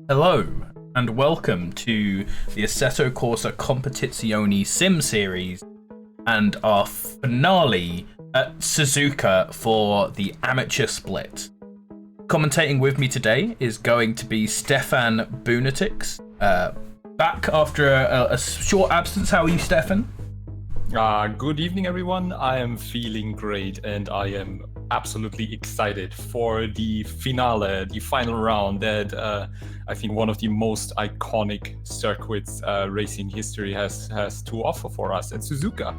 Hello, and welcome to the Assetto Corsa Competizione Sim series and our finale at Suzuka for the amateur split. Commentating with me today is going to be Stefan Bunatics, back after a short absence. How are you, Stefan? Good evening, everyone. I am feeling great, and I am absolutely excited for the finale, the final round that I think one of the most iconic circuits racing history has to offer for us at Suzuka.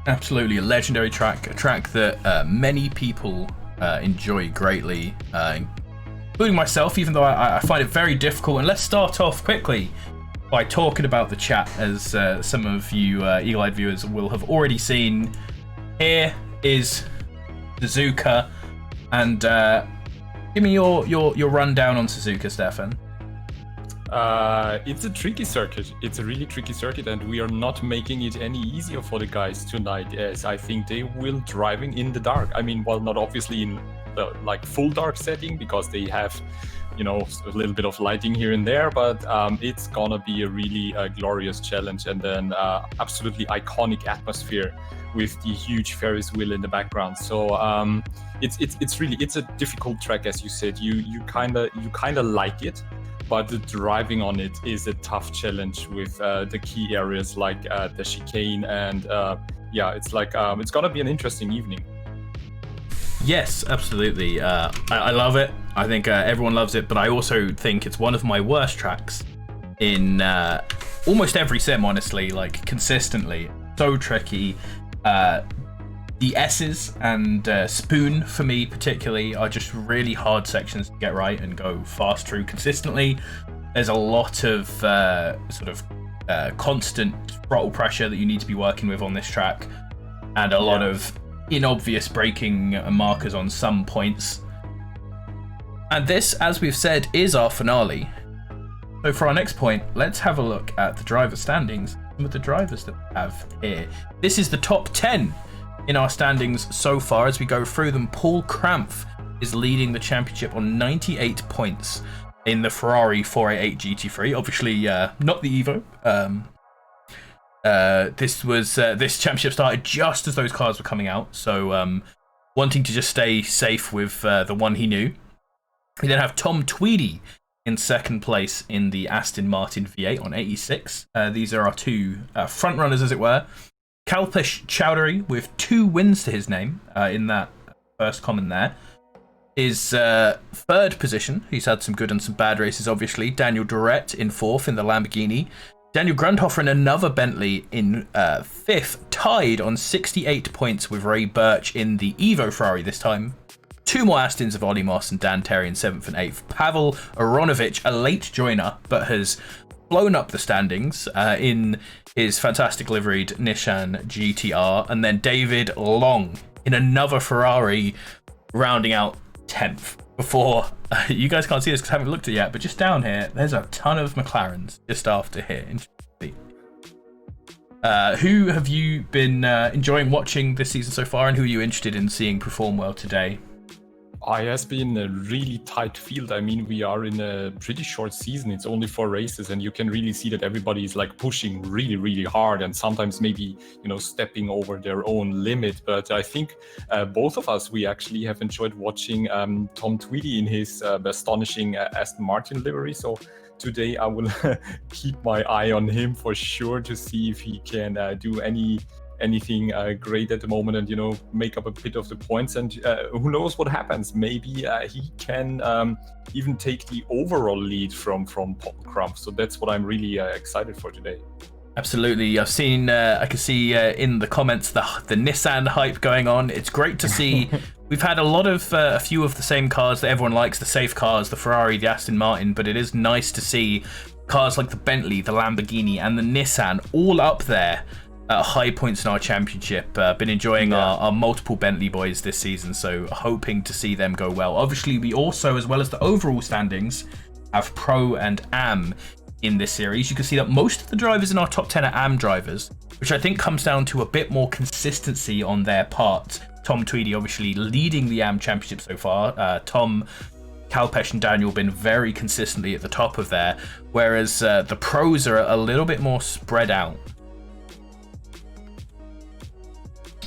Absolutely, a legendary track, a track that many people enjoy greatly, including myself, even though I find it very difficult. And let's start off quickly by talking about the chat, as some of you eagle-eyed viewers will have already seen. Here is Suzuka, and give me your rundown on Suzuka, Stefan. It's a tricky circuit. It's a really tricky circuit, and we are not making it any easier for the guys tonight, as I think they will driving in the dark. I mean, well, not obviously in the full dark setting, because they have, you know, a little bit of lighting here and there, but it's gonna be a really glorious challenge, and then absolutely iconic atmosphere with the huge Ferris wheel in the background. So it's a difficult track, as you said. You kind of like it, but the driving on it is a tough challenge with the key areas like the chicane, and yeah, it's gonna be an interesting evening. Yes, absolutely. I love it. I think everyone loves it, but I also think it's one of my worst tracks in almost every sim, honestly, like consistently. So tricky. The S's and Spoon, for me particularly, are just really hard sections to get right and go fast through consistently. There's a lot of constant throttle pressure that you need to be working with on this track, and a lot of inobvious braking markers on some points. And this, as we've said, is our finale. So for our next point, let's have a look at the driver standings. Some of the drivers that we have here. This is the top 10 in our standings so far. As we go through them, Paul Krampf is leading the championship on 98 points in the Ferrari 488 GT3. Obviously, not the Evo. This championship started just as those cars were coming out, so wanting to just stay safe with the one he knew. We then have Tom Tweedy in second place in the Aston Martin V8 on 86. These are our two front runners, as it were. Kalpesh Chowdhury, with 2 wins to his name in that first comment there, is third position. He's had some good and some bad races, obviously. Daniel Dorette in 4th in the Lamborghini. Daniel Grundhofer in another Bentley in 5th, tied on 68 points with Ray Birch in the Evo Ferrari this time. 2 more Astons of Ollie Moss and Dan Terry in 7th and 8th. Pavel Aronovich, a late joiner, but has blown up the standings in his fantastic liveried Nissan GTR. And then David Long in another Ferrari, rounding out 10th. Before, you guys can't see this because I haven't looked at it yet, but just down here, there's a ton of McLarens just after here. Who have you been enjoying watching this season so far, and who are you interested in seeing perform well today? It has been a really tight field. I mean, we are in a pretty short season. It's only 4 races, and you can really see that everybody is like pushing really, really hard, and sometimes maybe, stepping over their own limit. But I think both of us, we actually have enjoyed watching Tom Tweedy in his astonishing Aston Martin livery. So today I will keep my eye on him for sure to see if he can do anything great at the moment and make up a bit of the points, and who knows what happens. Maybe he can even take the overall lead from Paul Crump. So that's what I'm really excited for today. Absolutely. I've seen I can see in the comments the Nissan hype going on. It's great to see. We've had a few of the same cars that everyone likes, the safe cars, the Ferrari, the Aston Martin, but it is nice to see cars like the Bentley, the Lamborghini and the Nissan all up there at high points in our championship. Been enjoying our multiple Bentley boys this season, so hoping to see them go well. Obviously, we also, as well as the overall standings, have Pro and Am in this series. You can see that most of the drivers in our top 10 are Am drivers, which I think comes down to a bit more consistency on their part. Tom Tweedy obviously leading the Am championship so far. Tom, Kalpesh and Daniel been very consistently at the top of there, whereas the pros are a little bit more spread out.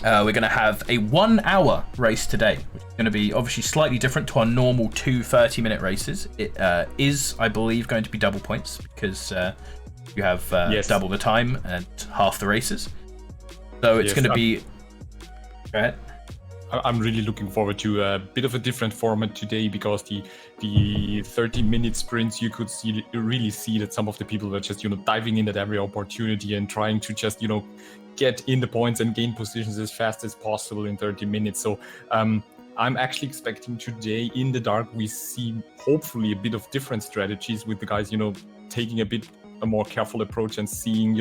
We're going to have a 1-hour race today, which is going to be obviously slightly different to our normal 2 30-minute races. It is, I believe, going to be double points because you have double the time and half the races. So it's going to be... Go ahead. I'm really looking forward to a bit of a different format today, because the 30-minute sprints, you could really see that some of the people were just diving in at every opportunity and trying to just get in the points and gain positions as fast as possible in 30 minutes. So I'm actually expecting today in the dark we see hopefully a bit of different strategies with the guys taking a more careful approach and seeing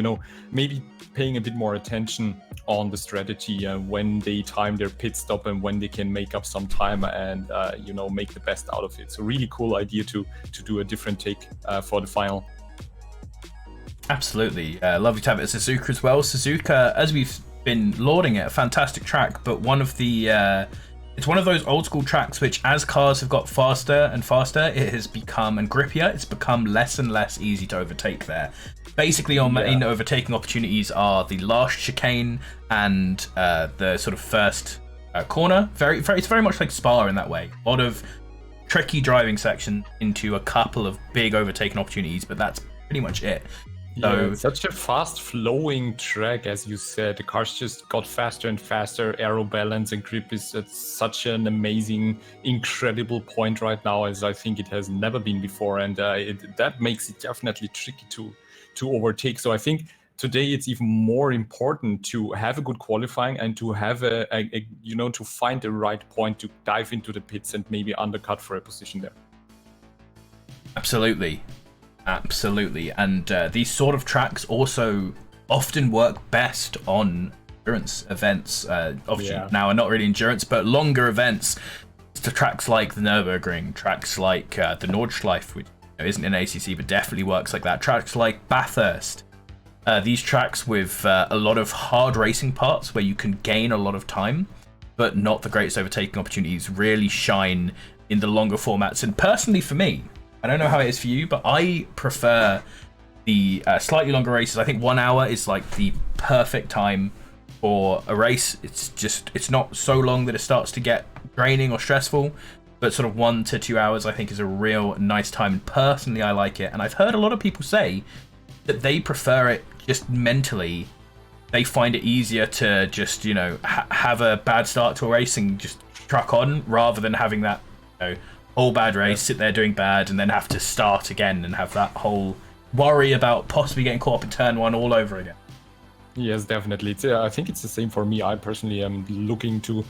maybe paying a bit more attention on the strategy when they time their pit stop and when they can make up some time and make the best out of it. So really cool idea to do a different take for the final. Absolutely. Lovely to have it at Suzuka as well. Suzuka, as we've been lauding it, a fantastic track, but it's one of those old school tracks which, as cars have got faster and faster, it has become, and grippier, it's become less and less easy to overtake there. Basically, our main overtaking opportunities are the last chicane and the sort of first corner. It's very much like Spa in that way. A lot of tricky driving section into a couple of big overtaking opportunities, but that's pretty much it. Yeah, it's such a fast-flowing track, as you said. The cars just got faster and faster. Aero balance and grip is at such an amazing, incredible point right now, as I think it has never been before, and that makes it definitely tricky to overtake. So I think today it's even more important to have a good qualifying and to have to find the right point to dive into the pits and maybe undercut for a position there. Absolutely. And these sort of tracks also often work best on endurance events. Obviously now are not really endurance, but longer events. To tracks like the Nürburgring, tracks like the Nordschleife, which isn't in ACC but definitely works like that. Tracks like Bathurst. These tracks with a lot of hard racing parts where you can gain a lot of time, but not the greatest overtaking opportunities, really shine in the longer formats. And personally for me, I don't know how it is for you, but I prefer the slightly longer races. I think 1 hour is like the perfect time for a race. It's not so long that it starts to get draining or stressful. but sort of 1 to 2 hours I think is a real nice time, and personally I like it. And I've heard a lot of people say that they prefer it just mentally. They find it easier to just, you know, have a bad start to a race and just truck on, rather than having that, you know, whole bad race, sit there doing bad, and then have to start again and have that whole worry about possibly getting caught up in turn 1 all over again. Yes, definitely. I think it's the same for me. I personally am looking to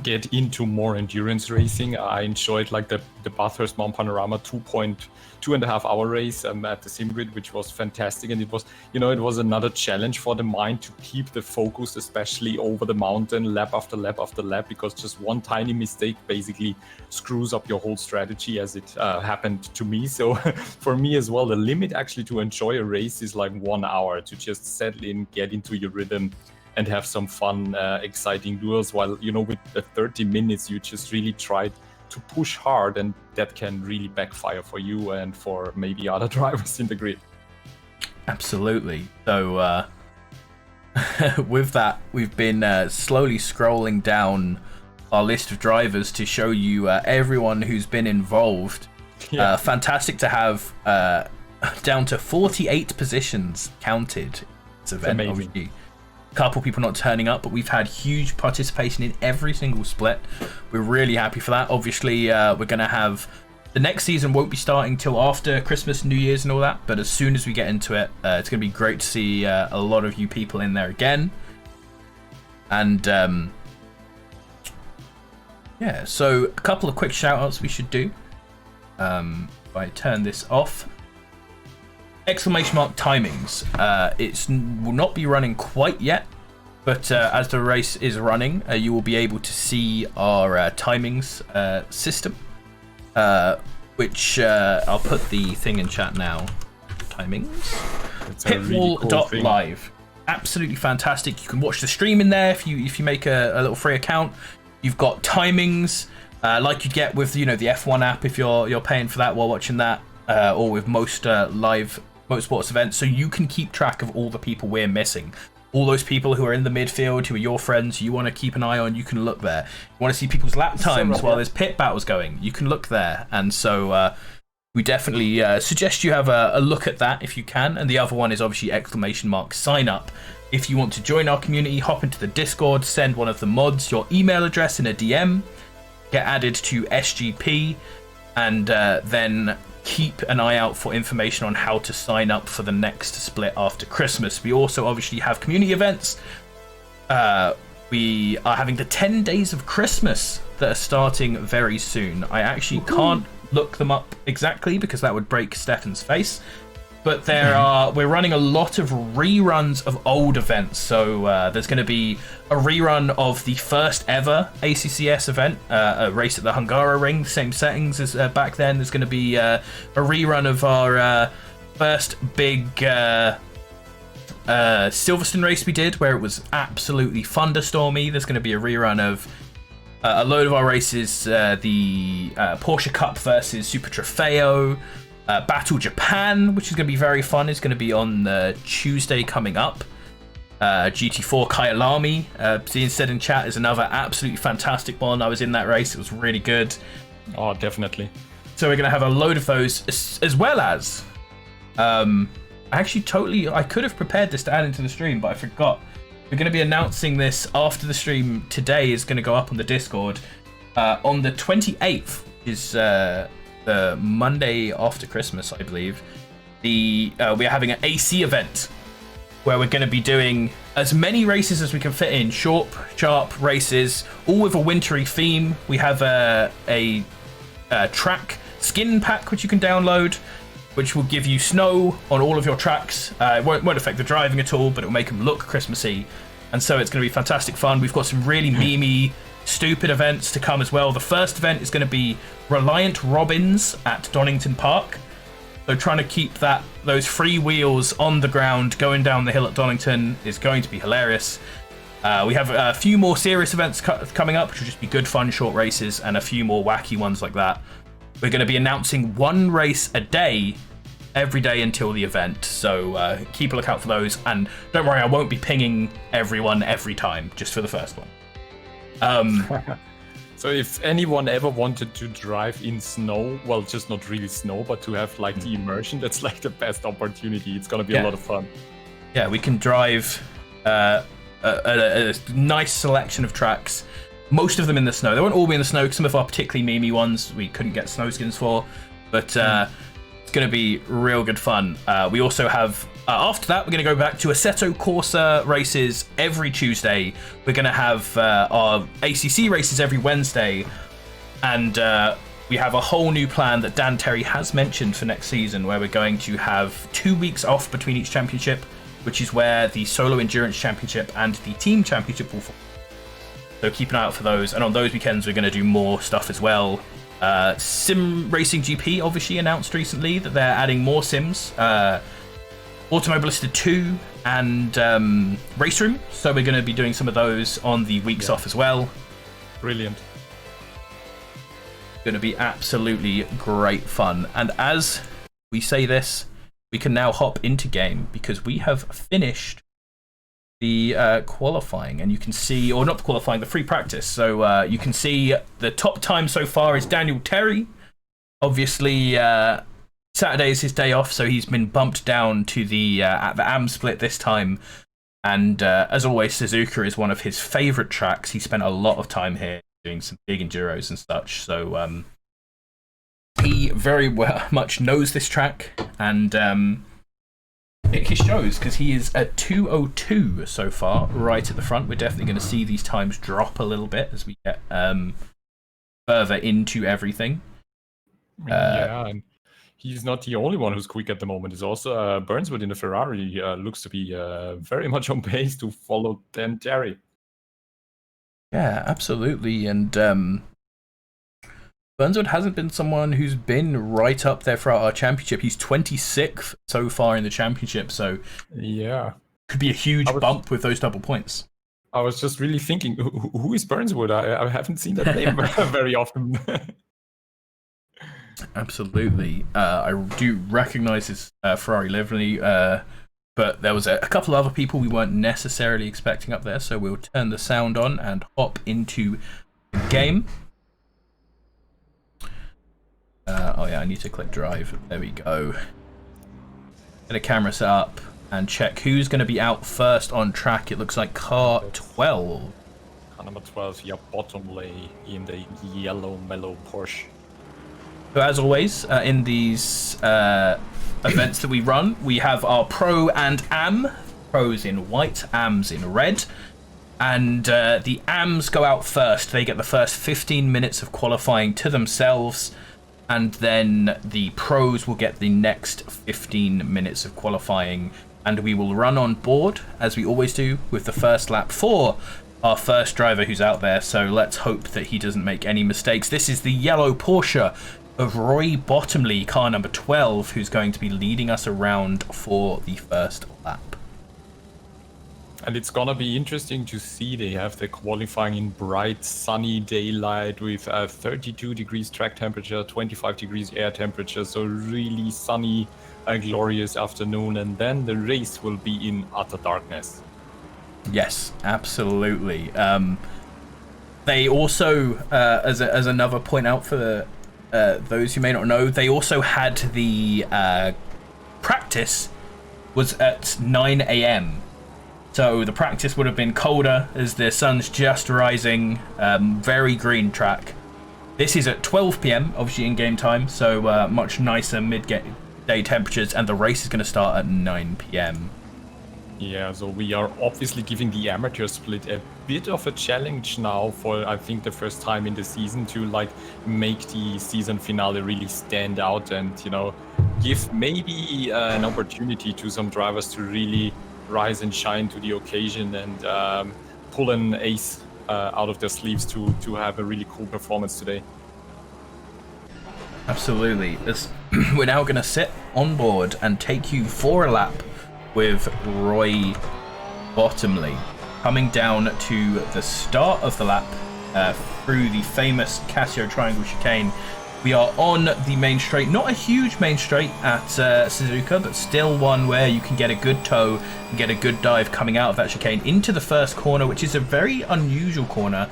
get into more endurance racing. I enjoyed like the Bathurst Mount Panorama 2.5 hour race at the SimGrid, which was fantastic. And it was, you know, it was another challenge for the mind to keep the focus, especially over the mountain, lap after lap after lap, because just one tiny mistake basically screws up your whole strategy, as it happened to me. So for me as well, the limit actually to enjoy a race is like 1 hour, to just settle in, get into your rhythm, and have some fun, exciting duels. While, you know, with the 30 minutes, you just really try to push hard, and that can really backfire for you and for maybe other drivers in the grid. Absolutely. So with that, we've been slowly scrolling down our list of drivers to show you everyone who's been involved. Yeah. Fantastic to have down to 48 positions counted. This event, obviously. A couple people not turning up, but we've had huge participation in every single split. We're really happy for that. Obviously, we're going to have the next season won't be starting till after Christmas, New Year's, and all that. But as soon as we get into it, it's going to be great to see a lot of you people in there again. And yeah, so a couple of quick shout outs we should do. If I turn this off. Exclamation mark timings. It will not be running quite yet, but as the race is running, you will be able to see our timings system, which I'll put the thing in chat now. Timings. Pitwall.live. Absolutely fantastic. You can watch the stream in there if you make a little free account. You've got timings like you get with, you know, the F1 app if you're paying for that while watching that, or with most live motorsports events, so you can keep track of all the people we're missing. All those people who are in the midfield, who are your friends, you want to keep an eye on, you can look there. You want to see people's lap times while there's pit battles going, you can look there. And so we definitely suggest you have a look at that if you can. And the other one is obviously exclamation mark sign up. If you want to join our community, hop into the Discord, send one of the mods your email address in a DM, get added to SGP, and then keep an eye out for information on how to sign up for the next split after Christmas. We also obviously have community events. We are having the 10 days of Christmas that are starting very soon. I actually can't look them up exactly because that would break Stefan's face. But we're running a lot of reruns of old events. So there's going to be a rerun of the first ever ACCS event, a race at the Hungaroring, same settings as back then. There's going to be a rerun of our first big Silverstone race we did, where it was absolutely thunderstormy. There's going to be a rerun of a load of our races, the Porsche Cup versus Super Trofeo. Battle Japan, which is going to be very fun, is going to be on Tuesday coming up. GT4 Kyalami, seeing said in chat, is another absolutely fantastic one. I was in that race, it was really good. Oh, definitely. So we're going to have a load of those, as well as actually I could have prepared this to add into the stream, but I forgot. We're going to be announcing this after the stream today is going to go up on the Discord. On the 28th is the Monday after Christmas, I believe. We are having an AC event where we're going to be doing as many races as we can fit in, short, sharp races, all with a wintry theme. We have a track skin pack which you can download, which will give you snow on all of your tracks. It won't affect the driving at all, but it will make them look Christmassy. And so it's going to be fantastic fun. We've got some really memey, stupid events to come as well. The first event is going to be Reliant Robins at Donington Park. So trying to keep those free wheels on the ground going down the hill at Donington is going to be hilarious. We have a few more serious events coming up, which will just be good fun short races, and a few more wacky ones like that. We're going to be announcing one race a day every day until the event, so keep a lookout for those. And don't worry, I won't be pinging everyone every time, just for the first one. So if anyone ever wanted to drive in snow, well, just not really snow, but to have like the immersion, that's like the best opportunity. It's gonna be a lot of fun. Yeah, we can drive a nice selection of tracks. Most of them in the snow. They won't all be in the snow. Some of our particularly memey ones we couldn't get snow skins for, but it's going to be real good fun. We also have, after that, we're going to go back to Assetto Corsa races every Tuesday. We're going to have our ACC races every Wednesday, and we have a whole new plan that Dan Terry has mentioned for next season, where we're going to have 2 weeks off between each championship, which is where the Solo Endurance Championship and the Team Championship will fall. So keep an eye out for those. And on those weekends, we're going to do more stuff as well. Sim Racing GP obviously announced recently that they're adding more sims. Automobilista 2 and Race Room. So we're going to be doing some of those on the weeks off as well. Brilliant. Going to be absolutely great fun. And as we say this, we can now hop into game because we have finished the qualifying, and you can see, or not the qualifying, the free practice. So you can see the top time so far is Daniel Terry. Obviously, Saturday is his day off, so he's been bumped down to the at the AM split this time. And as always, Suzuka is one of his favourite tracks. He spent a lot of time here doing some big enduros and such. So he very much knows this track, and it shows because he is at 2:02 so far, right at the front. We're definitely going to see these times drop a little bit as we get further into everything. Yeah, and he's not the only one who's quick at the moment. It's also Burnswood in the Ferrari looks to be very much on pace to follow Dan Terry. Yeah, absolutely. And Burnswood hasn't been someone who's been right up there throughout our championship. He's 26th so far in the championship, so yeah, could be a huge bump with those double points. I was just really thinking, who is Burnswood? I haven't seen that name very often. Absolutely. I do recognize his Ferrari livery, but there was a couple of other people we weren't necessarily expecting up there, so we'll turn the sound on and hop into the game. Oh yeah, I need to click drive. There we go. Get a camera set up and check who's going to be out first on track. It looks like car 12. Car number 12, yeah, bottom lay in the yellow mellow Porsche. So as always, in these events that we run, we have our Pro and AM. Pros in white, AMs in red. And the AMs go out first. They get the first 15 minutes of qualifying to themselves. And then the pros will get the next 15 minutes of qualifying. And we will run on board, as we always do, with the first lap for our first driver who's out there. So let's hope that he doesn't make any mistakes. This is the yellow Porsche of Roy Bottomley, car number 12, who's going to be leading us around for the first lap. And it's gonna be interesting to see. They have the qualifying in bright sunny daylight with 32 degrees track temperature, 25 degrees air temperature, so really sunny, glorious afternoon. And then the race will be in utter darkness. Yes, absolutely. They also, as another point out for those who may not know, they also had the practice was at 9 a.m. So the practice would have been colder as the sun's just rising, very green track. This is at 12 p.m, obviously in game time, so much nicer mid-day temperatures, and the race is going to start at 9 p.m. Yeah, so we are obviously giving the amateur split a bit of a challenge now for, I think, the first time in the season to like make the season finale really stand out and, you know, give maybe an opportunity to some drivers to really rise and shine to the occasion and pull an ace out of their sleeves to have a really cool performance today. Absolutely. We're now going to sit on board and take you for a lap with Roy Bottomley, coming down to the start of the lap through the famous Casio Triangle chicane. We are on the main straight, not a huge main straight at Suzuka, but still one where you can get a good tow and get a good dive coming out of that chicane into the first corner, which is a very unusual corner.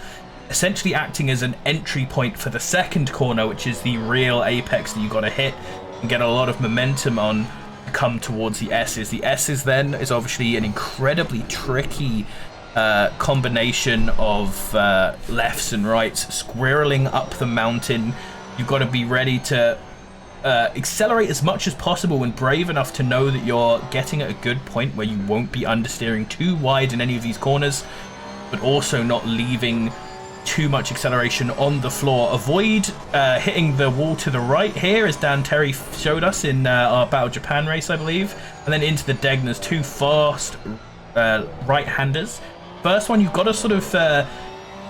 essentially acting as an entry point for the second corner, which is the real apex that you got to hit and get a lot of momentum on to come towards the S's. The S's then is obviously an incredibly tricky combination of lefts and rights, squirreling up the mountain. You've got to be ready to accelerate as much as possible and brave enough to know that you're getting at a good point where you won't be understeering too wide in any of these corners, but also not leaving too much acceleration on the floor. Avoid hitting the wall to the right here, as Dan Terry showed us in our Battle Japan race, I believe, and then into the Degners, two fast right-handers. First one, you've got to sort of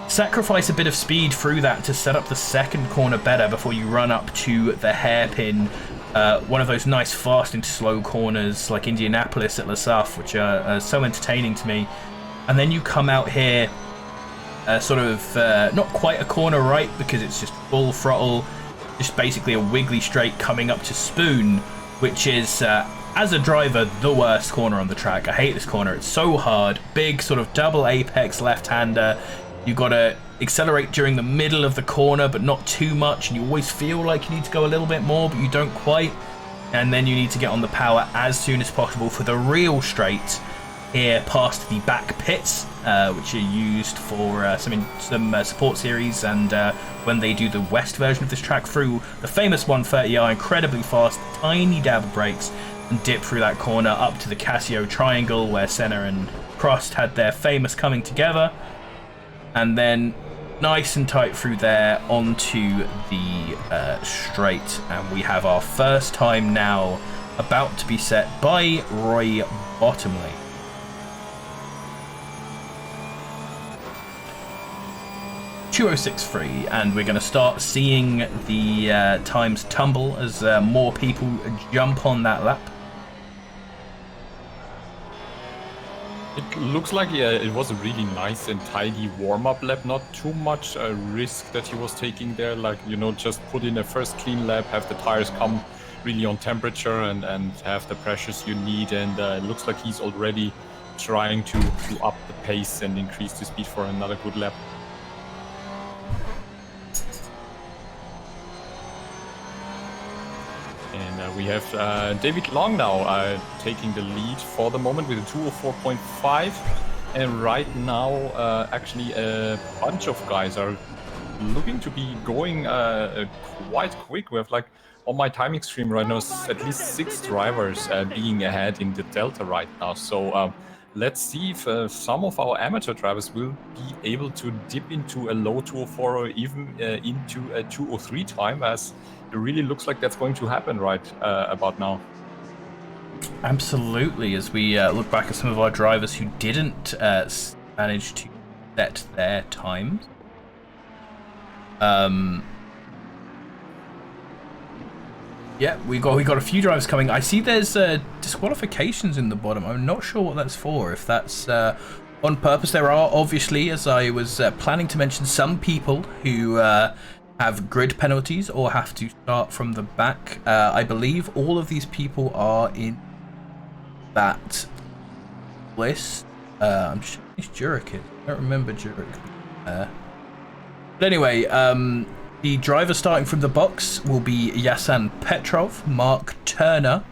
sacrifice a bit of speed through that to set up the second corner better before you run up to the hairpin. One of those nice fast into slow corners like Indianapolis at La Saf, which are so entertaining to me. And then you come out here sort of not quite a corner right, because it's just full throttle, just basically a wiggly straight coming up to Spoon, which is as a driver the worst corner on the track. I hate this corner, it's so hard. Big sort of double apex left-hander. You got to accelerate during the middle of the corner, but not too much, and you always feel like you need to go a little bit more, but you don't quite. And then you need to get on the power as soon as possible for the real straight here past the back pits, which are used for some support series, and when they do the west version of this track through the famous 130R, incredibly fast, tiny dab of brakes, and dip through that corner up to the Casio triangle where Senna and Prost had their famous coming together, and then nice and tight through there onto the straight. And we have our first time now about to be set by Roy Bottomley. .2063, and we're going to start seeing the times tumble as more people jump on that lap. It looks like it was a really nice and tidy warm-up lap. Not too much risk that he was taking there. Like, you know, just put in a first clean lap, have the tires come really on temperature, and have the pressures you need. And it looks like he's already trying to up the pace and increase the speed for another good lap. And we have David Long now taking the lead for the moment with a 204.5. And right now, actually, a bunch of guys are looking to be going quite quick. We have, like, on my timing stream right now, at least 6 drivers being ahead in the Delta right now. So let's see if some of our amateur drivers will be able to dip into a low 204 or even into a 203 time, as it really looks like that's going to happen right about now. Absolutely, as we look back at some of our drivers who didn't manage to set their times. Yeah, we got a few drivers coming. I see there's disqualifications in the bottom. I'm not sure what that's for. If that's on purpose. There are obviously, as I was planning to mention, some people who have grid penalties or have to start from the back. I believe all of these people are in that list. I'm sure it's Jurek. I don't remember Jurek. But anyway, the driver starting from the box will be Yasan Petrov, Mark Turner,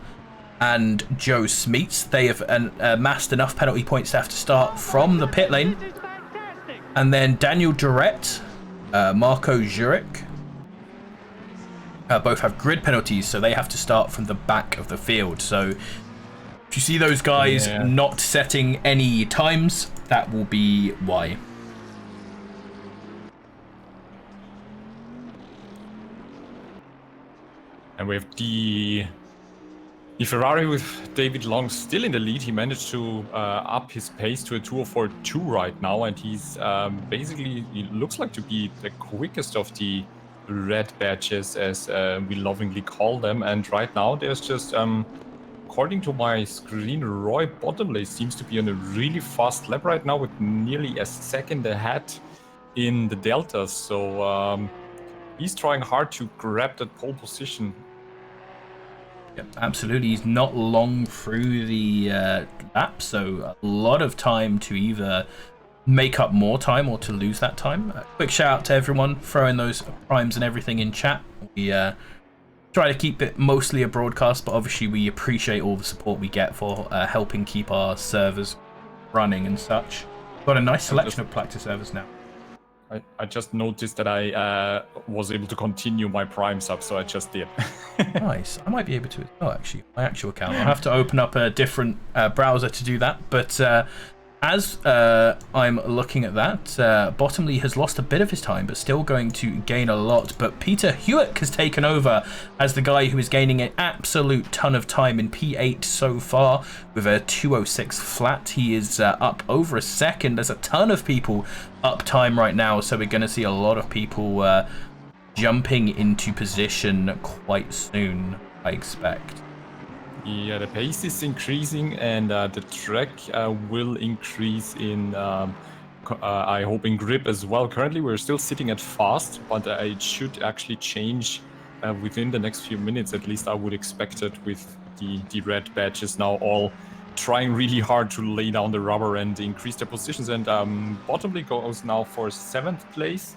and Joe Smeets. They have amassed enough penalty points to have to start from the pit lane. And then Daniel Durrett, Marco Jurek, both have grid penalties, so they have to start from the back of the field. So if you see those guys not setting any times, that will be why. And we have the Ferrari with David Long still in the lead. He managed to up his pace to a 204.2 right now, and he's basically, he looks like to be the quickest of the red badges, as we lovingly call them. And right now there's just, according to my screen, Roy Bottomley seems to be on a really fast lap right now with nearly a second ahead in the deltas. So he's trying hard to grab that pole position. Yep, absolutely. He's not long through the lap, so a lot of time to either make up more time or to lose that time. Quick shout out to everyone throwing those primes and everything in chat. We try to keep it mostly a broadcast, but obviously we appreciate all the support we get for helping keep our servers running and such. Got a nice selection of practice servers now. I just noticed that I was able to continue my Prime sub, so I just did. Nice. I might be able to as well, actually. My actual account. I'll have to open up a different browser to do that. But as I'm looking at that, Bottomley has lost a bit of his time, but still going to gain a lot. But Peter Hewitt has taken over as the guy who is gaining an absolute ton of time in P8 so far with a 2:06 flat. He is up over a second. There's a ton of people up time right now, so we're going to see a lot of people jumping into position quite soon, I expect. Yeah, the pace is increasing, and the track will increase in, I hope, in grip as well. Currently, we're still sitting at fast, but it should actually change within the next few minutes. At least I would expect it, with the red badges now all trying really hard to lay down the rubber and increase their positions. And Bottomley goes now for 7th place.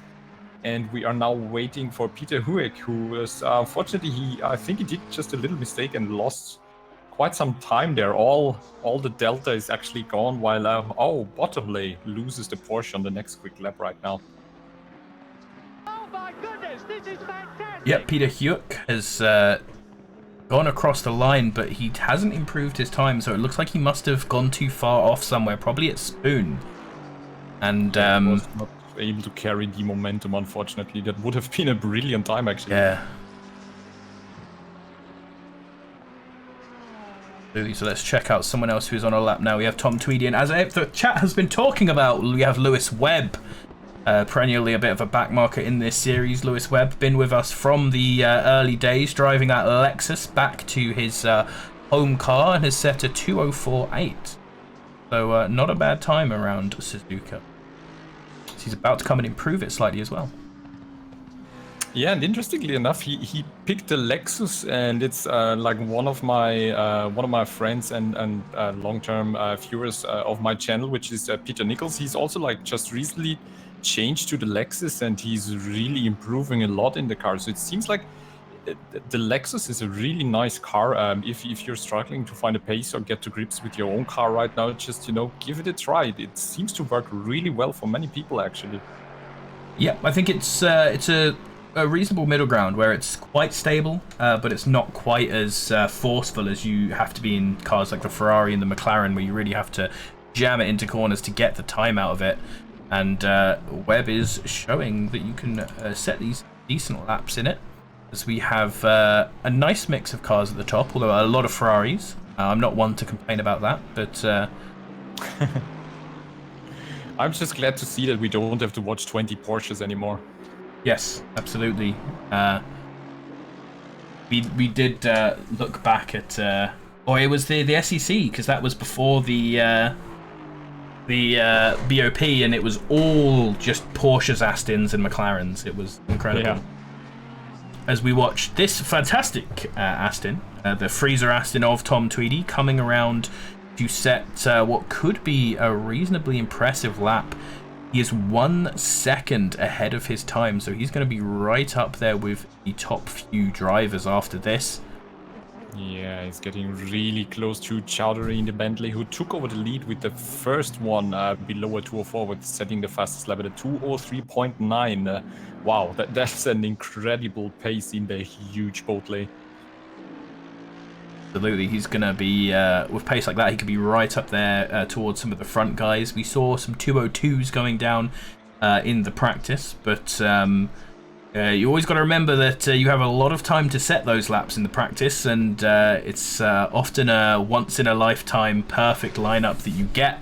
And we are now waiting for Peter Huick, who is, unfortunately, I think he did just a little mistake and lost quite some time there. All the delta is actually gone, while Bottomley loses the Porsche on the next quick lap right now. Oh my goodness, this is fantastic! Yep, Peter Hewitt has gone across the line, but he hasn't improved his time, so it looks like he must have gone too far off somewhere, probably at Spoon. And was not able to carry the momentum, unfortunately. That would have been a brilliant time, actually. Yeah. So let's check out someone else who's on a lap now. We have Tom Tweedy, and as the chat has been talking about, we have Lewis Webb, perennially a bit of a backmarker in this series. Lewis Webb been with us from the early days, driving that Lexus back to his home car, and has set a 2:04.8. So not a bad time around Suzuka. He's about to come and improve it slightly as well. Yeah, and interestingly enough, he picked the Lexus, and it's like one of my friends and long-term viewers of my channel, which is Peter Nichols. He's also like just recently changed to the Lexus, and he's really improving a lot in the car. So it seems like the Lexus is a really nice car. If you're struggling to find a pace or get to grips with your own car right now, just give it a try. It seems to work really well for many people, actually. Yeah, I think it's a reasonable middle ground where it's quite stable, but it's not quite as forceful as you have to be in cars like the Ferrari and the McLaren, where you really have to jam it into corners to get the time out of it. And Webb is showing that you can set these decent laps in it, as we have a nice mix of cars at the top, although a lot of Ferraris. I'm not one to complain about that, but I'm just glad to see that we don't have to watch 20 Porsches anymore. Yes, absolutely. We did look back at, or it was the SEC, because that was before the BOP, and it was all just Porsches, Astons, and McLarens. It was incredible. Yeah. As we watched this fantastic Aston, the Freezer Aston of Tom Tweedy, coming around to set what could be a reasonably impressive lap. He is 1 second ahead of his time, so he's going to be right up there with the top few drivers after this. Yeah, he's getting really close to Chowdhury in the Bentley, who took over the lead with the first one below a 2:04, with setting the fastest lap at a 2:03.9. Wow, that's an incredible pace in the huge Bentley. Absolutely, he's going to be, with pace like that, he could be right up there towards some of the front guys. We saw some 2:02s going down in the practice, but you always got to remember that you have a lot of time to set those laps in the practice, and it's often a once-in-a-lifetime perfect lineup that you get,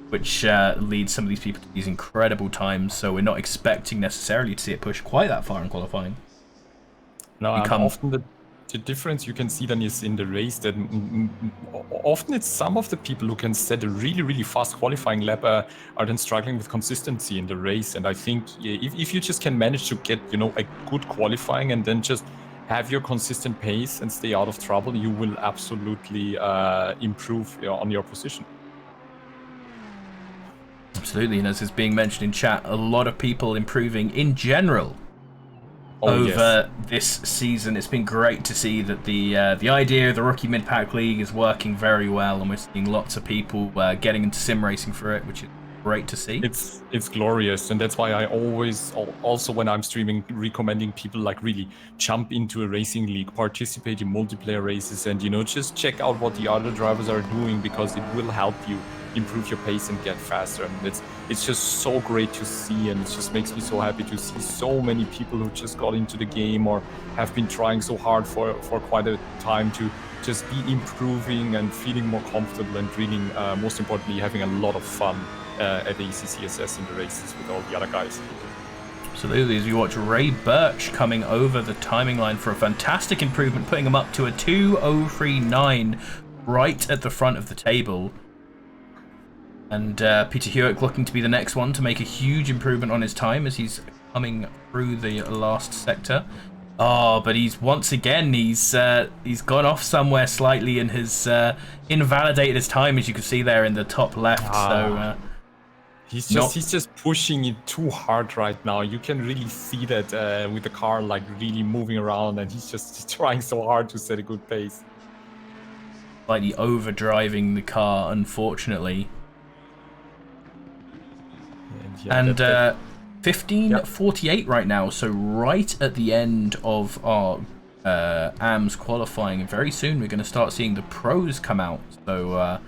which leads some of these people to these incredible times, so we're not expecting necessarily to see it push quite that far in qualifying. No, often the difference you can see then is in the race that often it's some of the people who can set a really, really fast qualifying lap are then struggling with consistency in the race. And I think if you just can manage to get, a good qualifying and then just have your consistent pace and stay out of trouble, you will absolutely improve on your position. Absolutely, and as is being mentioned in chat, a lot of people improving in general over this season. It's been great to see that the idea of the Rookie Mid-Pack League is working very well, and we're seeing lots of people getting into sim racing for it, which is great to see. It's glorious, and that's why I always, also when I'm streaming, recommending people like really jump into a racing league, participate in multiplayer races, and just check out what the other drivers are doing, because it will help you improve your pace and get faster. And it's just so great to see, and it just makes me so happy to see so many people who just got into the game or have been trying so hard for quite a time to just be improving and feeling more comfortable, and really, most importantly, having a lot of fun at ACCSS in the races with all the other guys. Absolutely, as you watch Ray Birch coming over the timing line for a fantastic improvement, putting him up to a 2:03.9 right at the front of the table. And Peter Hewitt looking to be the next one to make a huge improvement on his time as he's coming through the last sector. Oh, but he's once again, he's gone off somewhere slightly and has invalidated his time, as you can see there in the top left. So he's just pushing it too hard right now. You can really see that with the car like really moving around, and he's just trying so hard to set a good pace. Slightly overdriving the car, unfortunately. And 15:48 right now, so right at the end of our AMS qualifying, and very soon we're going to start seeing the pros come out. So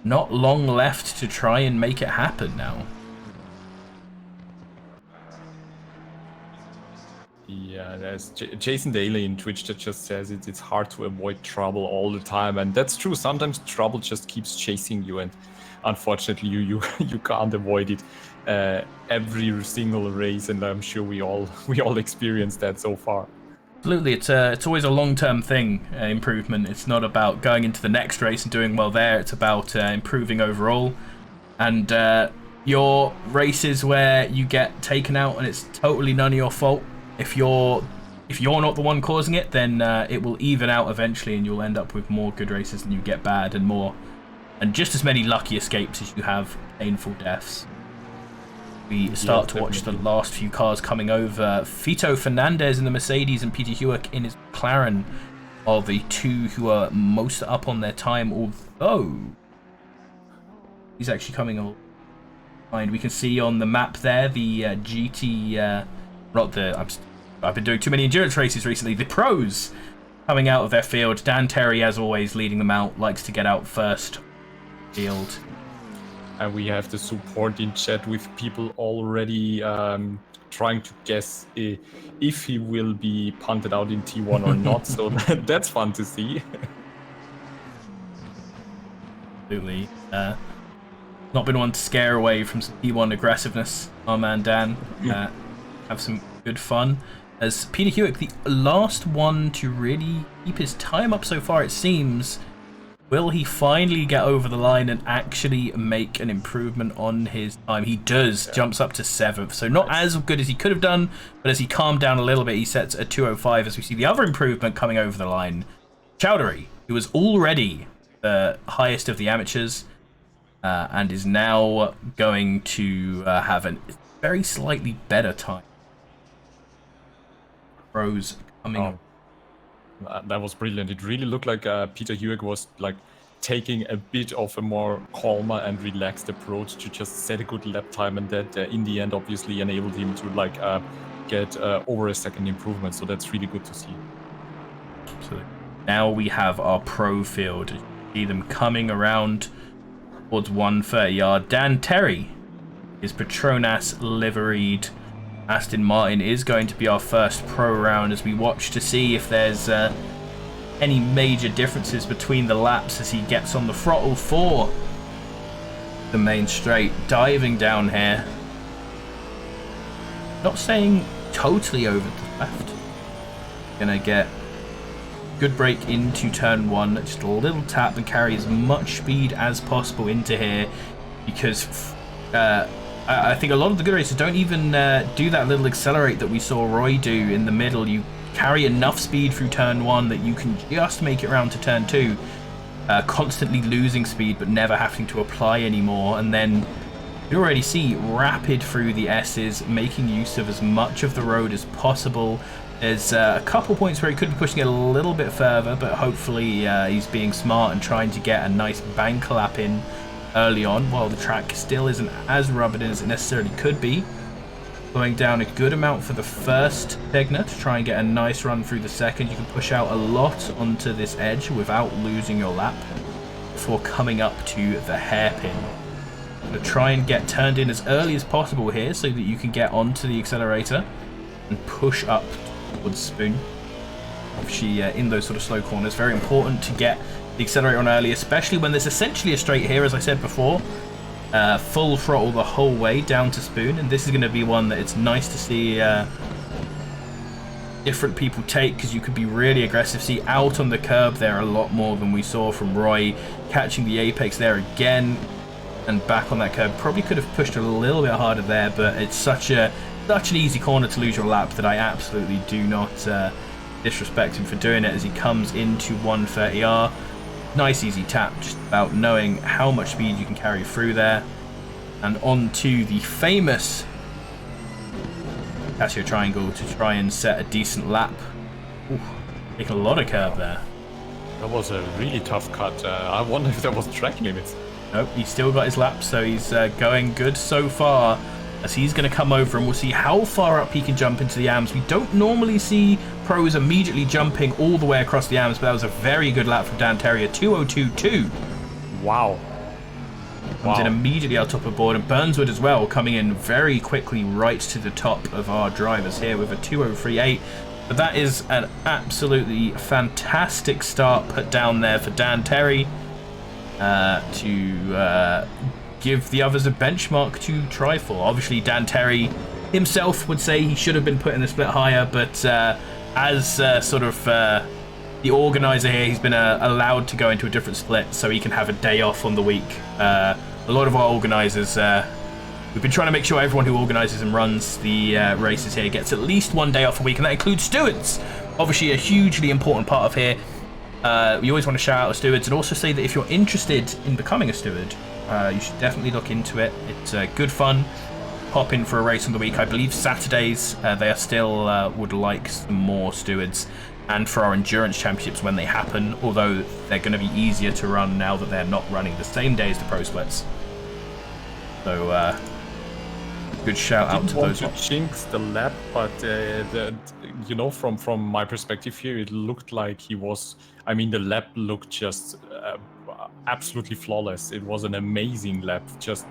not long left to try and make it happen now. Yeah, there's Jason Daly in Twitch that just says it's hard to avoid trouble all the time, and that's true. Sometimes trouble just keeps chasing you, and unfortunately you can't avoid it every single race, and I'm sure we all experienced that so far. Absolutely, it's always a long-term thing, improvement. It's not about going into the next race and doing well there. It's about improving overall. And your races where you get taken out and it's totally none of your fault, if you're not the one causing it, then it will even out eventually, and you'll end up with more good races than you get bad, and just as many lucky escapes as you have painful deaths. We start to watch the last few cars coming over. Fito Fernandez in the Mercedes and Peter Hewitt in his McLaren are the two who are most up on their time, although he's actually coming behind. We can see on the map there the GT, I've been doing too many endurance races recently. The pros coming out of their field. Dan Terry, as always, leading them out, likes to get out first field. And we have the support in chat with people already trying to guess if he will be punted out in T1 or not. So that's fun to see. Absolutely. Not been one to scare away from some T1 aggressiveness. Our man Dan. Have some good fun. As Peter Hewitt, the last one to really keep his time up so far, it seems. Will he finally get over the line and actually make an improvement on his time? He does, jumps up to 7th, so not as good as he could have done, but as he calmed down a little bit, he sets a 2:05 as we see the other improvement coming over the line. Chowdhury, who was already the highest of the amateurs, and is now going to have a very slightly better time. Pros coming up. That was brilliant. It really looked like Peter Hewitt was like taking a bit of a more calmer and relaxed approach to just set a good lap time, and that in the end obviously enabled him to like get over a second improvement. So that's really good to see. So now we have our pro field. You see them coming around towards 130 yard. Dan Terry, his Petronas liveried Aston Martin, is going to be our first pro round as we watch to see if there's any major differences between the laps as he gets on the throttle for the main straight, diving down here. Not staying totally over to the left. Gonna get good brake into turn 1, just a little tap and carry as much speed as possible into here, because I think a lot of the good racers don't even do that little accelerate that we saw Roy do in the middle. You carry enough speed through turn 1 that you can just make it around to turn 2, constantly losing speed but never having to apply anymore, and then You already see rapid through the S's, making use of as much of the road as possible. There's a couple points where he could be pushing it a little bit further, but hopefully he's being smart and trying to get a nice bank lap in early on, while the track still isn't as rugged as it necessarily could be. Slowing down a good amount for the first Tegner to try and get a nice run through the second. You can push out a lot onto this edge without losing your lap before coming up to the hairpin. To try and get turned in as early as possible here so that you can get onto the accelerator and push up towards Spoon. Obviously, in those sort of slow corners, very important to get the accelerator on early, especially when there's essentially a straight here, as I said before. Full throttle the whole way down to Spoon, and this is going to be one that it's nice to see different people take, because you could be really aggressive. See, out on the curb there a lot more than we saw from Roy, catching the apex there again and back on that curb. Probably could have pushed a little bit harder there, but it's such an easy corner to lose your lap that I absolutely do not disrespect him for doing it as he comes into 130R. Nice easy tap, just about knowing how much speed you can carry through there. And on to the famous Casio triangle to try and set a decent lap. Ooh, taking a lot of curb there. That was a really tough cut. I wonder if there was track limits. Nope, he's still got his lap, so he's going good so far. As he's going to come over and we'll see how far up he can jump into the AMs. We don't normally see pros immediately jumping all the way across the AMs, but that was a very good lap from Dan Terrier, 2:02.2. Wow. Comes in immediately out top of board, and Burnswood as well, coming in very quickly right to the top of our drivers here with a 2:03.8. But that is an absolutely fantastic start put down there for Dan Terry to give the others a benchmark to try for. Obviously, Dan Terry himself would say he should have been put in the split higher, but as the organizer here, he's been allowed to go into a different split so he can have a day off on the week. A lot of our organizers, we've been trying to make sure everyone who organizes and runs the races here gets at least one day off a week, and that includes stewards. Obviously, a hugely important part of here. We always want to shout out the stewards and also say that if you're interested in becoming a steward, you should definitely look into it. It's good fun. Pop in for a race on the week. I believe Saturdays they are still would like some more stewards, and for our endurance championships when they happen, although they're going to be easier to run now that they're not running the same day as the pro splits. So good shout out to those ones. Jinx the lap, but from my perspective here, it looked like he was. I mean, the lap looked just absolutely flawless. It was an amazing lap. Just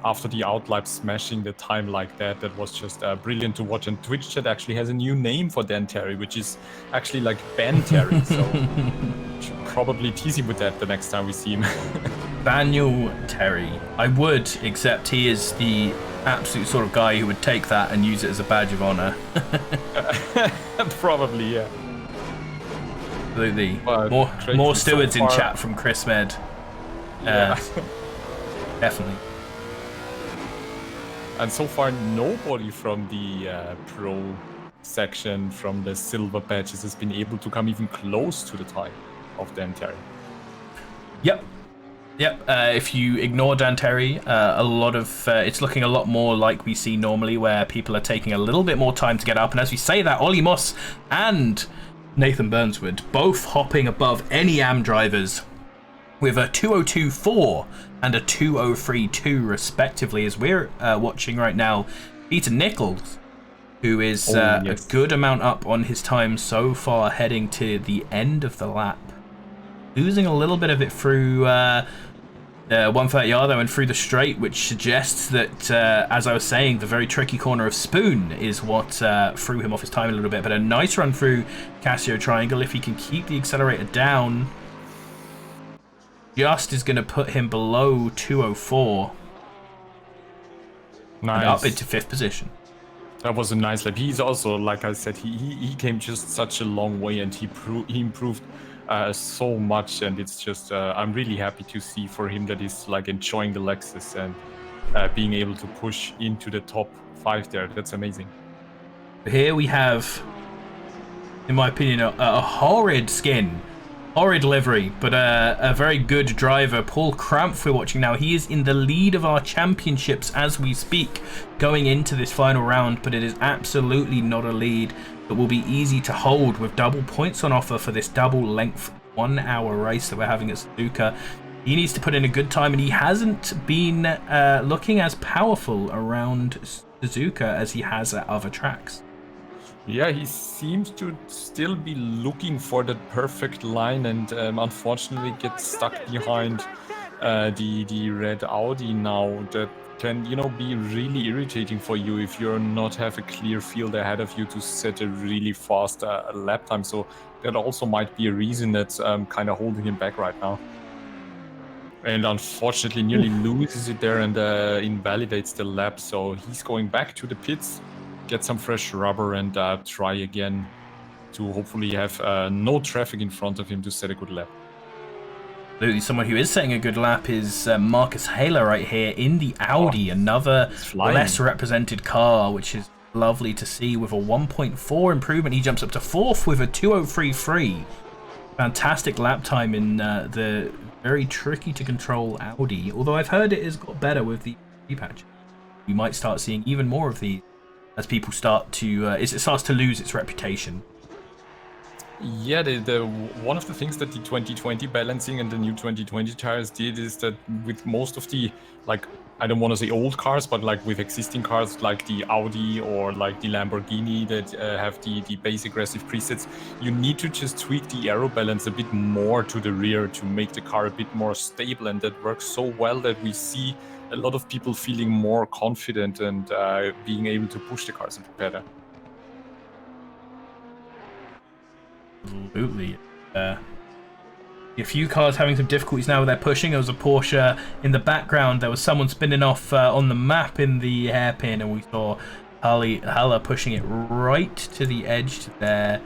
after the outlap, smashing the time like that, that was just brilliant to watch. And Twitch chat actually has a new name for Dan Terry, which is actually like Ben Terry. So should probably tease him with that the next time we see him. Daniel Terry. I would, except he is the absolute sort of guy who would take that and use it as a badge of honor. Probably, yeah. Absolutely. More stewards in chat from Chris Med. Yeah. Definitely. And so far, nobody from the pro section, from the silver patches, has been able to come even close to the time of Dan Terry. Yep. If you ignore Dan Terry, a lot of it's looking a lot more like we see normally, where people are taking a little bit more time to get up. And as we say that, Ollie Moss and Nathan Burnswood both hopping above any AM drivers with a 2:02.4 and a 2:03.2 respectively, as we're watching right now Peter Nichols, who is a good amount up on his time so far, heading to the end of the lap, losing a little bit of it through 130R though, and through the straight, which suggests that as I was saying, the very tricky corner of Spoon is what threw him off his time a little bit. But a nice run through Casio triangle. If he can keep the accelerator down, just is going to put him below 2:04. Nice. And up into 5th position. That was a nice lap. He's also, like I said, he came just such a long way, and he improved so much. And it's just I'm really happy to see for him that he's like enjoying the Lexus and being able to push into the top 5 there. That's amazing. Here we have, in my opinion, a horrid skin horrid livery, but a very good driver. Paul Krampf we're watching now. He is in the lead of our championships as we speak, going into this final round, but it is absolutely not a lead that will be easy to hold, with double points on offer for this double length 1 hour race that we're having at Suzuka. He needs to put in a good time, and he hasn't been looking as powerful around Suzuka as he has at other tracks. Yeah, he seems to still be looking for that perfect line, and unfortunately gets stuck behind the red Audi now. That can, be really irritating for you if you're not have a clear field ahead of you to set a really fast lap time. So that also might be a reason that's kind of holding him back right now. And unfortunately nearly loses it there and invalidates the lap. So he's going back to the pits, get some fresh rubber, and try again to hopefully have no traffic in front of him to set a good lap. Absolutely. Someone who is setting a good lap is Marcus Haler right here in the Audi. Another less represented car, which is lovely to see, with a 1.4 improvement. He jumps up to 4th with a 2:03.3. Fantastic lap time in the very tricky to control Audi. Although I've heard it has got better with the patch. We might start seeing even more of these as people start to it starts to lose its reputation. Yeah, the one of the things that the 2020 balancing and the new 2020 tires did is that with most of the, like, I don't want to say old cars, but like with existing cars like the Audi or like the Lamborghini that have the base aggressive presets, you need to just tweak the aero balance a bit more to the rear to make the car a bit more stable, and that works so well that we see a lot of people feeling more confident and being able to push the cars a bit better. Absolutely. A few cars having some difficulties now with their pushing. There was a Porsche in the background. There was someone spinning off on the map in the hairpin, and we saw Haller pushing it right to the edge there,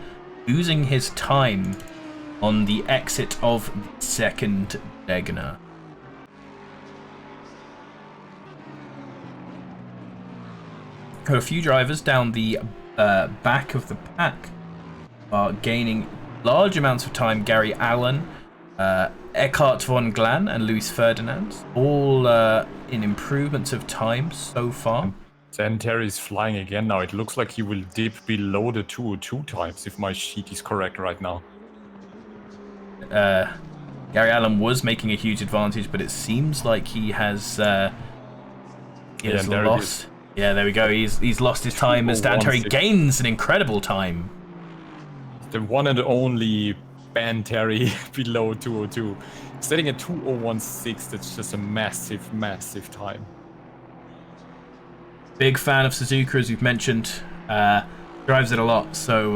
losing his time on the exit of the second Degner. A few drivers down the back of the pack are gaining large amounts of time. Gary Allen, Eckhart von Glan, and Luis Ferdinand, all in improvements of time so far. Then Terry's flying again now. It looks like he will dip below the 202 times, if my sheet is correct right now. Gary Allen was making a huge advantage, but it seems like he has lost. Yeah, there we go. He's lost his time as Dan Terry gains an incredible time. The one and only Ben Terry below 202. Setting a 2:01.6, that's just a massive, massive time. Big fan of Suzuka, as we've mentioned. Drives it a lot, so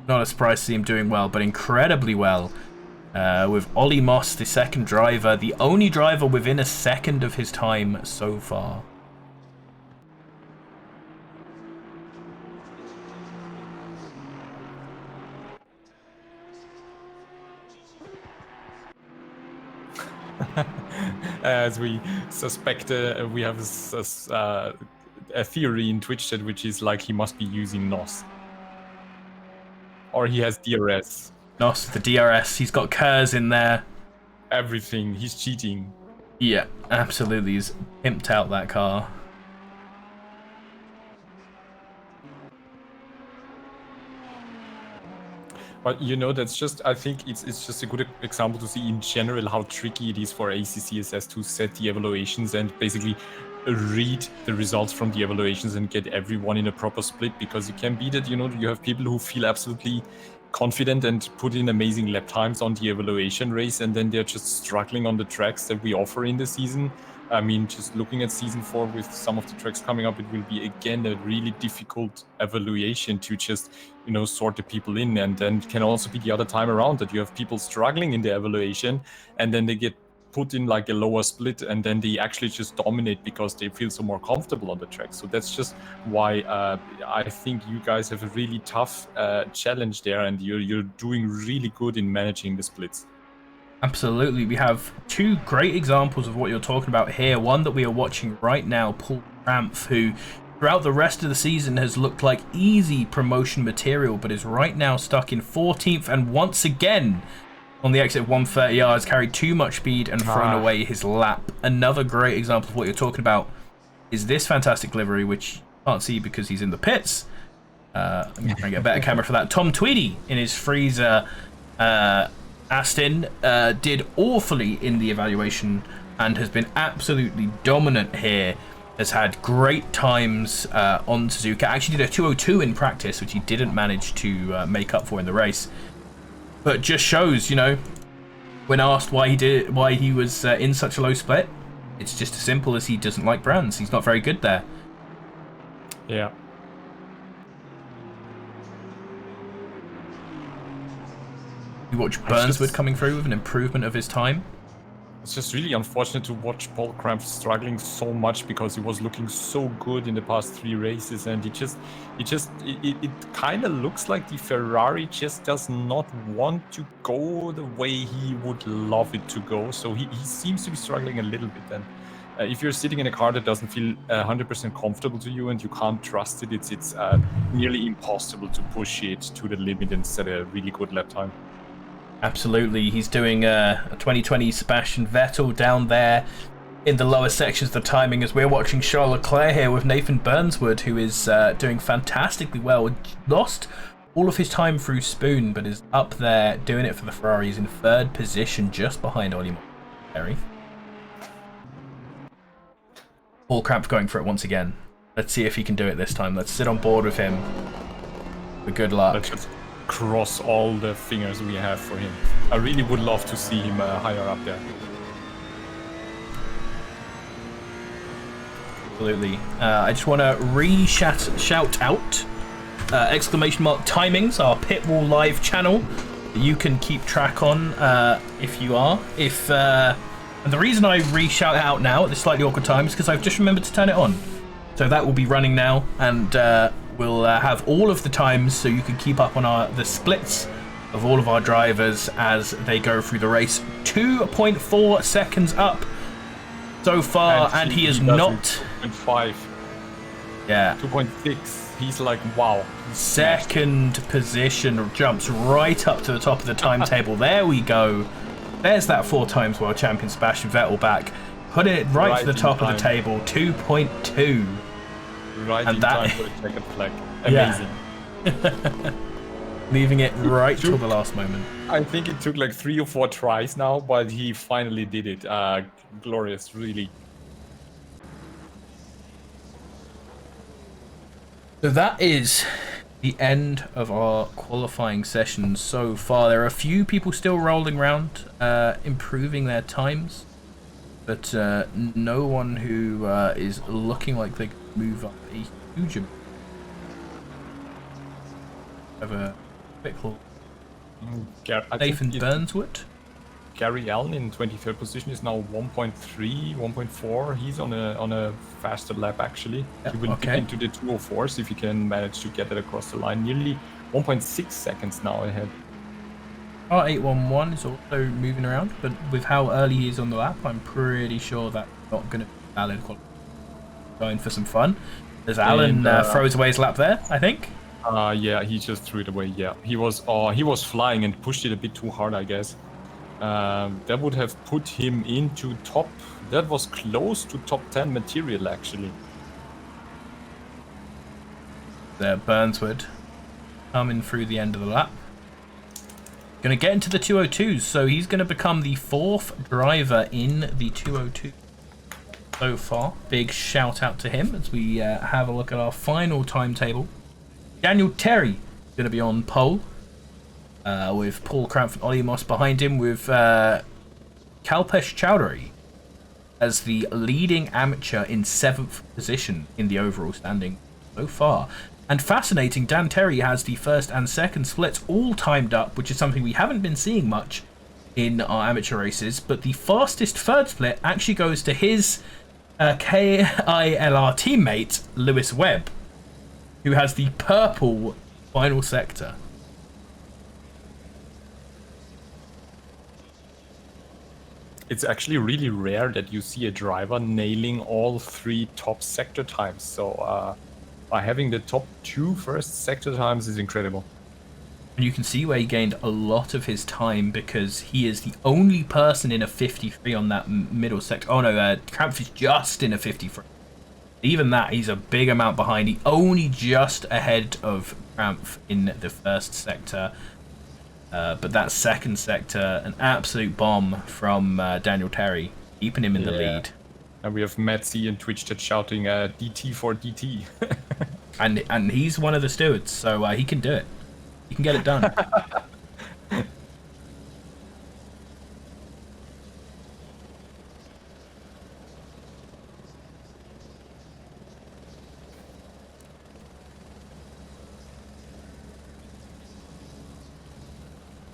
not a surprise to see him doing well, but incredibly well. With Ollie Moss, the second driver, the only driver within a second of his time so far. As we suspect, we have a theory in Twitch chat, which is like he must be using NOS. Or he has DRS. NOS, the DRS, he's got KERS in there. Everything, he's cheating. Yeah, absolutely, he's pimped out that car. But that's just, I think it's just a good example to see in general how tricky it is for ACCSS to set the evaluations and basically read the results from the evaluations and get everyone in a proper split, because it can be that, you have people who feel absolutely confident and put in amazing lap times on the evaluation race, and then they're just struggling on the tracks that we offer in the season. I mean, just looking at Season 4 with some of the tracks coming up, it will be, again, a really difficult evaluation to just, sort the people in. And then it can also be the other time around that you have people struggling in the evaluation, and then they get put in like a lower split, and then they actually just dominate because they feel so more comfortable on the track. So that's just why I think you guys have a really tough challenge there, and you're doing really good in managing the splits. Absolutely. We have two great examples of what you're talking about here. One that we are watching right now, Paul Krampf, who throughout the rest of the season has looked like easy promotion material, but is right now stuck in 14th and once again on the exit of 130 yards, carried too much speed and thrown away his lap. Another great example of what you're talking about is this fantastic livery, which you can't see because he's in the pits. I'm going to try and get a better camera for that. Tom Tweedy in his Freezer Aston did awfully in the evaluation and has been absolutely dominant here. Has had great times on Suzuka. Actually did a 2:02 in practice, which he didn't manage to make up for in the race. But just shows, you know, when asked why he was in such a low split, it's just as simple as he doesn't like brands. He's not very good there. Yeah. You watch Burnswood coming through with an improvement of his time. It's just really unfortunate to watch Paul Cramp struggling so much because he was looking so good in the past 3 races, and it kind of looks like the Ferrari just does not want to go the way he would love it to go. So he seems to be struggling a little bit. And if you're sitting in a car that doesn't feel 100% comfortable to you and you can't trust it, it's nearly impossible to push it to the limit and set a really good lap time. Absolutely, he's doing a 2020 Sebastian Vettel down there in the lower sections of the timing, as we're watching Charles Leclerc here with Nathan Burnswood, who is doing fantastically well. Lost all of his time through Spoon, but is up there doing it for the Ferraris in 3rd position, just behind Ollie Perry. Paul Cramp going for it once again. Let's see if he can do it this time. Let's sit on board with him. Good luck. Let's just cross all the fingers we have for him. I really would love to see him higher up there. Absolutely. I just want to shout out exclamation mark timings, our Pitwall live channel that you can keep track on if you are. And the reason I re-shout it out now at this slightly awkward time is because I've just remembered to turn it on. So that will be running now, and we'll have all of the times so you can keep up on the splits of all of our drivers as they go through the race. 2.4 seconds up so far, and he is not 2.5. Yeah, 2.6. He's like, wow. Second position, jumps right up to the top of the timetable. There we go. There's that 4 times world champion Sebastian Vettel back. Put it right to the top of the table. 2.2. Right and in that, time for the checkered flag. Amazing. Yeah. Leaving it right till the last moment. I think it took like 3 or 4 tries now, but he finally did it. Glorious, really. So that is the end of our qualifying session so far. There are a few people still rolling around, improving their times, but no one who is looking like they can move up a huge amount. Have a quick look. Nathan Burnswood. Gary Allen in 23rd position is now 1.3, 1.4. He's on a faster lap actually. Yeah, he will get into the 204s if he can manage to get it across the line. Nearly 1.6 seconds now ahead. R811 is also moving around, but with how early he is on the lap, I'm pretty sure that's not going to be valid quality. Going for some fun. As Alan throws away his lap there, I think. Yeah, he just threw it away. Yeah, he was flying and pushed it a bit too hard, I guess. That would have put him into top. That was close to top 10 material actually. There, Burnswood coming through the end of the lap. Going to get into the 202s, so he's going to become the 4th driver in the 202 so far. Big shout out to him as we have a look at our final timetable. Daniel Terry is going to be on pole with Paul Cramp and Ollie Moss behind him, with Kalpesh Chowdhury as the leading amateur in 7th position in the overall standing so far. And fascinating, Dan Terry has the 1st and 2nd splits all timed up, which is something we haven't been seeing much in our amateur races. But the fastest 3rd split actually goes to his KILR teammate, Lewis Webb, who has the purple final sector. It's actually really rare that you see a driver nailing all 3 top sector times. So by having the top 2 first sector times is incredible. And you can see where he gained a lot of his time because he is the only person in a 53 on that middle sector. Oh no, Krampf is just in a 53. Even that, he's a big amount behind. He only just ahead of Krampf in the first sector. But that second sector, an absolute bomb from Daniel Terry, keeping him in the lead. And we have Matt C in Twitch chat shouting DT for DT. and he's one of the stewards, so he can do it. He can get it done.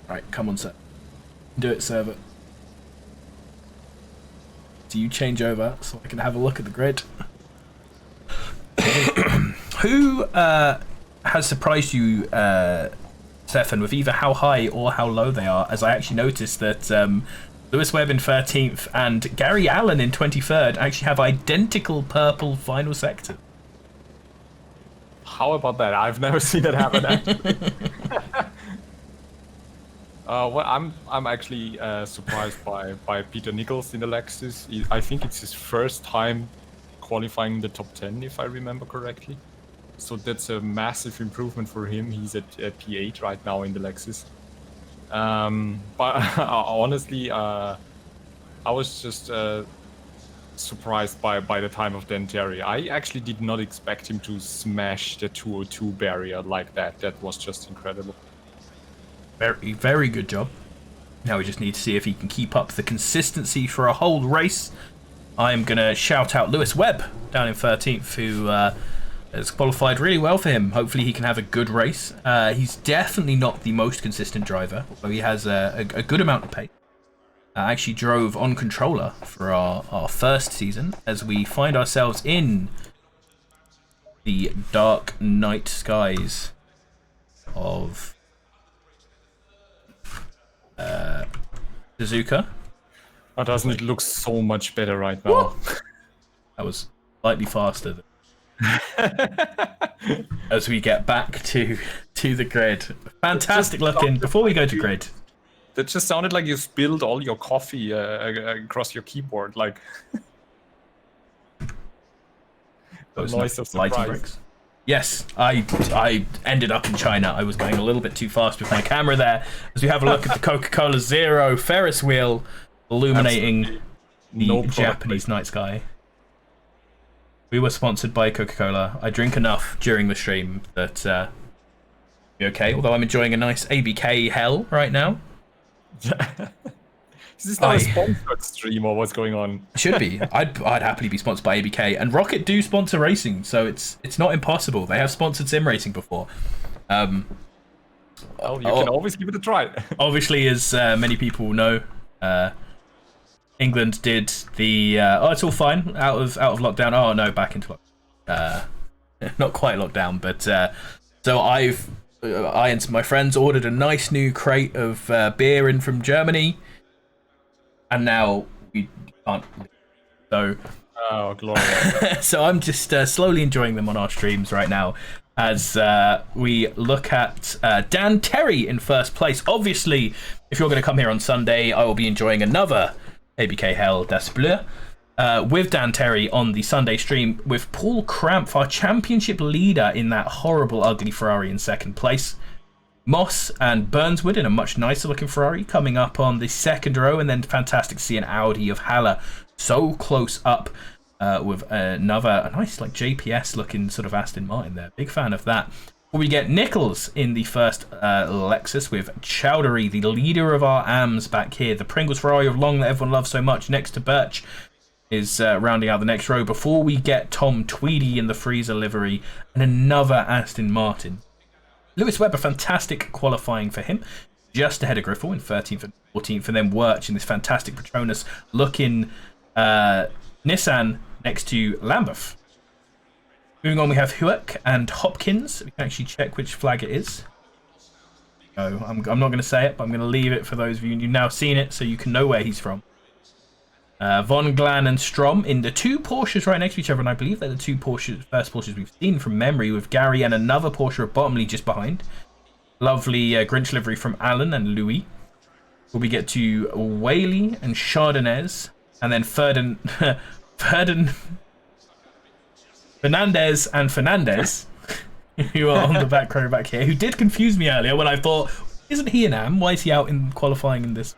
Right, come on, sir. Do it, server. Do you change over so I can have a look at the grid? Who has surprised you, Stefan, with either how high or how low they are? As I actually noticed that Lewis Webb in 13th and Gary Allen in 23rd actually have identical purple final sectors. How about that? I've never seen that happen, actually. Well, I'm actually surprised by Peter Nichols in the Lexus. I think it's his first time qualifying in the top 10, if I remember correctly. So that's a massive improvement for him. He's at P8 right now in the Lexus. But honestly, I was just surprised by the time of Dan Terry. I actually did not expect him to smash the 202 barrier like that. That was just incredible. Very, very good job. Now we just need to see if he can keep up the consistency for a whole race. I'm going to shout out Lewis Webb down in 13th, who has qualified really well for him. Hopefully he can have a good race. He's definitely not the most consistent driver, although he has a good amount of pace. I actually drove on controller for our first season as we find ourselves in the dark night skies of Suzuka. Oh, doesn't it look so much better right now? That was slightly faster as we get back to the grid. Fantastic looking. Before we go to grid, that just sounded like you spilled all your coffee across your keyboard, like the noise of surprise. Yes, I ended up in China. I was going a little bit too fast with my camera there. As we have a look at the Coca-Cola Zero Ferris wheel illuminating the Japanese night sky. We were sponsored by Coca-Cola. I drink enough during the stream that be okay. Although I'm enjoying a nice ABK hell right now. Is this not a sponsored stream or what's going on? Should be. I'd happily be sponsored by ABK, and Rocket do sponsor racing, so it's not impossible. They have sponsored sim racing before. Well, you can always give it a try. Obviously, as many people know, England did the it's all fine out of lockdown. Oh no, back into lockdown. Not quite lockdown, but so I and my friends ordered a nice new crate of beer in from Germany. And now we can't leave. So, oh, glorious. So I'm just slowly enjoying them on our streams right now as we look at Dan Terry in first place. Obviously, if you're going to come here on Sunday, I will be enjoying another ABK Hell des Bleus with Dan Terry on the Sunday stream with Paul Krampf, our championship leader in that horrible, ugly Ferrari in second place. Moss and Burnswood in a much nicer looking Ferrari coming up on the second row, and then fantastic to see an Audi of Haller so close up with a nice like JPS looking sort of Aston Martin there. Big fan of that. We get Nichols in the first Lexus with Chowdhury, the leader of our AMs back here. The Pringles Ferrari of Long that everyone loves so much next to Birch is rounding out the next row before we get Tom Tweedy in the Freezer livery and another Aston Martin. Lewis Webb, a fantastic qualifying for him, just ahead of Griffel in 13th and 14th, and then Wirch in this fantastic Petronas looking Nissan next to Lambeth. Moving on, we have Huick and Hopkins. We can actually check which flag it is. No, I'm not going to say it, but I'm going to leave it for those of you who've now seen it so you can know where he's from. Von Glan and Strom in the two Porsches right next to each other, and I believe they're the first Porsches we've seen from memory, with Gary and another Porsche of Bottomley just behind. Lovely Grinch livery from Alan and Louis. We get to Whaley and Chardonnay, and then Fernandez and Fernandez, who are on the back row back here, who did confuse me earlier when I thought, isn't he an AM? Why is he out in qualifying in this?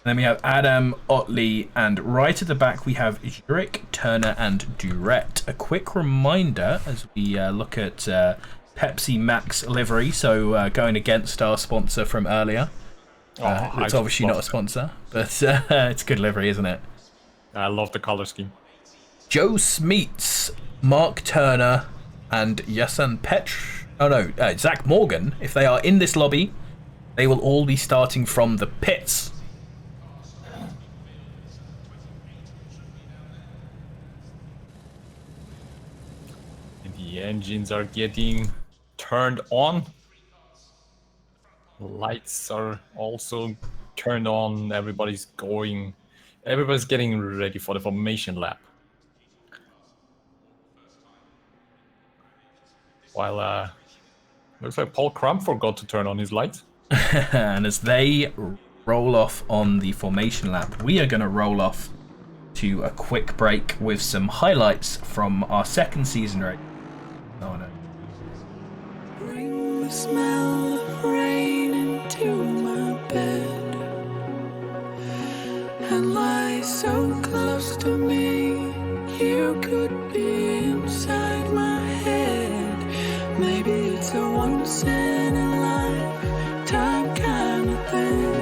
And then we have Adam, Otley, and right at the back we have Zurich, Turner, and Duret. A quick reminder as we look at Pepsi Max livery, so going against our sponsor from earlier. It's obviously not a sponsor, but it's good livery, isn't it? I love the color scheme. Joe Smeets, Mark Turner, and Yasan Zach Morgan, if they are in this lobby, they will all be starting from the pits. The engines are getting turned on. Lights are also turned on. Everybody's getting ready for the formation lap. While looks like Paul Crump forgot to turn on his lights. And as they roll off on the formation lap, we are going to roll off to a quick break with some highlights from our second season race. Oh no. Bring the smell of rain into my bed and lie so close to me. You could be inside my head. Maybe it's a once in a lifetime kind of thing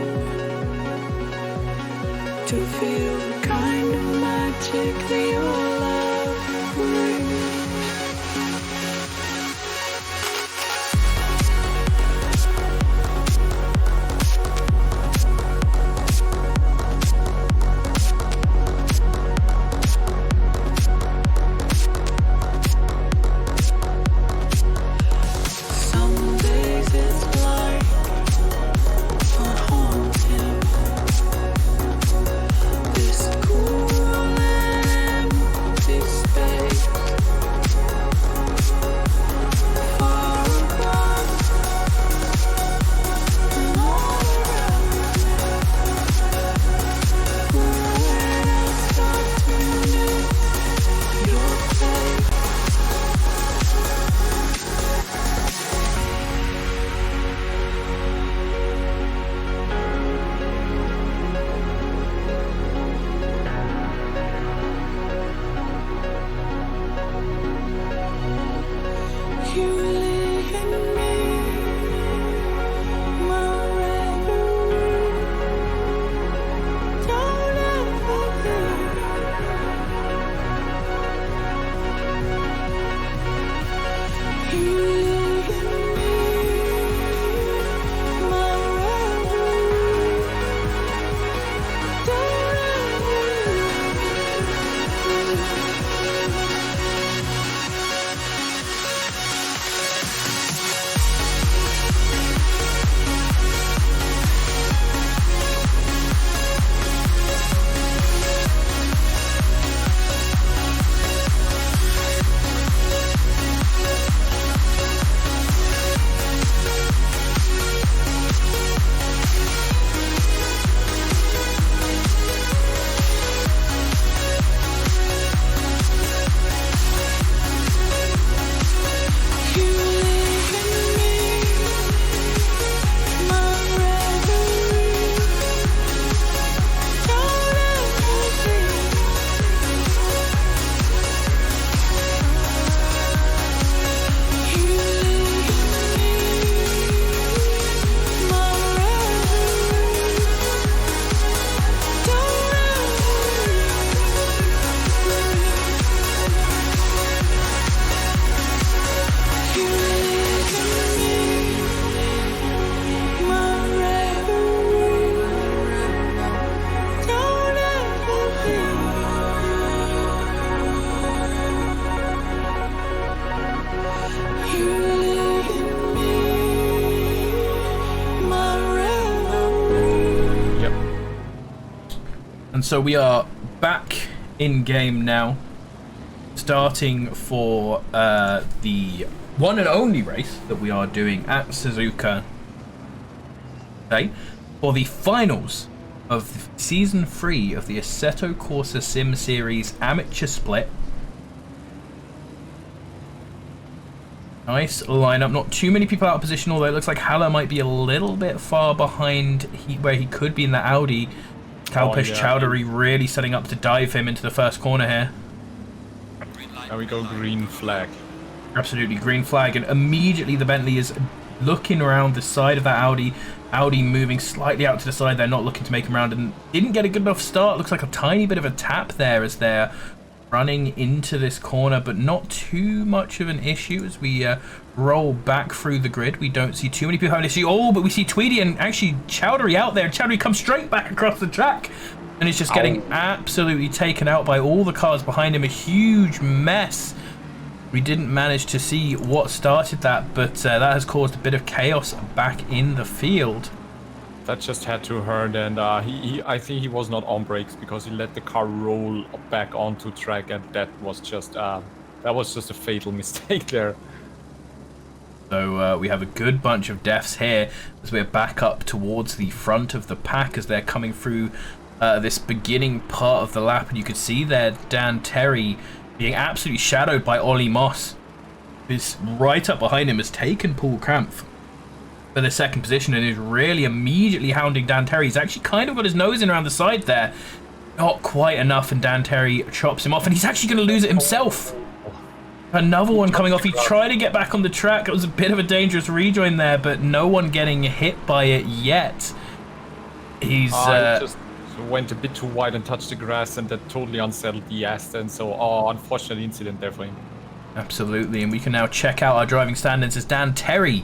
to feel the kind of magic that your love brings. And so we are back in game now, starting for the one and only race that we are doing at Suzuka today for the finals of Season 3 of the Assetto Corsa Sim Series Amateur Split. Nice lineup, not too many people out of position, although it looks like Haller might be a little bit far behind where he could be in the Audi. Kalpesh Chowdhury really setting up to dive him into the first corner here. There we go, green flag. Absolutely, green flag, and immediately the Bentley is looking around the side of that Audi. Audi moving slightly out to the side, they're not looking to make him around, and didn't get a good enough start. Looks like a tiny bit of a tap there as they're running into this corner, but not too much of an issue as we roll back through the grid. We don't see too many people having an issue. Oh, but we see Tweedy and actually Chowdhury out there. Chowdhury comes straight back across the track and is just getting absolutely taken out by all the cars behind him. A huge mess. We didn't manage to see what started that, but that has caused a bit of chaos back in the field. That just had to hurt, and I think he was not on brakes because he let the car roll back onto track, and that was just a fatal mistake there. So we have a good bunch of deaths here as we're back up towards the front of the pack as they're coming through this beginning part of the lap, and you could see there Dan Terry being absolutely shadowed by Ollie Moss, who's right up behind him, has taken Paul Krampf for the second position and is really immediately hounding Dan Terry. He's actually kind of got his nose in around the side there. Not quite enough, and Dan Terry chops him off, and he's actually going to lose it himself. Another one coming off. He tried to get back on the track. It was a bit of a dangerous rejoin there, but no one getting hit by it yet. He's just went a bit too wide and touched the grass, and that totally unsettled the Aston. So, unfortunate incident there for him. Absolutely, and we can now check out our driving standings as Dan Terry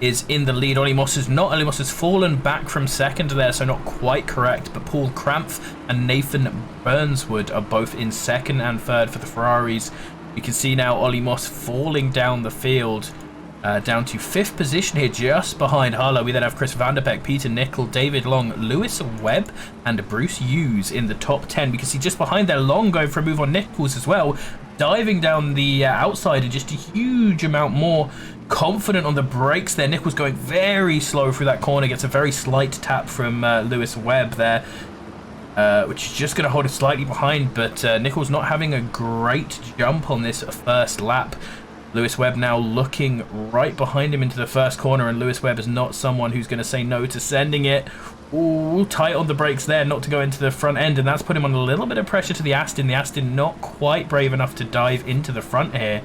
is in the lead. Ollie Moss is not. Ollie Moss has fallen back from second there, so not quite correct. But Paul Krampf and Nathan Burnswood are both in second and third for the Ferraris. You can see now Ollie Moss falling down the field, down to fifth position here, just behind Harlow. We then have Chris Vanderbeek, Peter Nicol, David Long, Lewis Webb, and Bruce Hughes in the top 10. We can see just behind there Long going for a move on Nichols as well, diving down the outside, and just a huge amount more confident on the brakes there. Nichols going very slow through that corner, gets a very slight tap from Lewis Webb there, which is just going to hold it slightly behind, but Nichols not having a great jump on this first lap. Lewis Webb now looking right behind him into the first corner, and Lewis Webb is not someone who's going to say no to sending it. Ooh, tight on the brakes there, not to go into the front end, and that's put him on a little bit of pressure to the Aston. The Aston not quite brave enough to dive into the front here.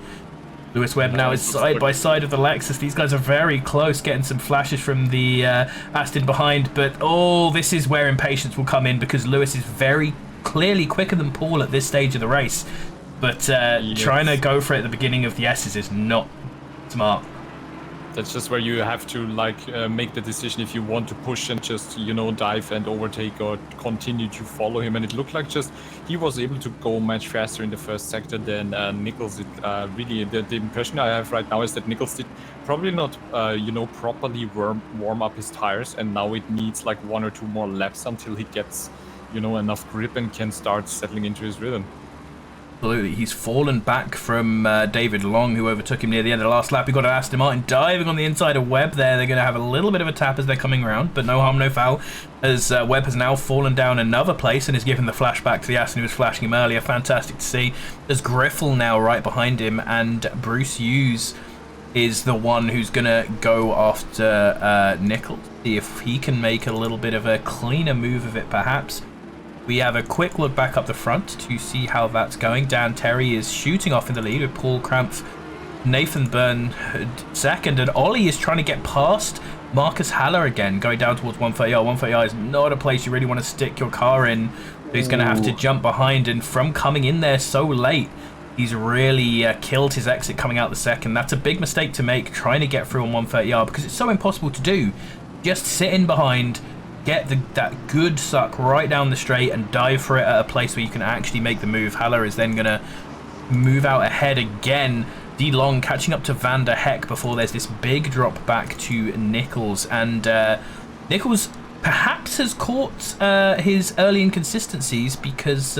Lewis Webb now is side by side of the Lexus. These guys are very close, getting some flashes from the Aston behind, but this is where impatience will come in, because Lewis is very clearly quicker than Paul at this stage of the race. But yes, trying to go for it at the beginning of the S's is not smart. That's just where you have to make the decision if you want to push and just, dive and overtake, or continue to follow him. And it looked like he was able to go much faster in the first sector than Nichols did. Really, the impression I have right now is that Nichols did probably not, properly warm up his tires, and now it needs like 1 or 2 more laps until he gets, enough grip and can start settling into his rhythm. Absolutely. He's fallen back from David Long, who overtook him near the end of the last lap. We've got Aston Martin diving on the inside of Webb there. They're going to have a little bit of a tap as they're coming around, but no harm, no foul, as Webb has now fallen down another place and is giving the flashback to the Aston who was flashing him earlier. Fantastic to see. There's Griffel now right behind him, and Bruce Hughes is the one who's going to go after Nichols, see if he can make a little bit of a cleaner move of it, perhaps. We have a quick look back up the front to see how that's going. Dan Terry is shooting off in the lead with Paul Krampf, Nathan Byrne second, and Ollie is trying to get past Marcus Haller again, going down towards 130R. 130R is not a place you really want to stick your car in. So he's going to have to jump behind, and from coming in there so late, he's really killed his exit coming out the second. That's a big mistake to make, trying to get through on 130R, because it's so impossible to do. Just sit in behind, get that good suck right down the straight, and dive for it at a place where you can actually make the move. Haller is then going to move out ahead again. D Long catching up to Van der Heck before there's this big drop back to Nichols. And Nichols perhaps has caught his early inconsistencies, because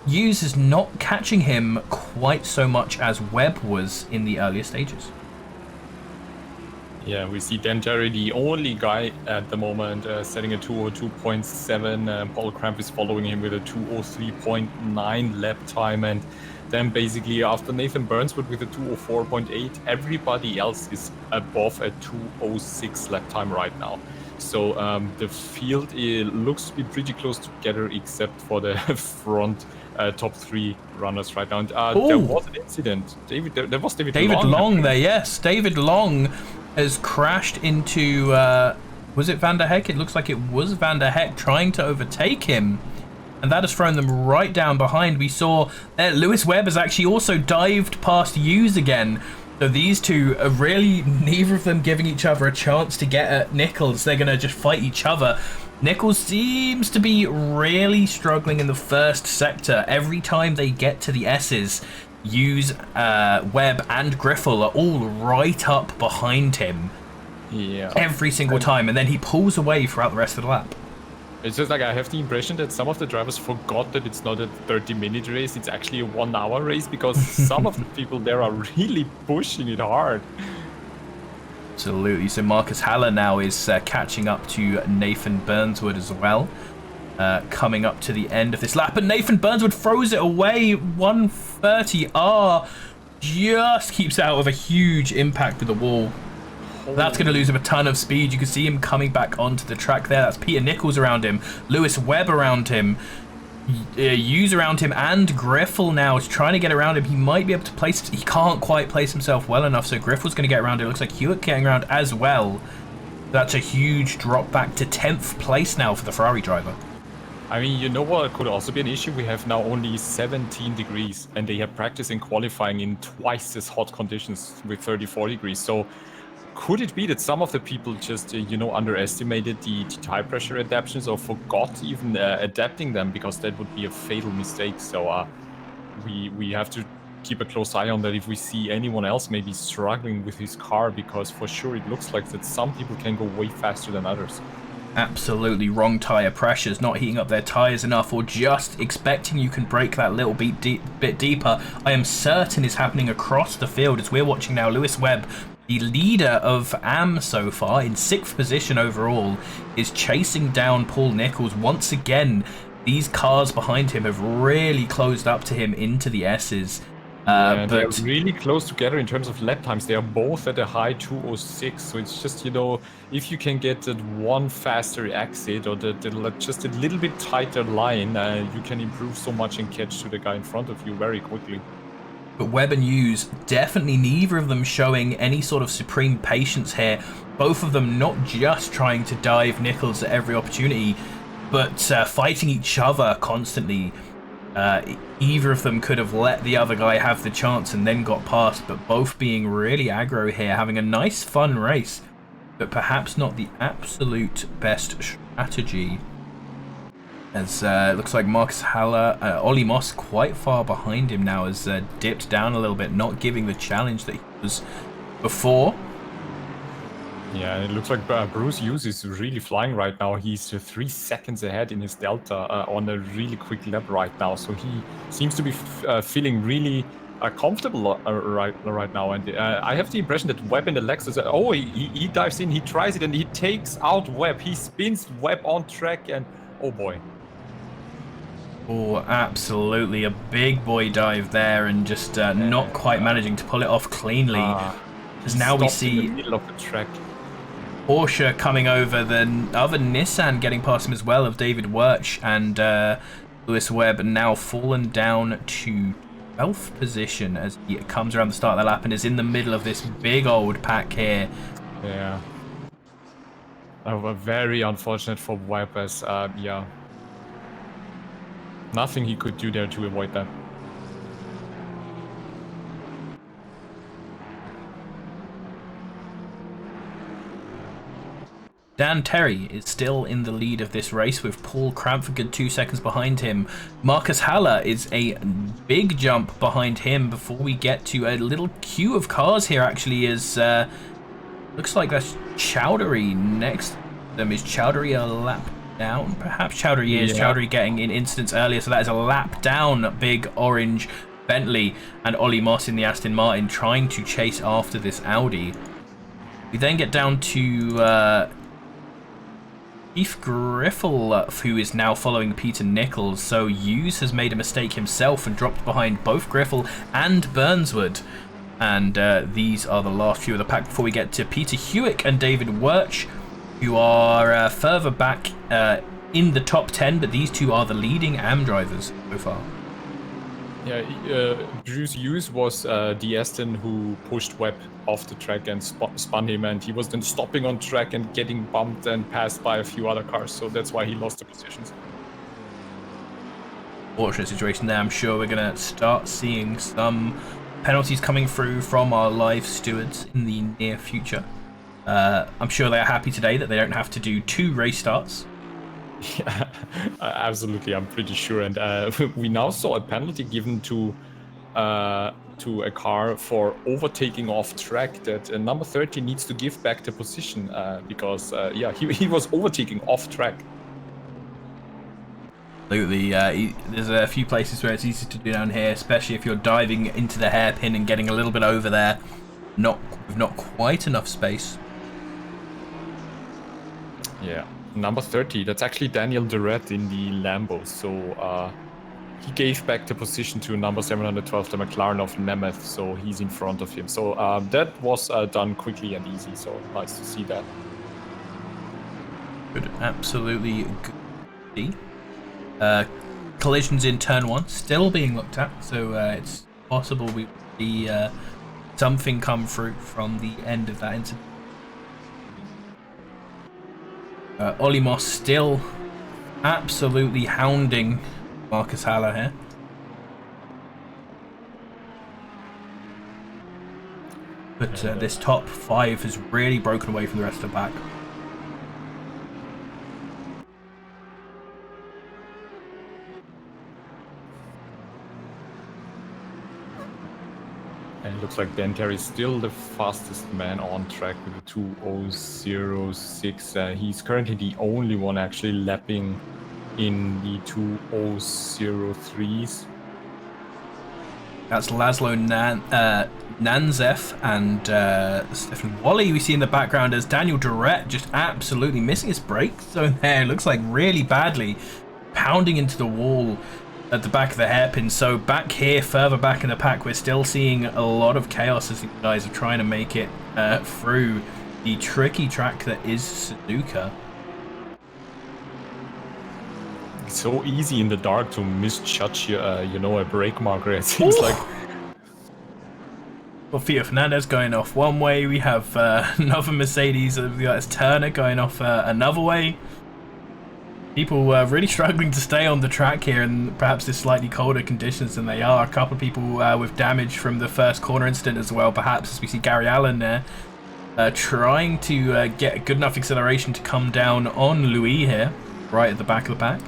Hughes is not catching him quite so much as Webb was in the earlier stages. Yeah, we see Dan Jerry, the only guy at the moment, setting a 2:02.7. Paul Cramp is following him with a 2:03.9 lap time. And then basically after Nathan Burnswood with a 2:04.8, everybody else is above a 2:06 lap time right now. So the field looks to be pretty close together except for the front top three runners right now. And there was an incident. There was David Long there, yes. David Long has crashed into, was it Van der Heck? It looks like it was Van der Heck trying to overtake him. And that has thrown them right down behind. We saw Lewis Webb has actually also dived past Hughes again. So these two are really, neither of them giving each other a chance to get at Nichols. They're going to just fight each other. Nichols seems to be really struggling in the first sector. Every time they get to the S's, Hughes, Webb and Griffel are all right up behind him. Yeah. Every single time. And then he pulls away throughout the rest of the lap. It's just like I have the impression that some of the drivers forgot that it's not a 30-minute race, it's actually a 1-hour race, because some of the people there are really pushing it hard. Absolutely. So Marcus Haller now is catching up to Nathan Burnswood as well. Coming up to the end of this lap, and Nathan Burnswood throws it away. 130R just keeps out of a huge impact with the wall. That's going to lose him a ton of speed. You can see him coming back onto the track there. That's Peter Nichols around him, Lewis Webb around him, Hughes around him, and Griffel now is trying to get around him. He might be able to place... He can't quite place himself well enough, so Griffel's going to get around him. It looks like Hewitt getting around as well. That's a huge drop back to 10th place now for the Ferrari driver. I mean, you know what could also be an issue? We have now only 17 degrees, and they have practiced in qualifying in twice as hot conditions with 34 degrees. So could it be that some of the people just, underestimated the tire pressure adaptations or forgot even adapting them, because that would be a fatal mistake. So we have to keep a close eye on that if we see anyone else maybe struggling with his car, because for sure it looks like that some people can go way faster than others. Absolutely wrong tyre pressures, not heating up their tyres enough, or just expecting you can brake that little bit deeper. I am certain is happening across the field as we're watching now. Lewis Webb, the leader of AM so far, in 6th position overall, is chasing down Paul Nichols. Once again, these cars behind him have really closed up to him into the S's. But they're really close together in terms of lap times. They are both at a high 2:06, so it's just, if you can get that one faster exit or just a little bit tighter line, you can improve so much and catch to the guy in front of you very quickly. But Webb and Hughes, definitely neither of them showing any sort of supreme patience here. Both of them not just trying to dive Nichols at every opportunity, but fighting each other constantly. Either of them could have let the other guy have the chance and then got past, but both being really aggro here, having a nice fun race, but perhaps not the absolute best strategy. As it looks like Marcus Haller, Ollie Moss quite far behind him now, has dipped down a little bit, not giving the challenge that he was before. Yeah, it looks like Bruce Hughes is really flying right now. He's 3 seconds ahead in his delta on a really quick lap right now. So he seems to be feeling really comfortable right now. And I have the impression that Webb in the Lexus, he dives in, he tries it, and he takes out Webb. He spins Webb on track, and oh boy. Oh, absolutely. A big boy dive there, and just not quite managing to pull it off cleanly. As now we see in the middle of the track. Porsche coming over, the other Nissan getting past him as well, of David Wirch, and Lewis Webb now fallen down to 12th position as he comes around the start of the lap and is in the middle of this big old pack here. Yeah. Very unfortunate for Webb, as nothing he could do there to avoid that. Dan Terry is still in the lead of this race with Paul Cramp a good 2 seconds behind him. Marcus Haller is a big jump behind him before we get to a little queue of cars here, actually, as looks like that's Chowdhury next to them. Is Chowdhury a lap down. Perhaps Chowdhury is. Yeah. Chowdhury getting in incidents earlier, so that is a lap down. Big orange Bentley and Ollie Moss in the Aston Martin trying to chase after this Audi. We then get down to Keith Griffel, who is now following Peter Nichols. So Hughes has made a mistake himself and dropped behind both Griffel and Burnswood. And these are the last few of the pack before we get to Peter Hewick and David Wirch, who are further back in the top 10, but these two are the leading AM drivers so far. Yeah, Bruce Hughes was the Aston who pushed Webb off the track and spun him, and he was then stopping on track and getting bumped and passed by a few other cars, so that's why he lost the positions. Fortunate situation there. I'm sure we're going to start seeing some penalties coming through from our live stewards in the near future. I'm sure they're happy today that they don't have to do 2 race starts. Yeah, absolutely. I'm pretty sure. And we now saw a penalty given to a car for overtaking off track that number 30 needs to give back the position because he was overtaking off track. Absolutely. There's a few places where it's easy to do down here, especially if you're diving into the hairpin and getting a little bit over there. Not quite enough space. Yeah. Number 30, that's actually Daniel Durrett in the Lambo. So he gave back the position to number 712, the McLaren of Nemeth. So he's in front of him. So that was done quickly and easy. So nice to see that. Good, absolutely good. Collisions in turn 1 still being looked at. So it's possible we see something come through from the end of that incident. Ollie Moss still absolutely hounding Marcus Haller here. But this top 5 has really broken away from the rest of the pack. And it looks like Ben Terry is still the fastest man on track with a 2:06. He's currently the only one actually lapping in the 2:03s. That's Laszlo Nanzef and Stefan Wally we see in the background as Daniel Durrett just absolutely missing his brake zone there. It looks like really badly, pounding into the wall at the back of the hairpin. So back here, further back in the pack, we're still seeing a lot of chaos as these guys are trying to make it through the tricky track that is Suzuka. It's so easy in the dark to misjudge, a brake marker. It seems like. Well, Theo Fernandez going off one way. We have another Mercedes. That's Turner going off another way. People really struggling to stay on the track here, and perhaps this slightly colder conditions than they are. A couple of people with damage from the first corner incident as well, perhaps, as we see Gary Allen there trying to get good enough acceleration to come down on Louis here, right at the back of the pack.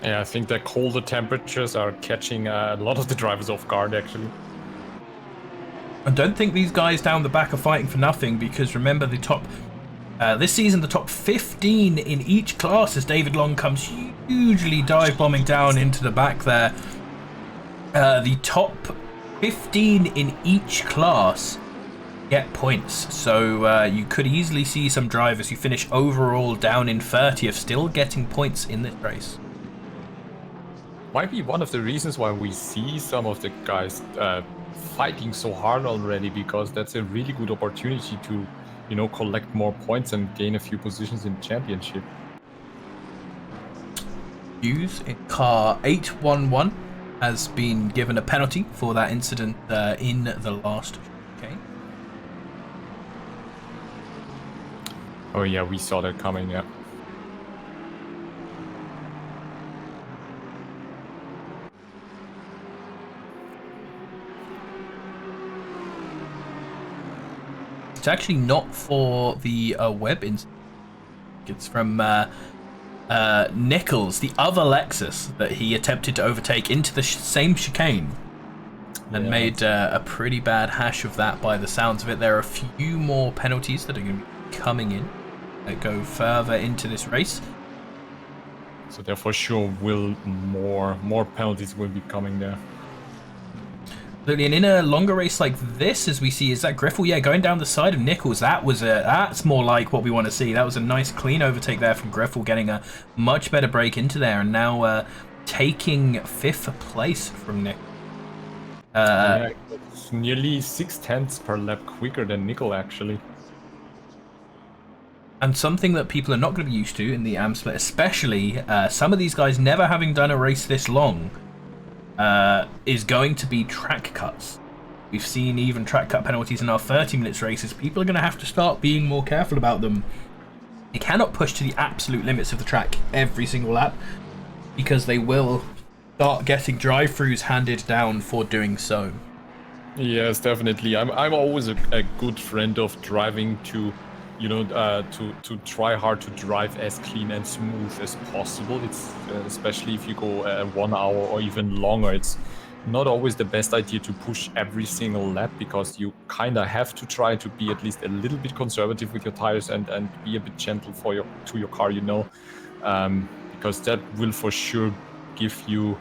Yeah, I think the colder temperatures are catching a lot of the drivers off guard, actually. I don't think these guys down the back are fighting for nothing, because remember the top... this season, the top 15 in each class as David Long comes hugely dive bombing down into the back there. The top 15 in each class get points. So you could easily see some drivers who finish overall down in 30th still getting points in this race. Might be one of the reasons why we see some of the guys fighting so hard already, because that's a really good opportunity to collect more points and gain a few positions in the championship. Hughes in car 811 has been given a penalty for that incident in the last chicane. Oh yeah, we saw that coming, yeah. It's actually not for the web incident. It's from Nichols, the other Lexus that he attempted to overtake into the same chicane and made a pretty bad hash of that by the sounds of it. There are a few more penalties that are going to be coming in. go further into this race. So there for sure will more penalties will be coming there. And in a longer race like this, as we see, is that Griffel, yeah, going down the side of Nichols. That's more like what we want to see. That was a nice clean overtake there from Griffel, getting a much better break into there, and now taking 5th place from Nick. Yeah, it's nearly 0.6 per lap quicker than Nickel, actually. And something that people are not going to be used to in the AM split, especially some of these guys never having done a race this long, is going to be track cuts. We've seen even track cut penalties in our 30 minutes races. People are going to have to start being more careful about them. They cannot push to the absolute limits of the track every single lap, because they will start getting drive-throughs handed down for doing so. Yes, definitely. I'm always a good friend of driving to, you know, to try hard to drive as clean and smooth as possible. It's especially if you go 1 hour or even longer. It's not always the best idea to push every single lap, because you kind of have to try to be at least a little bit conservative with your tires and be a bit gentle to your car, you know, because that will for sure give you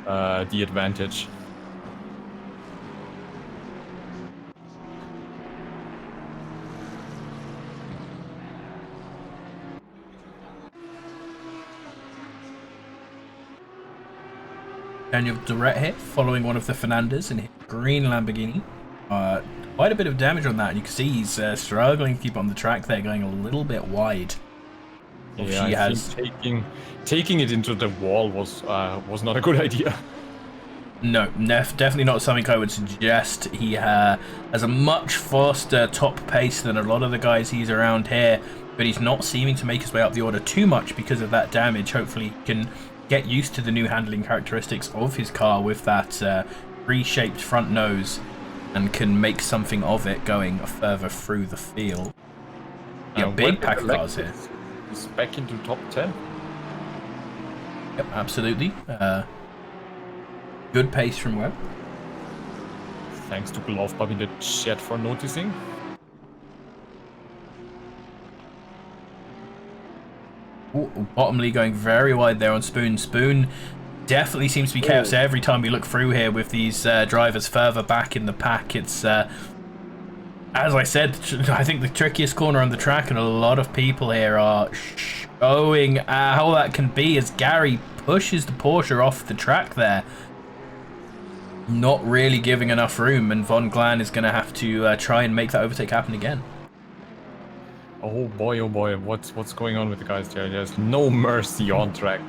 the advantage. Daniel Durrett here, following one of the Fernandez in his green Lamborghini. Quite a bit of damage on that, and you can see he's struggling to keep on the track there, going a little bit wide. Yeah, I think taking it into the wall was not a good idea. No, definitely not something I would suggest. He has a much faster top pace than a lot of the guys he's around here, but he's not seeming to make his way up the order too much because of that damage. Hopefully he can get used to the new handling characteristics of his car with that reshaped front nose, and can make something of it going further through the field. Yeah, big pack of cars here. He's back into top 10. Yep, absolutely. Good pace from Webb. Thanks to Glovebob in the chat for noticing. Ooh, Bottomley going very wide there on Spoon. Spoon definitely seems to be chaos every time we look through here with these drivers further back in the pack. It's, as I said, I think the trickiest corner on the track, and a lot of people here are showing how that can be as Gary pushes the Porsche off the track there. Not really giving enough room, and Von Glan is going to have to try and make that overtake happen again. Oh boy, what's going on with the guys there? There's no mercy on track.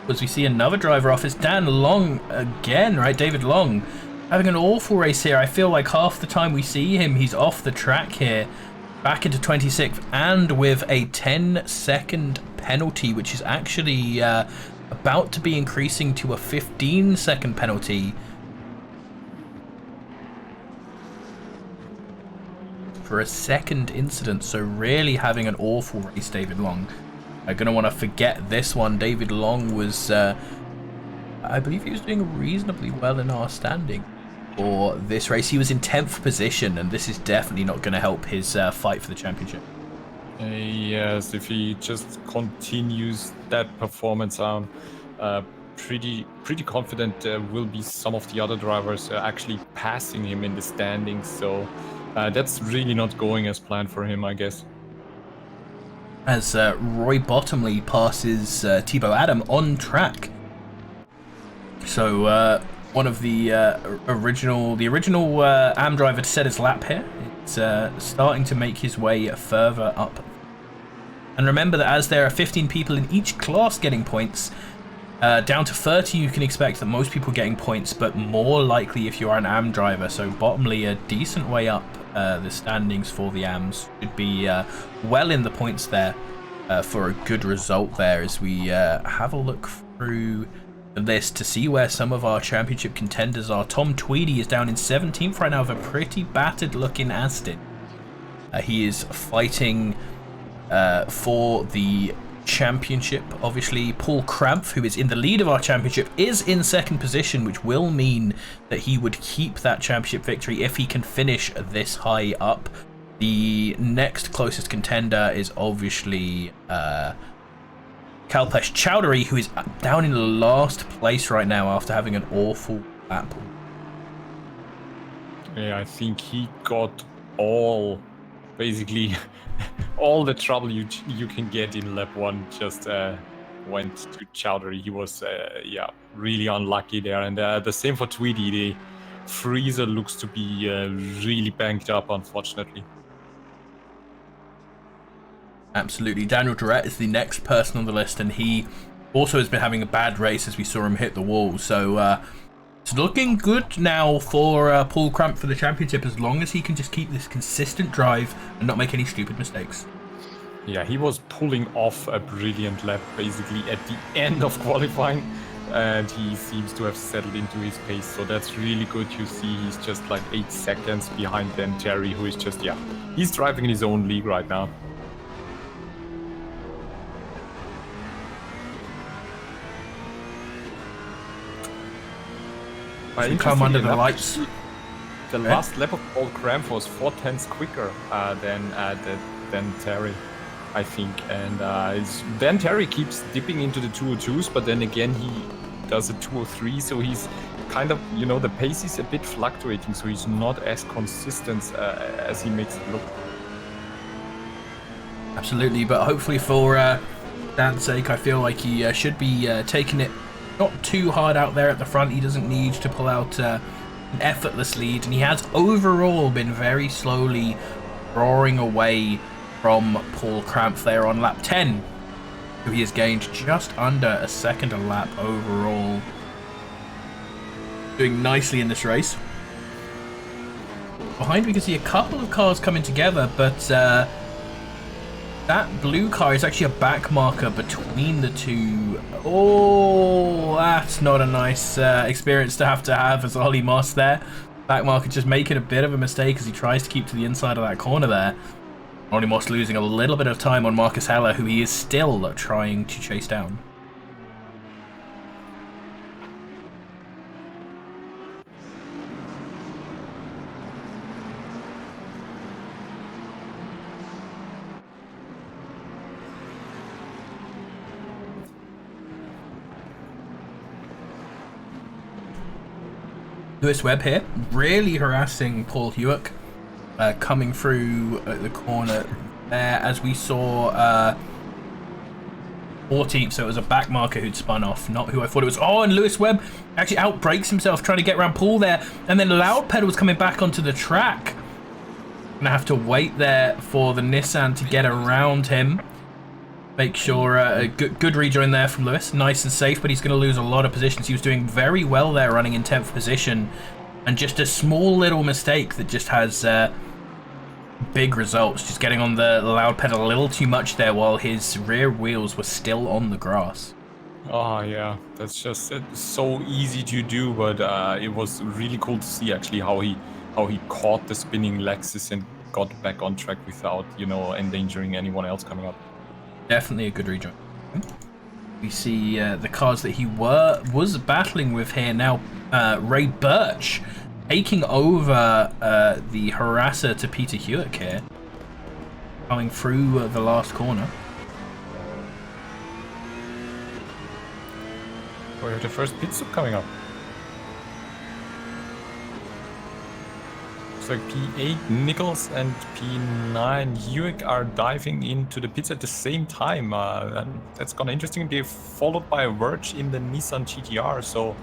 As we see another driver off, it's Dan Long again, right? David Long having an awful race here. I feel like half the time we see him, he's off the track here, back into 26th, and with a 10-second penalty, which is actually about to be increasing to a 15-second penalty. For a second incident, so really having an awful race, David Long. I'm going to want to forget this one. David Long was, I believe he was doing reasonably well in our standing for this race. He was in 10th position, and this is definitely not going to help his fight for the championship. Yes, if he just continues that performance on, pretty confident will be some of the other drivers actually passing him in the standings. So that's really not going as planned for him, I guess. As Roy Bottomley passes Thibaut Adam on track. So one of the original AM driver to set his lap here. It's starting to make his way further up. And remember that as there are 15 people in each class getting points, down to 30 you can expect that most people getting points, but more likely if you are an AM driver. So Bottomley a decent way up the standings for the AMs. Should be well in the points there for a good result there, as we have a look through the list to see where some of our championship contenders are. Tom Tweedy is down in 17th right now with a pretty battered looking Aston. He is fighting for the championship. Obviously, Paul Krampf, who is in the lead of our championship, is in second position, which will mean that he would keep that championship victory if he can finish this high up. The next closest contender is obviously Kalpesh Chowdhury, who is down in last place right now after having an awful lap. Yeah, I think he got basically all the trouble you can get in lap 1 just went to Chowdhury. He was really unlucky there, and the same for Tweedy. The freezer looks to be really banked up, unfortunately. Absolutely. Daniel Durrett is the next person on the list, and he also has been having a bad race as we saw him hit the wall. So it's looking good now for Paul Krampf for the championship, as long as he can just keep this consistent drive and not make any stupid mistakes. Yeah, he was pulling off a brilliant lap basically at the end of qualifying, and he seems to have settled into his pace. So that's really good. You see he's just like 8 seconds behind then Terry, who is just, he's driving in his own league right now. Come under the lights. The last lap of Paul Krampf was 4/10 quicker than Terry, I think. And then Terry keeps dipping into the 202s, but then again he does a 203, so he's kind of, the pace is a bit fluctuating, so he's not as consistent as he makes it look. Absolutely, but hopefully for Dan's sake, I feel like he should be taking it not too hard out there at the front. He doesn't need to pull out an effortless lead, and he has overall been very slowly roaring away from Paul Krampf there on lap 10. So he has gained just under a second a lap overall. Doing nicely in this race. Behind we can see a couple of cars coming together, but that blue car is actually a back marker between the two. Oh, that's not a nice experience to have as Ollie Moss there. Back marker just making a bit of a mistake as he tries to keep to the inside of that corner there. Ollie Moss losing a little bit of time on Marcus Heller, who he is still trying to chase down. Lewis Webb here, really harassing Paul Hewitt, coming through the corner there as we saw 14th, so it was a back marker who'd spun off, not who I thought it was. Oh, and Lewis Webb actually outbrakes himself trying to get around Paul there, and then Loud Pedal's coming back onto the track. Gonna have to wait there for the Nissan to get around him. Make sure a good rejoin there from Lewis, nice and safe, but he's going to lose a lot of positions. He was doing very well there, running in 10th position, and just a small little mistake that just has big results. Just getting on the Loud Pedal a little too much there while his rear wheels were still on the grass. Oh yeah, that's just so easy to do, but it was really cool to see actually how he caught the spinning Lexus and got back on track without, endangering anyone else coming up. Definitely a good rejoin. We see the cars that he was battling with here now. Ray Birch taking over the harasser to Peter Hewitt here, coming through the last corner. We have the first pit stop coming up. Like P8 Nichols and P9 Hewitt are diving into the pits at the same time. And that's gonna interesting be followed by a Verge in the Nissan GTR. So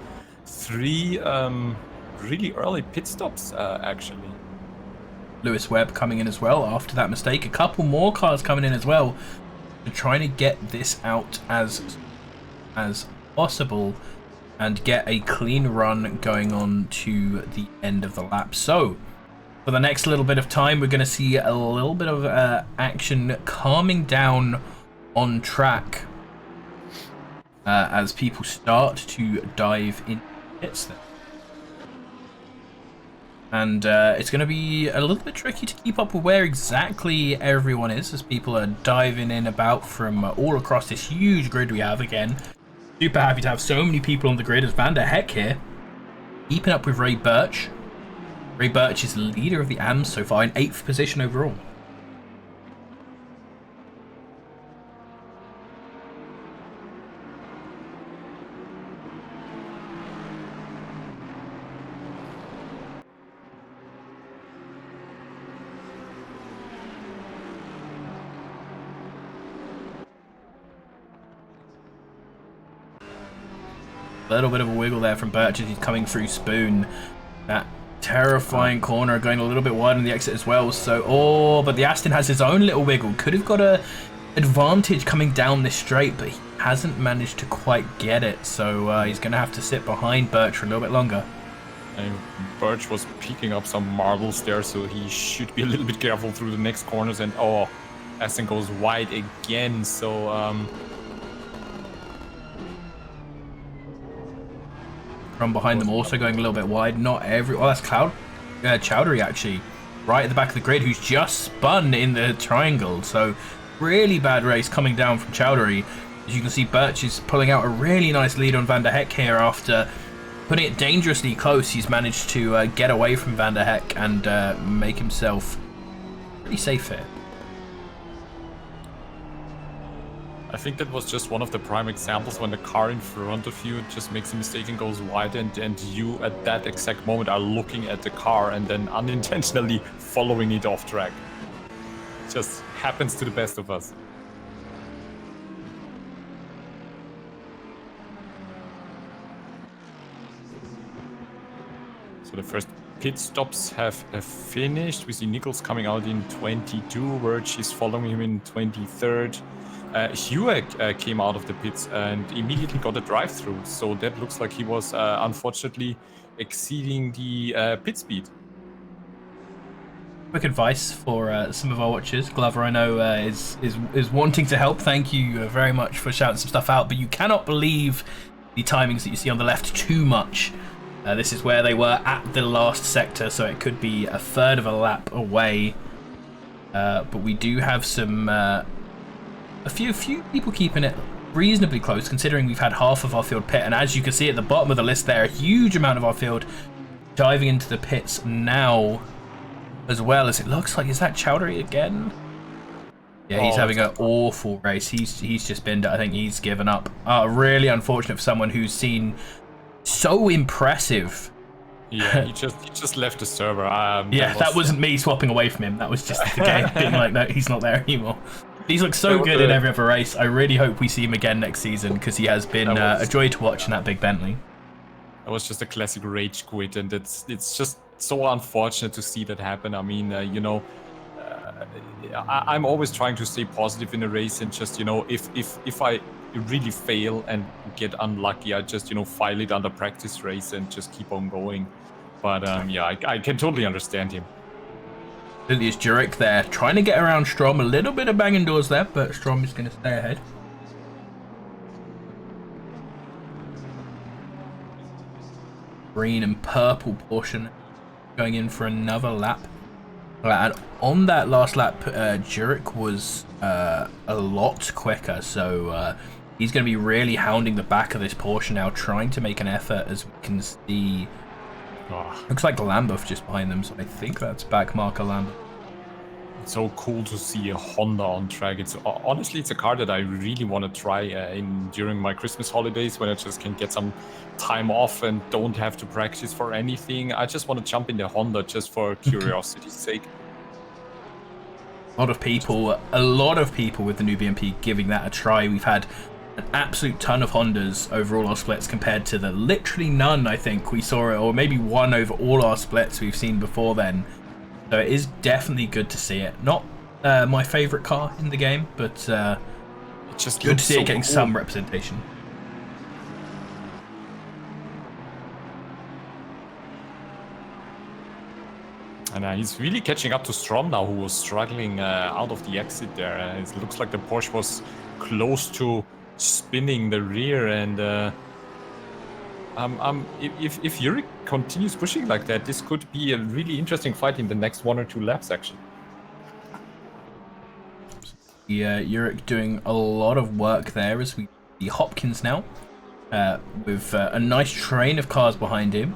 3 really early pit stops actually. Lewis Webb coming in as well after that mistake. A couple more cars coming in as well. They're trying to get this out as possible and get a clean run going on to the end of the lap. So for the next little bit of time, we're going to see a little bit of action calming down on track as people start to dive in pits there. And it's going to be a little bit tricky to keep up with where exactly everyone is, as people are diving in about from all across this huge grid we have again. Super happy to have so many people on the grid as Van der Heck here, keeping up with Ray Birch. Ray Birch is the leader of the AMs so far in 8th position overall. A little bit of a wiggle there from Birch as he's coming through Spoon. That terrifying corner going a little bit wide on the exit as well. So, but the Aston has his own little wiggle. Could have got a advantage coming down this straight, but he hasn't managed to quite get it. So he's going to have to sit behind Birch for a little bit longer. And Birch was picking up some marbles there, so he should be a little bit careful through the next corners. And Aston goes wide again. So from behind them also going a little bit wide. Not every... Oh, that's Chowdhury actually. Right at the back of the grid, who's just spun in the triangle. So really bad race coming down from Chowdhury. As you can see, Birch is pulling out a really nice lead on Van der Heck here after putting it dangerously close. He's managed to get away from Van der Heck and make himself pretty safe here. I think that was just one of the prime examples when the car in front of you just makes a mistake and goes wide, and you at that exact moment are looking at the car and then unintentionally following it off track. It just happens to the best of us. So the first pit stops have finished. We see Nichols coming out in 22, Verge is following him in 23rd. Hewitt came out of the pits and immediately got a drive-through, so that looks like he was unfortunately exceeding the pit speed. Quick advice for some of our watchers. Glover, I know, is wanting to help. Thank you very much for shouting some stuff out, but you cannot believe the timings that you see on the left too much. This is where they were at the last sector, so it could be a third of a lap away. But we do have some... a few people keeping it reasonably close, considering we've had half of our field pit, and as you can see at the bottom of the list there, a huge amount of our field diving into the pits now as well. As it looks like, is that Chowdhury again? Yeah, he's having an awful race. He's just been, I think he's given up. Really unfortunate for someone who's seen so impressive. Yeah, he just left the server. That wasn't me swapping away from him. That was just the game being like, no, he's not there anymore. He's looked so good in every other race. I really hope we see him again next season, because he has been a joy to watch in that big Bentley. That was just a classic rage quit, and it's just so unfortunate to see that happen. I mean, I'm always trying to stay positive in a race, and just, if I really fail and get unlucky, I just, file it under practice race and just keep on going. But I can totally understand him. Is Jurek there, trying to get around Strom. A little bit of banging doors there, but Strom is going to stay ahead. Green and purple portion going in for another lap. And on that last lap, Jurek was a lot quicker, so he's going to be really hounding the back of this portion now, trying to make an effort, as we can see. Looks like Lambeth just behind them, so I think that's back marker Lambeth. It's so cool to see a Honda on track. Honestly, it's a car that I really want to try during my Christmas holidays, when I just can get some time off and don't have to practice for anything. I just want to jump in the Honda just for curiosity's sake. A lot of people with the new BMP giving that a try. We've had an absolute ton of Hondas over all our splits, compared to the literally none I think we saw, or maybe one over all our splits we've seen before then. So it is definitely good to see it. Not my favourite car in the game, but it's just good to see it getting some representation. And he's really catching up to Strom now, who was struggling out of the exit there. It looks like the Porsche was close to spinning the rear, and If Yurik continues pushing like that, this could be a really interesting fight in the next 1 or 2 laps, actually. Yeah, Yurik doing a lot of work there as we see Hopkins now with a nice train of cars behind him.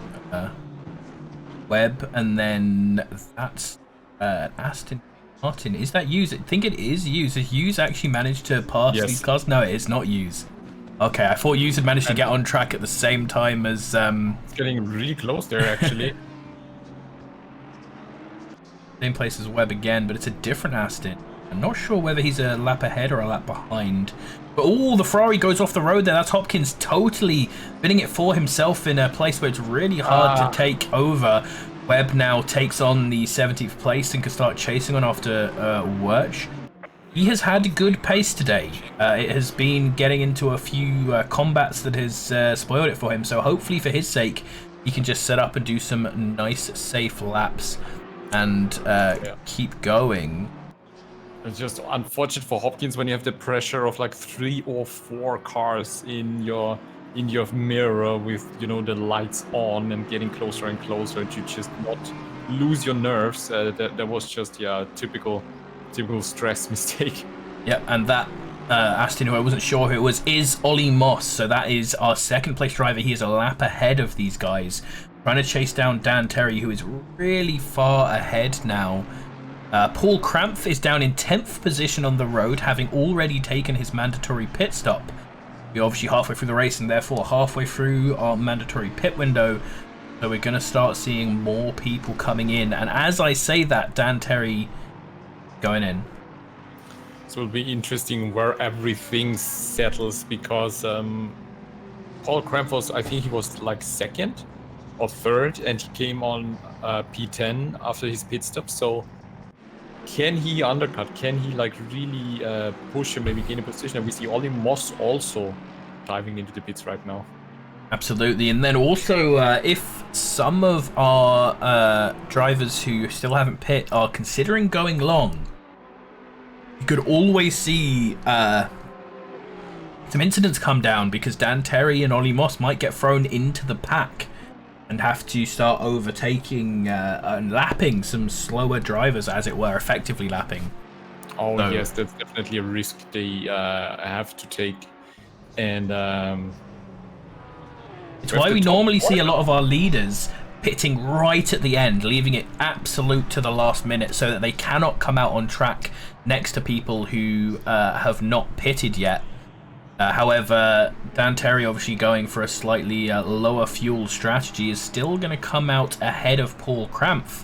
Webb, and then that's Aston Martin. Is that Hughes? I think it is Hughes. Has Hughes actually managed to pass these cars? No, it is not Hughes. Okay, I thought Hughes had managed to get on track at the same time as... It's getting really close there, actually. Same place as Webb again, but it's a different Aston. I'm not sure whether he's a lap ahead or a lap behind. But the Ferrari goes off the road there. That's Hopkins totally winning it for himself in a place where it's really hard to take over. Webb now takes on the 17th place and can start chasing on after Wirtz. He has had good pace today. It has been getting into a few combats that has spoiled it for him. So hopefully for his sake, he can just set up and do some nice, safe laps and keep going. It's just unfortunate for Hopkins when you have the pressure of like 3 or 4 cars in your mirror with, you know, the lights on and getting closer and closer, and you just not lose your nerves. That was just typical stress mistake. Yeah, and that Aston, who I wasn't sure who it was, is Ollie Moss. So that is our 2nd place driver. He is a lap ahead of these guys, trying to chase down Dan Terry, who is really far ahead now. Paul Krampf is down in 10th position on the road, having already taken his mandatory pit stop. We're obviously halfway through the race and therefore halfway through our mandatory pit window. So we're going to start seeing more people coming in. And as I say that, Dan Terry going in. So it'll be interesting where everything settles, because Paul Krampf was, I think he was like 2nd or 3rd, and he came on P10 after his pit stop. So can he undercut? Can he like really push and maybe gain a position? And we see Ollie Moss also diving into the pits right now. Absolutely. And then also, if some of our drivers who still haven't pit are considering going long, you could always see some incidents come down, because Dan Terry and Ollie Moss might get thrown into the pack and have to start overtaking and lapping some slower drivers, as it were, effectively lapping. Oh, so, yes, that's definitely a risk they have to take. And it's why we normally see a lot of our leaders pitting right at the end, leaving it absolute to the last minute, so that they cannot come out on track next to people who have not pitted yet. However, Dan Terry, obviously going for a slightly lower fuel strategy, is still going to come out ahead of Paul Krampf.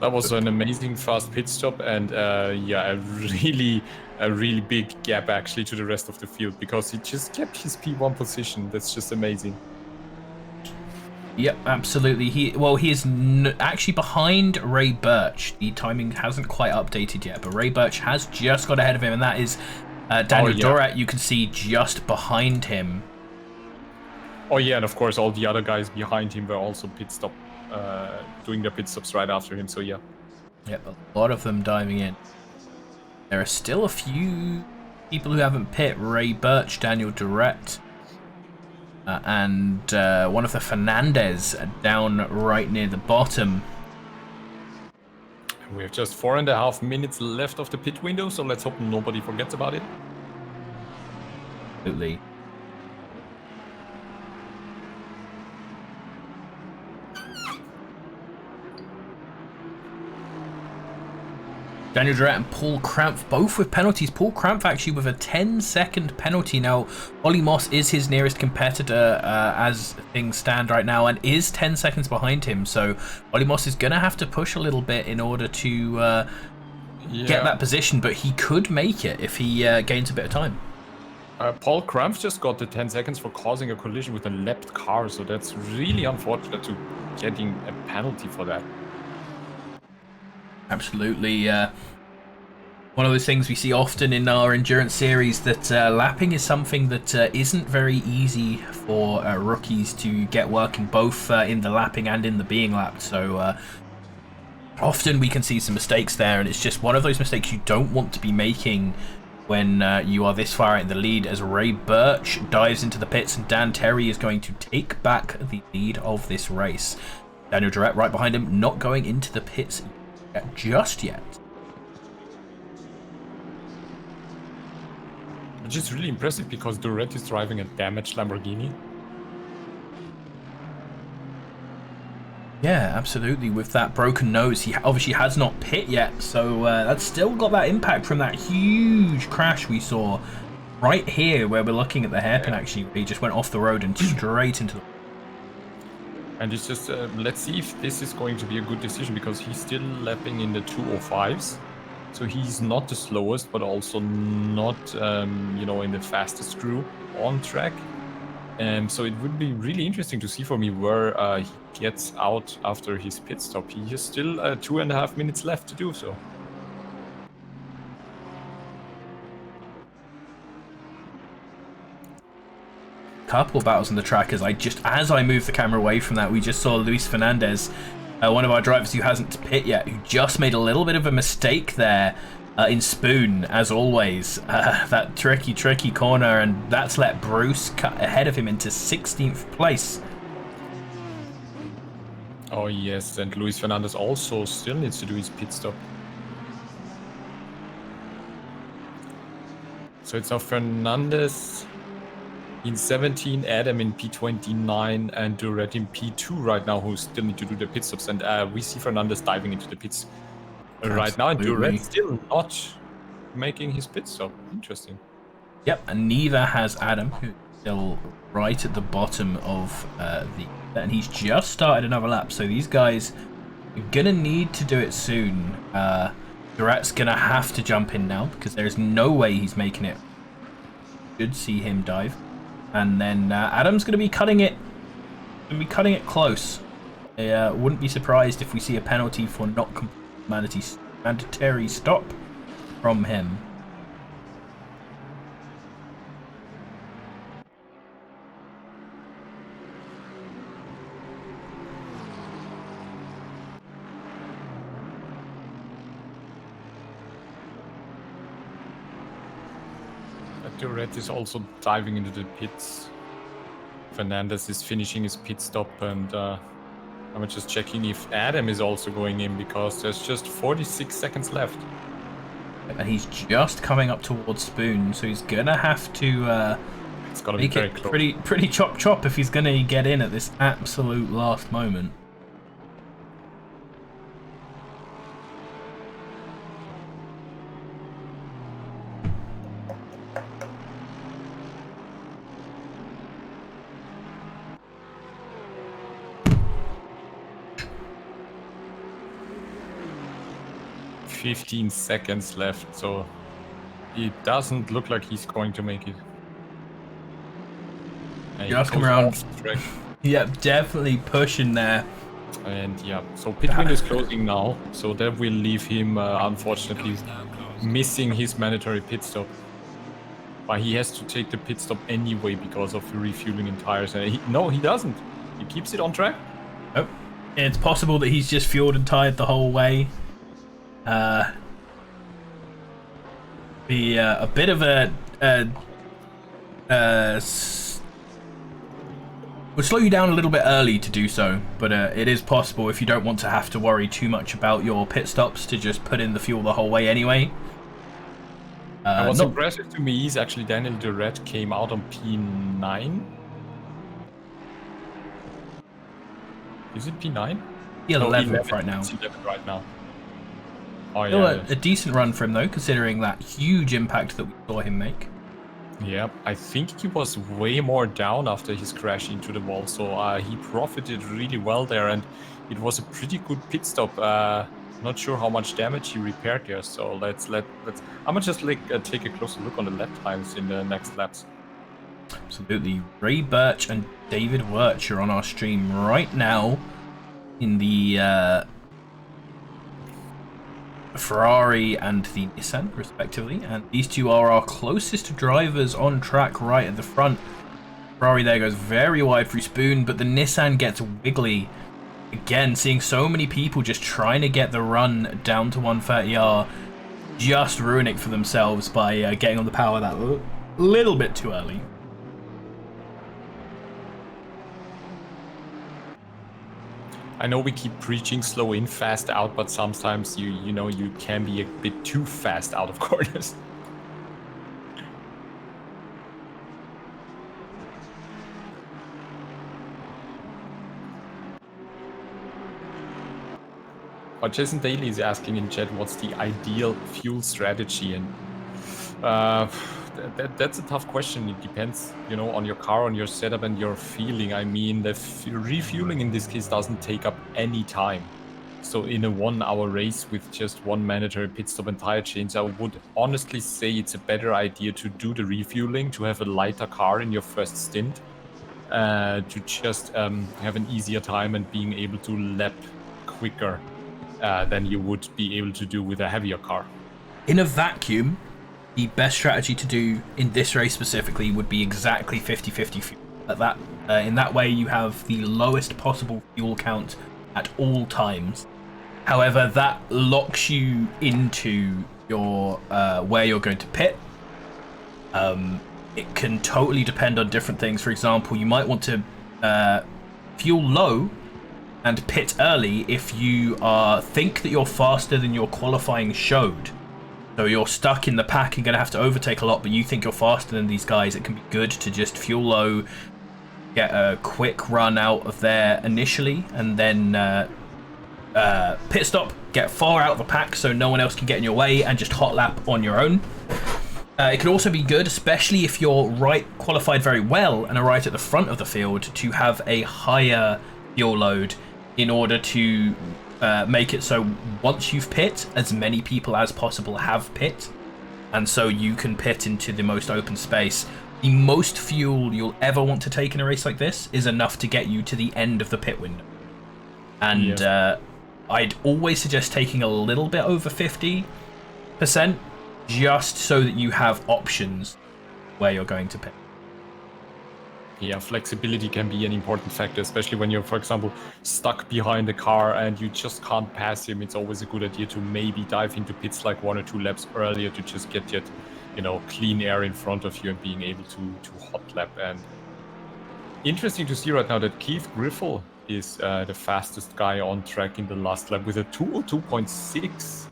That was an amazing fast pit stop, and a really big gap actually to the rest of the field, because he just kept his P1 position. That's just amazing. Yep, absolutely. He is actually behind Ray Birch. The timing hasn't quite updated yet, but Ray Birch has just got ahead of him, and that is Daniel Dorat. You can see just behind him. Oh yeah, and of course all the other guys behind him were also doing their pit stops right after him. So yeah. Yep, a lot of them diving in. There are still a few people who haven't pit. Ray Birch, Daniel Dorat. And one of the Fernandez down right near the bottom. We have just 4.5 minutes left of the pit window, so let's hope nobody forgets about it. Absolutely. Daniel Dorat and Paul Krampf both with penalties. Paul Krampf actually with a 10-second penalty. Now, Ollie Moss is his nearest competitor as things stand right now, and is 10 seconds behind him. So Ollie Moss is going to have to push a little bit in order to get that position, but he could make it if he gains a bit of time. Paul Krampf just got the 10 seconds for causing a collision with a lapped car, so that's really unfortunate to getting a penalty for that. Absolutely. One of those things we see often in our endurance series, that lapping is something that isn't very easy for rookies to get working, both in the lapping and in the being lapped. So often we can see some mistakes there, and it's just one of those mistakes you don't want to be making when you are this far out in the lead, as Ray Birch dives into the pits and Dan Terry is going to take back the lead of this race. Daniel Durrett right behind him, not going into the pits just yet. Which is really impressive because Durrett is driving a damaged Lamborghini. Yeah, absolutely. With that broken nose, he obviously has not pit yet, so that's still got that impact from that huge crash we saw right here, where we're looking at the hairpin. Actually, he just went off the road and straight into the... And it's just, let's see if this is going to be a good decision, because he's still lapping in the 205s. So he's not the slowest, but also not, you know, in the fastest group on track. So it would be really interesting to see for me where he gets out after his pit stop. He has still 2.5 minutes left to do so. Couple battles on the track as I move the camera away from that, we just saw Luis Fernandez, one of our drivers who hasn't pit yet, who just made a little bit of a mistake there in Spoon, as always. That tricky corner, and that's let Bruce cut ahead of him into 16th place. Oh yes, and Luis Fernandez also still needs to do his pit stop. So it's now Fernandez in 17, Adam in P29, and Durrett in P2 right now, who still need to do the pit stops. And we see Fernandez diving into the pits right now, and Durrett still not making his pit stop. Interesting. Yep, and neither has Adam, who's still right at the bottom of and he's just started another lap. So these guys are gonna need to do it soon. Durrett's gonna have to jump in now, because there's no way he's making it. Should see him dive, and then Adam's gonna be cutting it. Close. I wouldn't be surprised if we see a penalty for not completing mandatory stop from him. Durrett is also diving into the pits. Fernandez is finishing his pit stop, and I'm just checking if Adam is also going in, because there's just 46 seconds left. And he's just coming up towards Spoon, so he's gonna have to it's gotta be very close. pretty chop if he's gonna get in at this absolute last moment. $15 seconds left, so it doesn't look like he's going to make it. And Just come around. Yep, definitely pushing there. And yeah, so pit window is closing now, so that will leave him unfortunately missing his mandatory pit stop. But he has to take the pit stop anyway because of refueling in tires. And no, he doesn't. He keeps it on track. Oh, it's possible that he's just fueled and tired the whole way. Be a bit of would slow you down a little bit early to do so, but it is possible, if you don't want to have to worry too much about your pit stops, to just put in the fuel the whole way anyway. What's impressive to me is actually Daniel Durrett came out on P9. Is it P9? Yeah, no, 11 right now. It's 11 right now. Oh, Still yeah, a decent run for him though, considering that huge impact that we saw him make. Yeah, I think he was way more down after his crash into the wall, so he profited really well there, and it was a pretty good pit stop. Not sure how much damage he repaired there, so let's. I'm gonna just take a closer look on the lap times in the next laps. Absolutely, Ray Birch and David Wirch are on our stream right now in the Ferrari and the Nissan, respectively, and these two are our closest drivers on track right at the front. Ferrari there goes very wide through Spoon, but the Nissan gets wiggly. Again, seeing so many people just trying to get the run down to 130R. just ruin it for themselves by getting on the power that little bit too early. I know we keep preaching slow in, fast out, but sometimes you know you can be a bit too fast out of corners. But Jason Daly is asking in chat, what's the ideal fuel strategy? And that's a tough question. It depends, you know, on your car, on your setup, and your feeling. I mean, the refueling in this case doesn't take up any time. So in a 1 hour race with just one mandatory pit stop and tire change, I would honestly say it's a better idea to do the refueling, to have a lighter car in your first stint, to just have an easier time and being able to lap quicker than you would be able to do with a heavier car. In a vacuum, the best strategy to do in this race specifically would be exactly 50-50 fuel. In that way, you have the lowest possible fuel count at all times. However, that locks you into your where you're going to pit. It can totally depend on different things. For example, you might want to fuel low and pit early if you think that you're faster than your qualifying showed. So you're stuck in the pack and going to have to overtake a lot, but you think you're faster than these guys. It can be good to just fuel low, get a quick run out of there initially, and then pit stop, get far out of the pack so no one else can get in your way, and just hot lap on your own. It can also be good, especially if you're qualified very well and are right at the front of the field, to have a higher fuel load in order to make it so once you've pit, as many people as possible have pit, and so you can pit into the most open space. The most fuel you'll ever want to take in a race like this is enough to get you to the end of the pit window. And I'd always suggest taking a little bit over 50%, just so that you have options where you're going to pit. Yeah, flexibility can be an important factor, especially when you're, for example, stuck behind a car and you just can't pass him. It's always a good idea to maybe dive into pits like 1 or 2 laps earlier to just get that, you know, clean air in front of you and being able to hot lap. And interesting to see right now that Keith Griffel is the fastest guy on track in the last lap with a 2:02.6.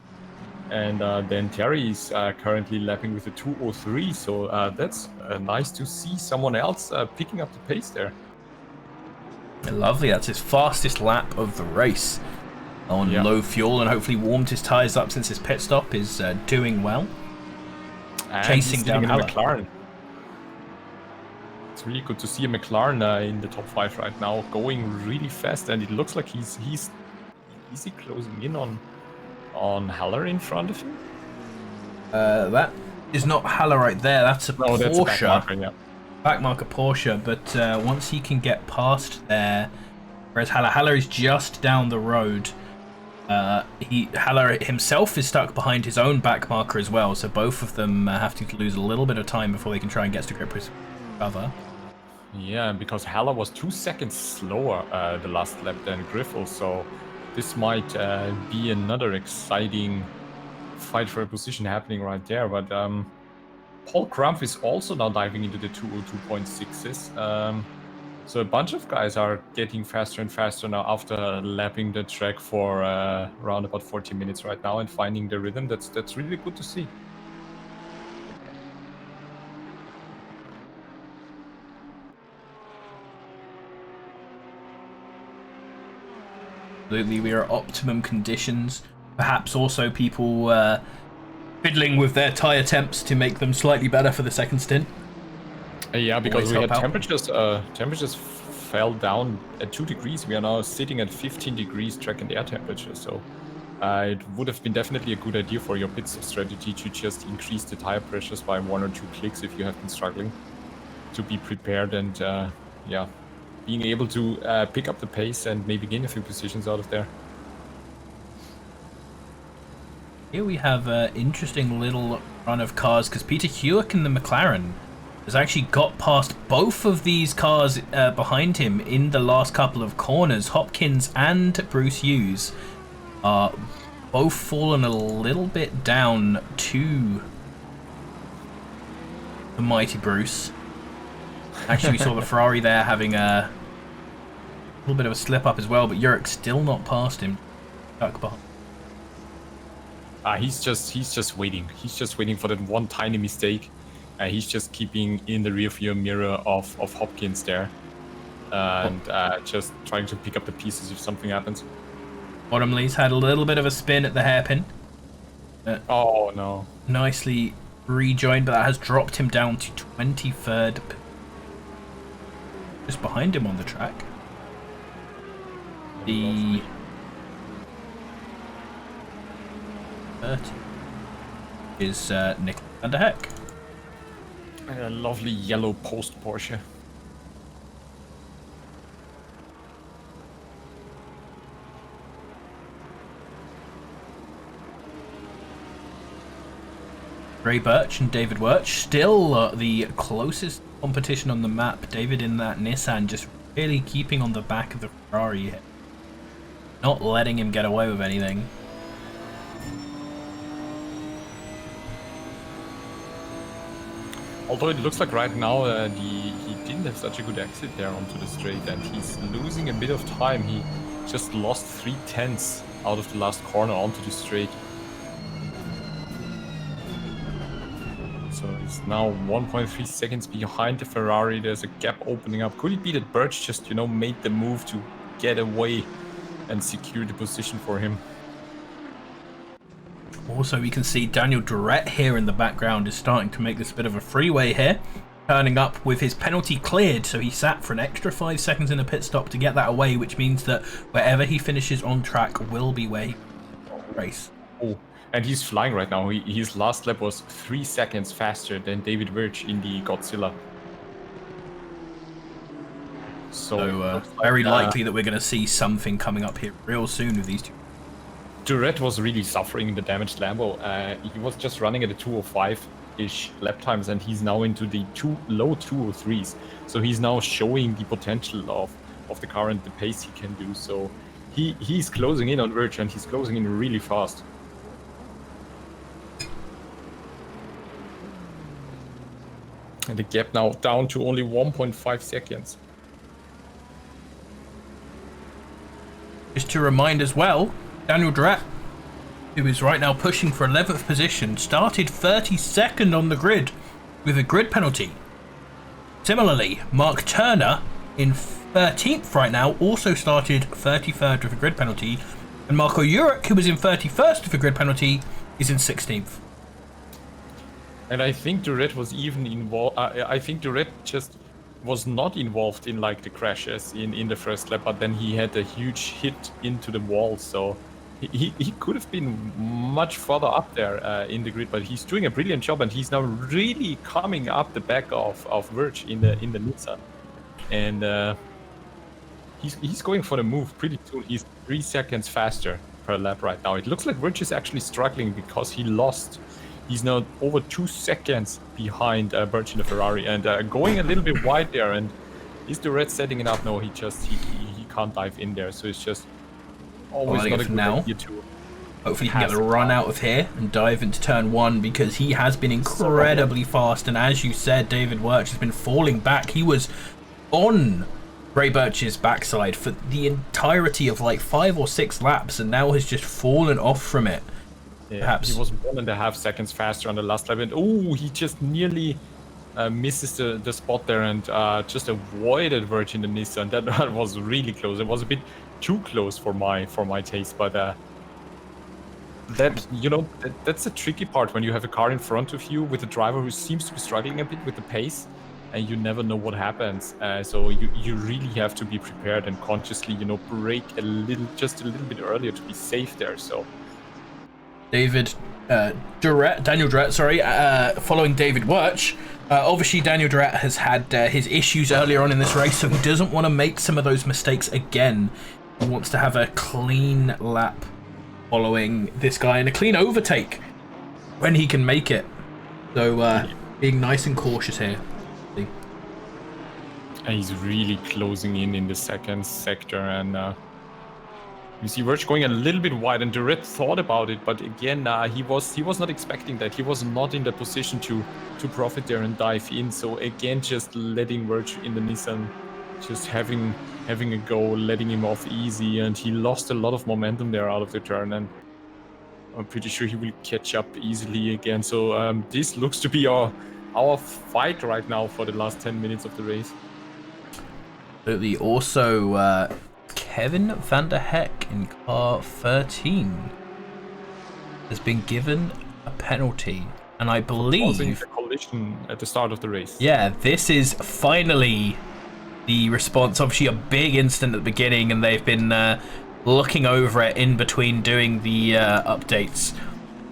And then Terry is currently lapping with a 2:03, so that's nice to see someone else picking up the pace there. Lovely, that's his fastest lap of the race on low fuel, and hopefully warmed his tyres up since his pit stop, is doing well. And chasing down a McLaren. It's really good to see a McLaren in the top 5 right now, going really fast, and it looks like he's easy closing in on Haller in front of him. That is not Haller right there. That's a Porsche. That's a backmarker, yeah. Backmarker Porsche, but once he can get past there, whereas Haller is just down the road. Haller himself is stuck behind his own backmarker as well, so both of them have to lose a little bit of time before they can try and get to grip with cover. Yeah, because Haller was 2 seconds slower the last lap than Griffel, so this might be another exciting fight for a position happening right there. But Paul Crumph is also now diving into the 2:02.6s. So a bunch of guys are getting faster and faster now after lapping the track for around about 40 minutes right now and finding the rhythm. That's really good to see. Absolutely, we are optimum conditions. Perhaps also people fiddling with their tyre temps to make them slightly better for the second stint. Yeah, because Always we had temperatures fell down at 2 degrees. We are now sitting at 15 degrees track and air temperature. So it would have been definitely a good idea for your pit stop strategy to just increase the tire pressures by 1 or 2 clicks if you have been struggling, to be prepared and being able to pick up the pace and maybe gain a few positions out of there. Here we have an interesting little run of cars, because Peter Hewitt in the McLaren has actually got past both of these cars behind him in the last couple of corners. Hopkins and Bruce Hughes are both fallen a little bit down to the mighty Bruce. Actually, we saw the Ferrari there having a little bit of a slip up as well, but Jurek still not past him. Stuck behind. He's just waiting. He's just waiting for that one tiny mistake. He's just keeping in the rearview mirror of Hopkins there, and just trying to pick up the pieces if something happens. Bottomley's had a little bit of a spin at the hairpin. Oh no! Nicely rejoined, but that has dropped him down to 23rd. Just behind him on the track. The 30 is Nick van der Heck. And a lovely yellow post Porsche. Ray Birch and David Wirch still the closest competition on the map. David in that Nissan just really keeping on the back of the Ferrari here. Not letting him get away with anything. Although it looks like right now he didn't have such a good exit there onto the straight, and he's losing a bit of time. He just lost 3/10 out of the last corner onto the straight. So he's now 1.3 seconds behind the Ferrari. There's a gap opening up. Could it be that Birch just, made the move to get away and secure the position for him? Also, we can see Daniel Durrett here in the background is starting to make this a bit of a freeway here. Turning up with his penalty cleared, so he sat for an extra 5 seconds in a pit stop to get that away, which means that wherever he finishes on track will be where he race. Oh, and he's flying right now. His last lap was 3 seconds faster than David Wirch in the Godzilla. So very likely that we're going to see something coming up here real soon with these two. Durrett was really suffering in the damaged Lambo. He was just running at a 205-ish lap times, and he's now into the low 203s. So he's now showing the potential of the car and the pace he can do. So he's closing in on Wirch, and he's closing in really fast. And the gap now down to only 1.5 seconds. Just to remind as well, Daniel Durrett, who is right now pushing for 11th position, started 32nd on the grid with a grid penalty. Similarly, Mark Turner in 13th right now also started 33rd with a grid penalty, and Marco Jurek, who was in 31st with a grid penalty, is in 16th. And I think Durrett was even involved. I think Durrett just was not involved in like the crashes in the first lap, but then he had a huge hit into the wall, so he could have been much further up there in the grid. But he's doing a brilliant job, and he's now really coming up the back of Wirch in the Nissan, and he's going for the move pretty soon. He's 3 seconds faster per lap right now. It looks like Wirch is actually struggling because he lost. He's now over 2 seconds behind Birch in the Ferrari, and going a little bit wide there. And is Durrett setting it up? No, he can't dive in there. So it's just always not a good idea to. Hopefully he can get the run out of here and dive into turn 1, because he has been incredibly fast. And as you said, David Wirch has been falling back. He was on Ray Birch's backside for the entirety of like 5 or 6 laps, and now has just fallen off from it. Yeah, perhaps he was 1.5 seconds faster on the last lap, and he just nearly misses the spot there, and just avoided Virgin in the Nissan. That was really close. It was a bit too close for my taste, but that's the tricky part when you have a car in front of you with a driver who seems to be struggling a bit with the pace, and you never know what happens. So you really have to be prepared and consciously brake just a little bit earlier to be safe there. So. Daniel Durrett, following David Wirch. Obviously, Daniel Durrett has had his issues earlier on in this race, so he doesn't want to make some of those mistakes again. He wants to have a clean lap following this guy and a clean overtake when he can make it. So, being nice and cautious here. And he's really closing in the second sector, and You see Verge going a little bit wide, and Duret thought about it, but again, he was not expecting that. He was not in the position to profit there and dive in. So again, just letting Verge in the Nissan, just having a go, letting him off easy, and he lost a lot of momentum there out of the turn, and I'm pretty sure he will catch up easily again. So this looks to be our fight right now for the last 10 minutes of the race. Absolutely. Also, Kevin van der Heck in car 13 has been given a penalty, and I believe causing a collision at the start of the race. Yeah, this is finally the response. Obviously, a big incident at the beginning, and they've been looking over it in between doing the updates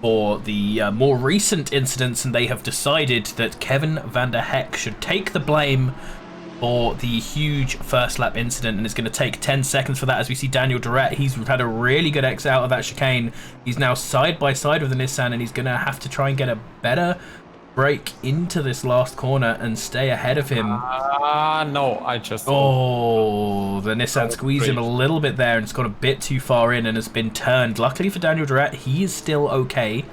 for the more recent incidents, and they have decided that Kevin van der Heck should take the blame for the huge first lap incident, and it's going to take 10 seconds for that. As we see Daniel Duret, he's had a really good exit out of that chicane. He's now side by side with the Nissan, and he's going to have to try and get a better break into this last corner and stay ahead of him. No, I just... Oh, the Nissan squeezed him a little bit there, and it's got a bit too far in and has been turned. Luckily for Daniel Duret, he is still okay.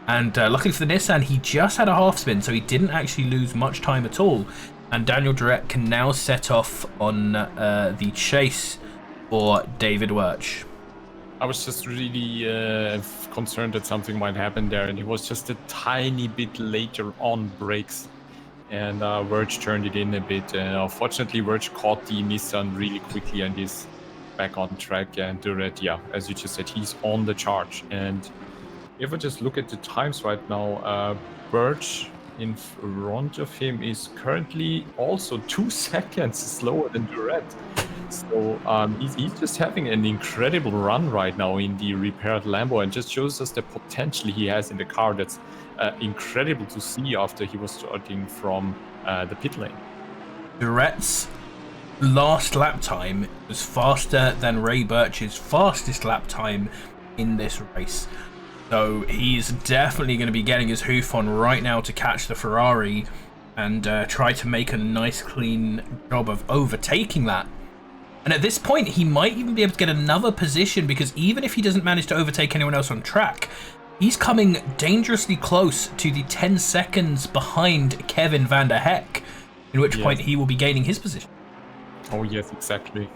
And luckily for the Nissan, he just had a half spin, so he didn't actually lose much time at all. And Daniel Duret can now set off on the chase for David Wirch. I was just really concerned that something might happen there, and he was just a tiny bit later on brakes, and Wirch turned it in a bit. Unfortunately, Wirch caught the Nissan really quickly and is back on track. And Duret, yeah, as you just said, he's on the charge. And if I just look at the times right now, Wirch in front of him is currently also 2 seconds slower than Duret. So he's just having an incredible run right now in the repaired Lambo, and just shows us the potential he has in the car. That's incredible to see after he was starting from the pit lane. Duret's last lap time was faster than Ray Birch's fastest lap time in this race. So he's definitely going to be getting his hoof on right now to catch the Ferrari and try to make a nice clean job of overtaking that. And at this point, he might even be able to get another position, because even if he doesn't manage to overtake anyone else on track, he's coming dangerously close to the 10 seconds behind Kevin van der Heck, in which point he will be gaining his position. Oh yes, exactly.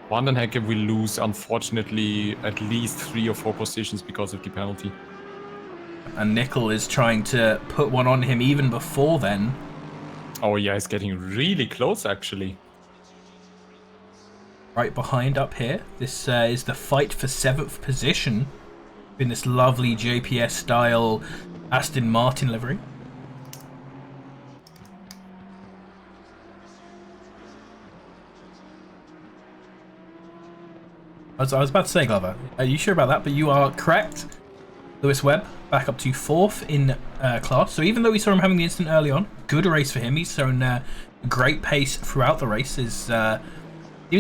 Van der Heck will lose, unfortunately, at least 3 or 4 positions because of the penalty. And Nickel is trying to put one on him even before then. Oh yeah, it's getting really close, actually. Right behind up here, this is the fight for 7th position in this lovely JPS style Aston Martin livery. I was about to say, Glover, are you sure about that? But you are correct. Lewis Webb back up to 4th in class. So even though we saw him having the incident early on, good race for him. He's shown great pace throughout the race. Seems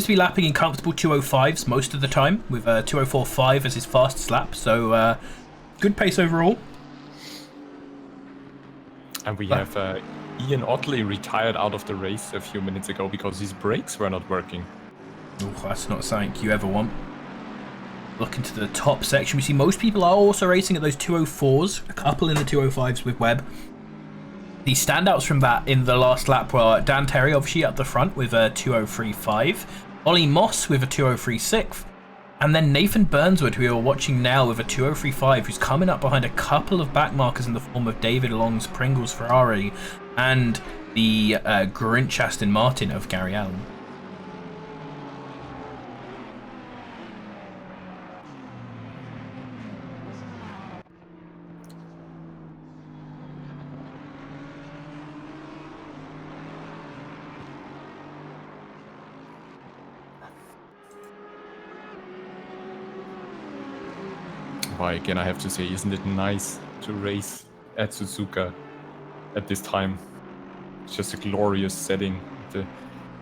to be lapping in comfortable 205s most of the time, with 204.5 as his fastest lap. So good pace overall. And we have Ian Otley retired out of the race a few minutes ago because his brakes were not working. Oh, that's not something you ever want. Look into the top section. We see most people are also racing at those 204s, a couple in the 205s with Webb. The standouts from that in the last lap were Dan Terry, obviously, up the front with a 203.5, Ollie Moss with a 203.6, and then Nathan Burnswood, who we are watching now, with a 203.5, who's coming up behind a couple of backmarkers in the form of David Long's Pringles Ferrari and the Grinch Aston Martin of Gary Allen. Why, again, I have to say, isn't it nice to race at Suzuka at this time? It's just a glorious setting.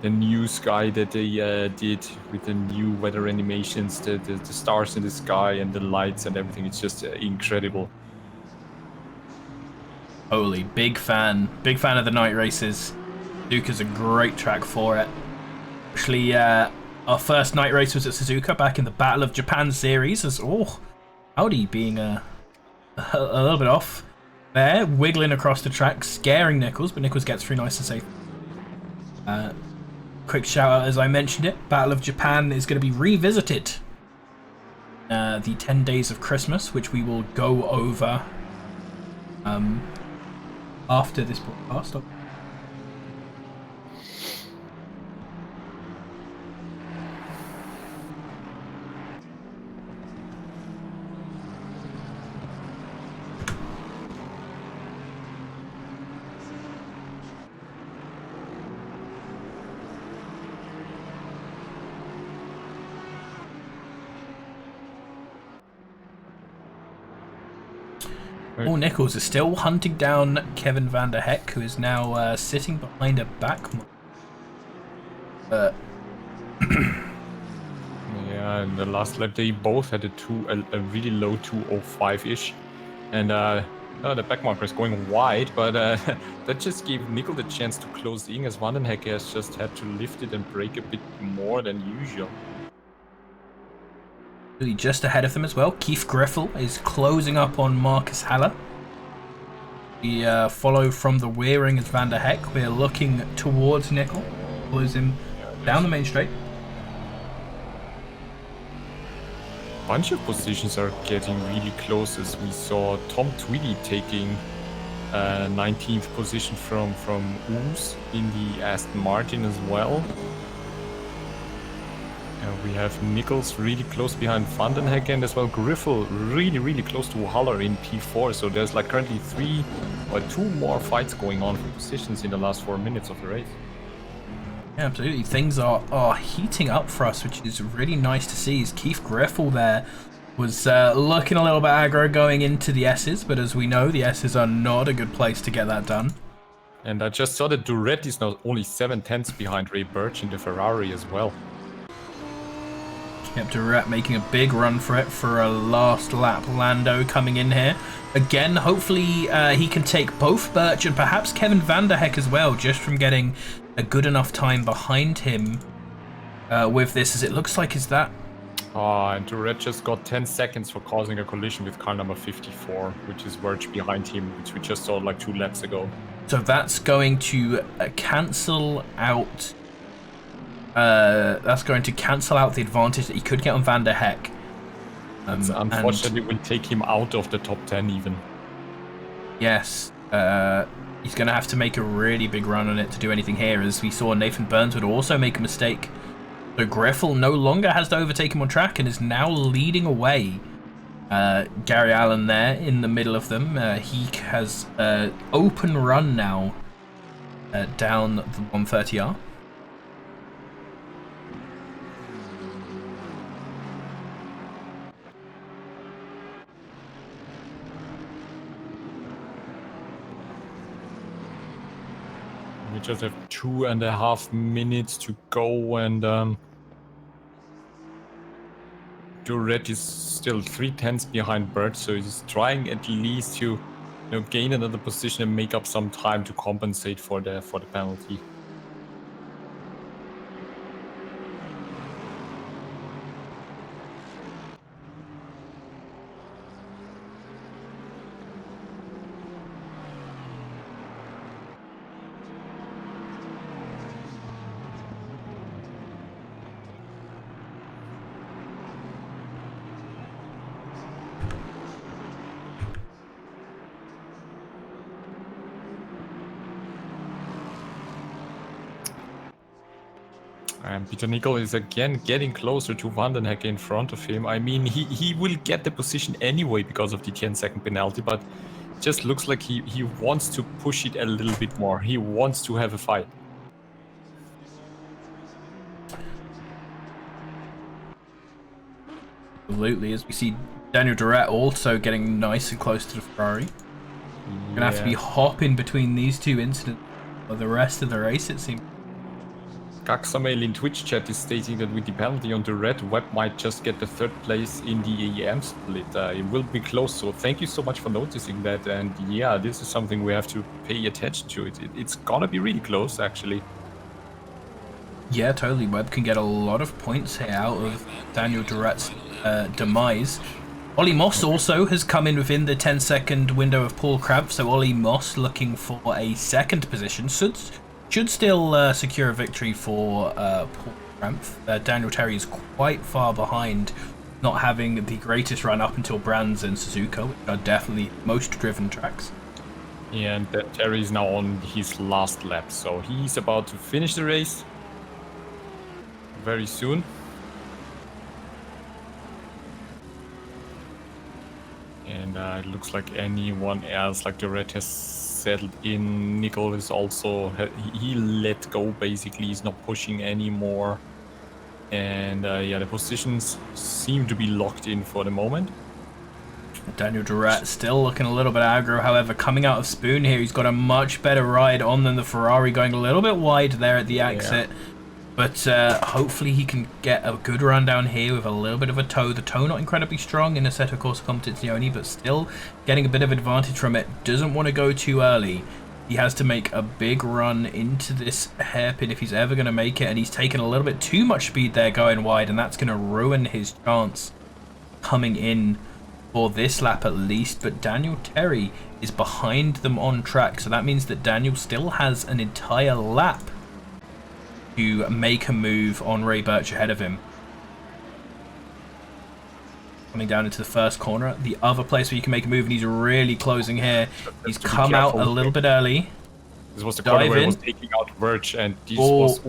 The new sky that they did with the new weather animations, the stars in the sky and the lights and everything. It's just incredible. Holy, big fan of the night races. Suzuka's a great track for it. Actually, Our first night race was at Suzuka back in the Battle of Japan series. As Audi being a little bit off there, wiggling across the track, scaring Nichols, but Nichols gets through nice and safe. Quick shout out, as I mentioned it, Battle of Japan is going to be revisited. The 10 Days of Christmas, which we will go over after this broadcast. Oh, Nichols is still hunting down Kevin van der Heck, who is now sitting behind a back. Yeah, in the last lap they both had a really low 205-ish, and the back marker is going wide, but that just gave Nickel the chance to close in, as Van den Heck has just had to lift it and brake a bit more than usual. Just ahead of them as well, Keith Griffel is closing up on Marcus Haller. We follow from the rear ring as Van der Heck. We're looking towards Nickel, follows him down the main straight. Bunch of positions are getting really close, as we saw Tom Tweedy taking 19th position from Oos in the Aston Martin as well. We have Nichols really close behind Van den Heck, and as well Griffel really close to Haller in P4. So there's like currently 3 or 2 more fights going on for positions in the last 4 minutes of the race. Yeah, absolutely. Things are heating up for us, which is really nice to see. As Keith Griffel there was looking a little bit aggro going into the S's, but as we know, the S's are not a good place to get that done. And I just saw that Duret is now only 7 tenths behind Ray Birch in the Ferrari as well. Yep, Duret making a big run for it for a last lap. Lando coming in here. Again, hopefully he can take both Birch and perhaps Kevin van der Heck as well, just from getting a good enough time behind him with this, as it looks like is that. And Duret just got 10 seconds for causing a collision with car number 54, which is Birch behind him, which we just saw like 2 laps ago. So that's going to cancel out. That's going to cancel out the advantage that he could get on Van der Heck. Unfortunately, will take him out of the top 10 even. Yes, he's going to have to make a really big run on it to do anything here, as we saw Nathan Burns would also make a mistake. So Griffel no longer has to overtake him on track and is now leading away. Gary Allen there in the middle of them. He has open run now down the 130R. We just have 2.5 minutes to go, and Duret is still 3 tenths behind Birch, so he's trying at least to gain another position and make up some time to compensate for the penalty. And Peter Nicol is again getting closer to Van den Heck in front of him. I mean, he will get the position anyway because of the 10-second penalty, but it just looks like he wants to push it a little bit more. He wants to have a fight. Absolutely, as we see Daniel Duret also getting nice and close to the Ferrari. You're gonna have to be hopping between these two incidents for the rest of the race, it seems. Gaxamail in Twitch chat is stating that with the penalty on Duret, Webb might just get the 3rd place in the AEM split. It will be close, so thank you so much for noticing that. And yeah, this is something we have to pay attention to. It's gonna be really close, actually. Yeah, totally. Webb can get a lot of points here out of Daniel Duret's demise. Ollie Moss also has come in within the 10-second window of Paul Krampf, so Ollie Moss looking for a second position. Should still secure a victory for Paul Krampf. Daniel Terry is quite far behind, not having the greatest run up until Brands and Suzuka, which are definitely most driven tracks. Yeah, and Terry is now on his last lap, so he's about to finish the race very soon. And it looks like anyone else, like the red has settled in. Nickel is also, he let go basically, he's not pushing anymore. And yeah, the positions seem to be locked in for the moment. Daniel Duret still looking a little bit aggro, however, coming out of Spoon here, he's got a much better ride on than the Ferrari, going a little bit wide there at the exit. Yeah. But hopefully he can get a good run down here with a little bit of a toe. The toe not incredibly strong in Assetto Corsa Competizione, but still getting a bit of advantage from it. Doesn't want to go too early. He has to make a big run into this hairpin if he's ever going to make it, and he's taken a little bit too much speed there going wide, and that's going to ruin his chance coming in for this lap at least. But Daniel Terry is behind them on track, so that means that Daniel still has an entire lap to make a move on Ray Birch ahead of him. Coming down into the first corner, the other place where you can make a move, and he's really closing here. He's come out a little bit early. This was the corner where he was taking out Birch, and this was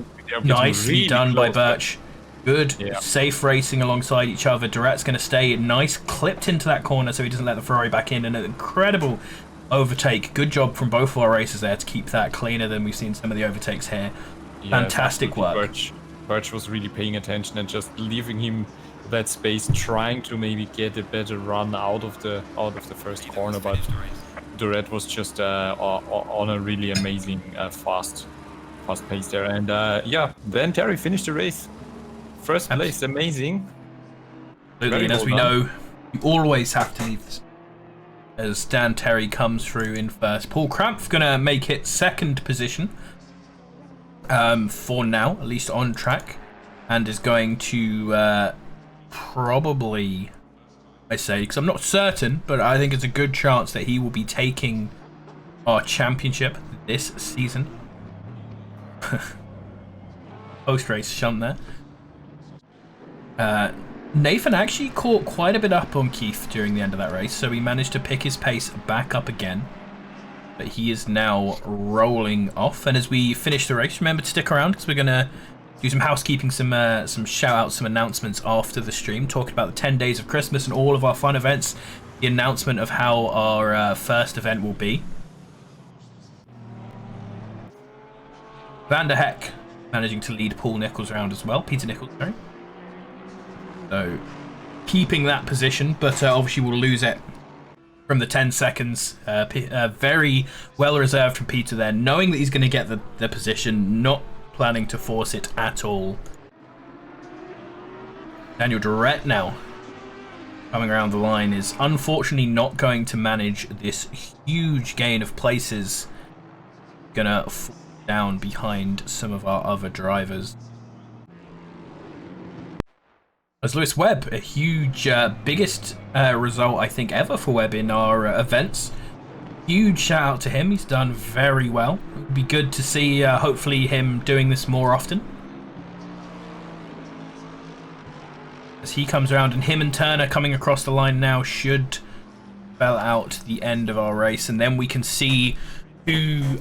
nicely really done close by Birch. Good, safe racing alongside each other. Duret's going to stay nice, clipped into that corner so he doesn't let the Ferrari back in, and an incredible overtake. Good job from both of our racers there to keep that cleaner than we've seen some of the overtakes here. Yeah, fantastic work. Birch was really paying attention and just leaving him that space, trying to maybe get a better run out of the first corner, but Duret was just on a really amazing fast pace there. And yeah, then Terry finished the race. First place, amazing. Absolutely, and as we know, you always have to leave this. As Dan Terry comes through in first. Paul Krampf gonna make it second position. For now, at least on track, and is going to probably, I say, because I'm not certain, but I think it's a good chance that he will be taking our championship this season. Post-race shunt there. Nathan actually caught quite a bit up on Keith during the end of that race, so he managed to pick his pace back up again. But he is now rolling off. And as we finish the race, remember to stick around because we're going to do some housekeeping, some shout-outs, some announcements after the stream, talking about the 10 days of Christmas and all of our fun events, the announcement of how our first event will be. Van der Heck managing to lead Paul Nichols around as well. Peter Nichols, sorry. So, keeping that position, but obviously we'll lose it from the 10 seconds. Very well reserved from Peter there, knowing that he's going to get the position, not planning to force it at all. Daniel Duret now coming around the line is unfortunately not going to manage this huge gain of places. Gonna fall down behind some of our other drivers. As Lewis Webb, a huge, biggest result I think ever for Webb in our events. Huge shout out to him. He's done very well. It would be good to see, hopefully, him doing this more often. As he comes around, and him and Turner coming across the line now should spell out the end of our race, and then we can see who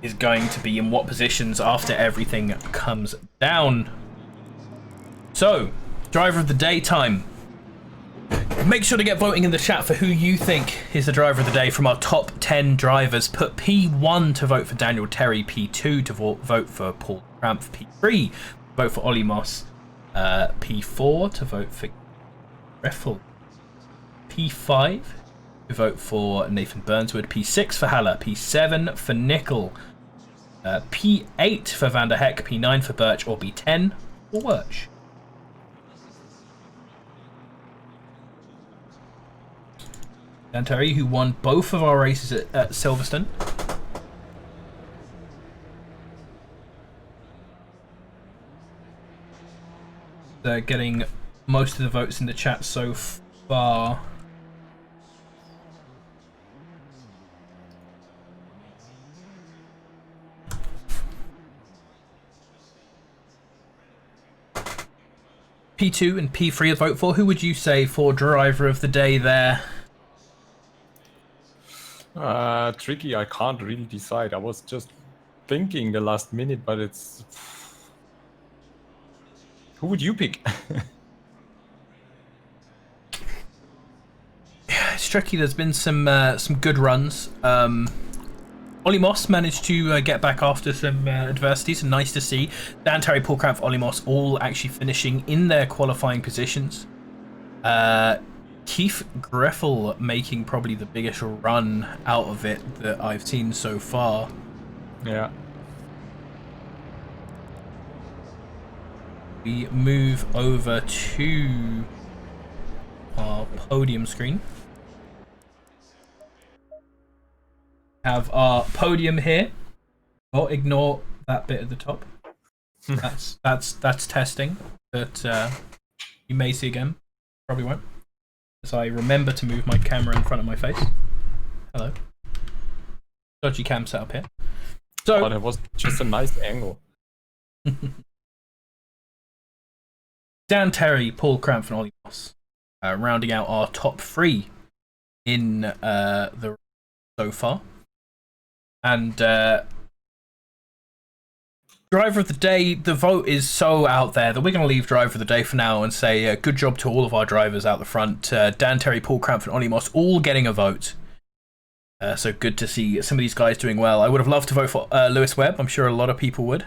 is going to be in what positions after everything comes down. So, driver of the day time. Make sure to get voting in the chat for who you think is the driver of the day from our top 10 drivers. Put P1 to vote for Daniel Terry, P2 to vote for Paul Krampf, P3 vote for Ollie Moss, P4 to vote for Reffel, P5 to vote for Nathan Burnswood, P6 for Haller, P7 for Nickel, P8 for Van der Heck, P9 for Birch, or P10 for Wirch. Dan Terry, who won both of our races at Silverstone. getting most of the votes in the chat so far. P2 and P3 to vote for. Who would you say for driver of the day there? Tricky. I can't really decide. I was just thinking the last minute, but it's... Who would you pick? It's tricky. There's been some good runs. Ollie Moss managed to get back after some adversity, so nice to see. Dan, Terry, Paul Cramp, Ollie Moss all actually finishing in their qualifying positions. Keith Greffel making probably the biggest run out of it that I've seen so far. Yeah. We move over to our podium screen. Have our podium here. Oh, ignore that bit at the top. That's testing that you may see again. Probably won't. As I remember to move my camera in front of my face. Hello. Dodgy cam setup here. So that was just a nice angle. Dan Terry, Paul Cramp, and Ollie Moss rounding out our top 3 in the so far. And driver of the day, the vote is so out there that we're going to leave driver of the day for now and say good job to all of our drivers out the front. Dan Terry, Paul Cramp, and Ollie Moss all getting a vote. So good to see some of these guys doing well. I would have loved to vote for Lewis Webb. I'm sure a lot of people would.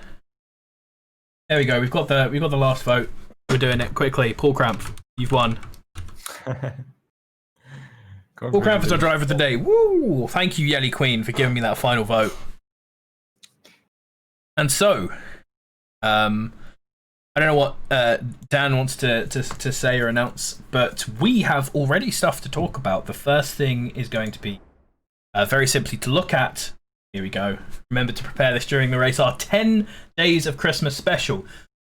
There we go. We've got the last vote. We're doing it quickly. Paul Cramp, you've won. Paul Cramp is our driver of the day. Woo! Thank you, Yelly Queen, for giving me that final vote. And so, I don't know what Dan wants to say or announce, but we have already stuff to talk about. The first thing is going to be very simply to look at. Here we go. Remember to prepare this during the race. Our 10 Days of Christmas special.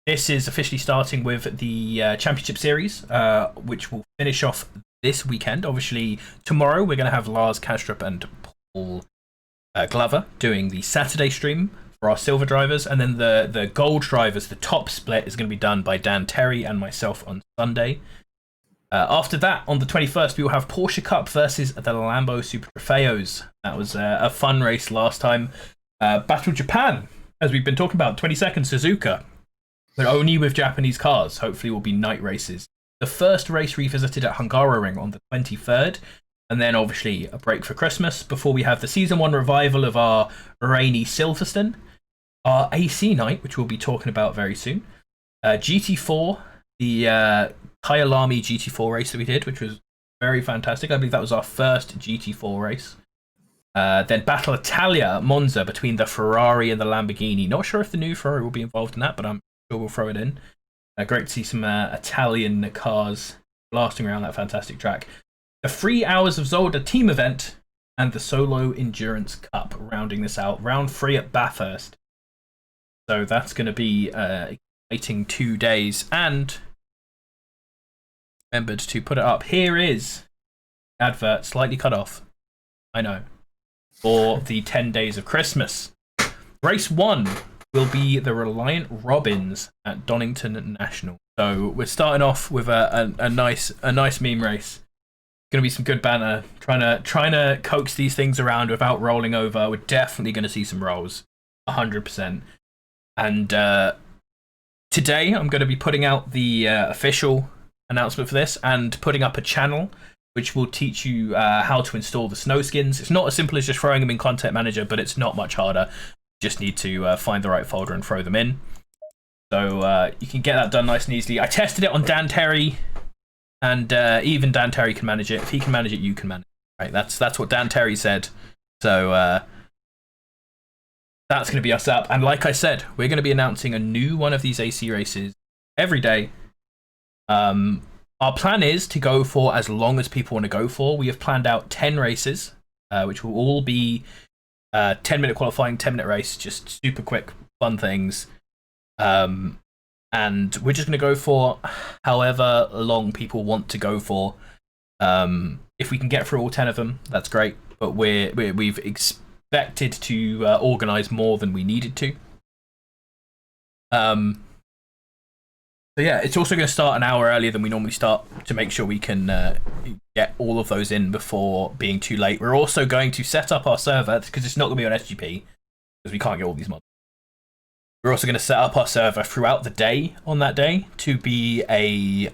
This is officially starting with the Championship Series, which will finish off this weekend. Obviously, tomorrow we're going to have Lars Kastrup and Paul Glover doing the Saturday stream for our silver drivers, and then the gold drivers, the top split, is going to be done by Dan Terry and myself on Sunday. After that, on the 21st, we will have Porsche Cup versus the Lambo Super Trofeos. That was a fun race last time. Battle Japan, as we've been talking about, 22nd Suzuka, but only with Japanese cars. Hopefully will be night races. The first race revisited at Hungaroring on the 23rd, and then obviously a break for Christmas before we have the Season 1 revival of our rainy Silverstone, our AC night, which we'll be talking about very soon, GT4, the Kyalami GT4 race that we did, which was very fantastic. I believe that was our first GT4 race. Then Battle Italia at Monza between the Ferrari and the Lamborghini. Not sure if the new Ferrari will be involved in that, but I'm sure we'll throw it in. Great to see some Italian cars blasting around that fantastic track. The 3 Hours of Zolder team event and the Solo Endurance Cup rounding this out. Round 3 at Bathurst. So that's going to be exciting 2 days. And remembered to put it up. Here is advert, slightly cut off. I know. For the 10 Days of Christmas. Race 1 will be the Reliant Robins at Donington National. So we're starting off with a nice meme race. Going to be some good banter. Trying to coax these things around without rolling over. We're definitely going to see some rolls, 100%. And today I'm going to be putting out the official announcement for this and putting up a channel which will teach you how to install the snow skins. It's not as simple as just throwing them in Content Manager, but it's not much harder. Just need to find the right folder and throw them in. So you can get that done nice and easily. I tested it on Dan Terry, and even Dan Terry can manage it. If he can manage it, you can manage it. Right? That's what Dan Terry said. So that's going to be us up. And like I said, we're going to be announcing a new one of these AC races every day. Our plan is to go for as long as people want to go for. We have planned out 10 races, which will all be 10-minute qualifying, 10-minute race, just super quick, fun things. and we're just going to go for however long people want to go for. If we can get through all 10 of them, that's great. But we've expected to organise more than we needed to. So yeah, it's also going to start an hour earlier than we normally start to make sure we can get all of those in before being too late. We're also going to set up our server, because it's not going to be on SGP, because we can't get all these mods. We're also going to set up our server throughout the day on that day to be a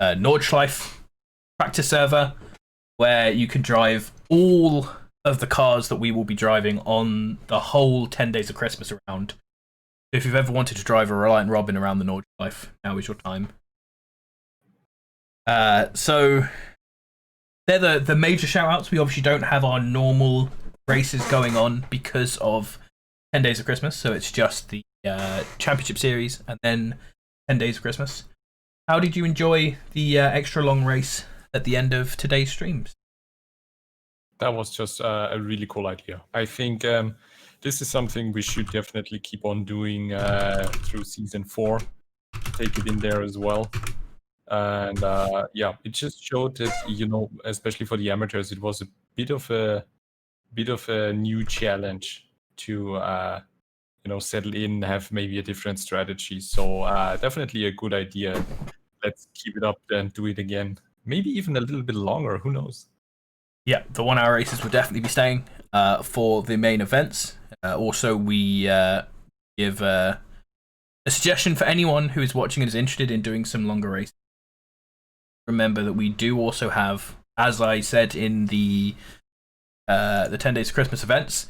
Nordschleife practice server where you can drive all of the cars that we will be driving on the whole 10 days of Christmas around. If you've ever wanted to drive a Reliant Robin around the Nordschleife, now is your time. So they're the major shout-outs. We obviously don't have our normal races going on because of 10 days of Christmas, so it's just the Championship Series and then 10 days of Christmas. How did you enjoy the extra long race at the end of today's streams? That was just a really cool idea. I think this is something we should definitely keep on doing through season 4. Take it in there as well. And yeah, it just showed that, you know, especially for the amateurs, it was a bit of a new challenge to you know, settle in, have maybe a different strategy. So definitely a good idea. Let's keep it up and do it again. Maybe even a little bit longer. Who knows? Yeah, the 1 hour races will definitely be staying for the main events. Also, we give a suggestion for anyone who is watching and is interested in doing some longer races. Remember that we do also have, as I said in the 10 Days of Christmas events,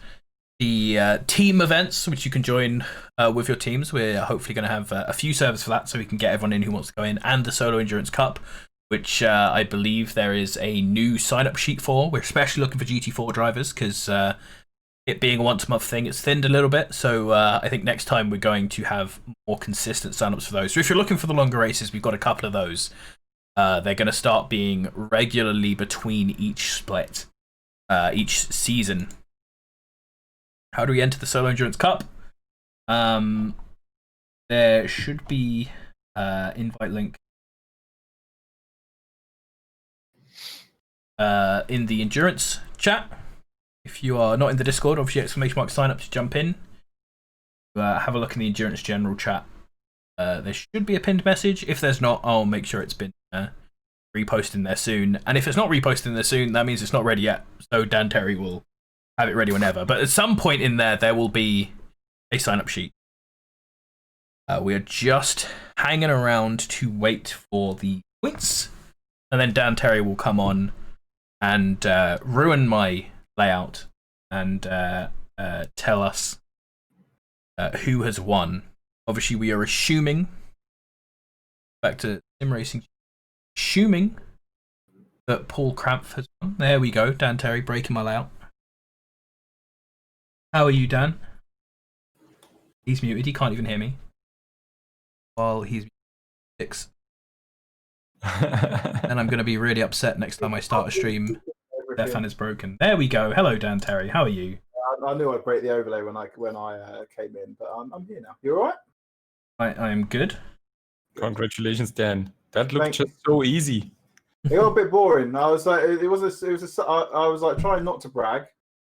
the team events, which you can join with your teams. We're hopefully going to have a few servers for that, so we can get everyone in who wants to go in, and the Solo Endurance Cup, which I believe there is a new sign-up sheet for. We're especially looking for GT4 drivers, because it being a once-a-month thing, it's thinned a little bit, so I think next time we're going to have more consistent sign-ups for those. So if you're looking for the longer races, we've got a couple of those. They're going to start being regularly between each split, each season. How do we enter the Solo Endurance Cup? There should be invite link in the Endurance chat. If you are not in the Discord, obviously exclamation mark sign up to jump in. Have a look in the Endurance General chat. There should be a pinned message. If there's not, I'll make sure it's been reposted there soon. And if it's not reposted there soon, that means it's not ready yet. So Dan Terry will have it ready whenever. But at some point in there will be a sign-up sheet. We are just hanging around to wait for the points. And then Dan Terry will come on and ruin my layout and tell us who has won. Obviously, we are assuming, back to sim racing, assuming that Paul Krampf has won. There we go, Dan Terry breaking my layout. How are you, Dan? He's muted, he can't even hear me. While he's 6. And I'm going to be really upset next time I start a stream. Stefan is broken. There we go. Hello, Dan Terry. How are you? I knew I'd break the overlay when I came in, but I'm here now. You all right? I am good. Congratulations, Dan. That looked just so easy. It got a bit boring. I was like, I was like trying not to brag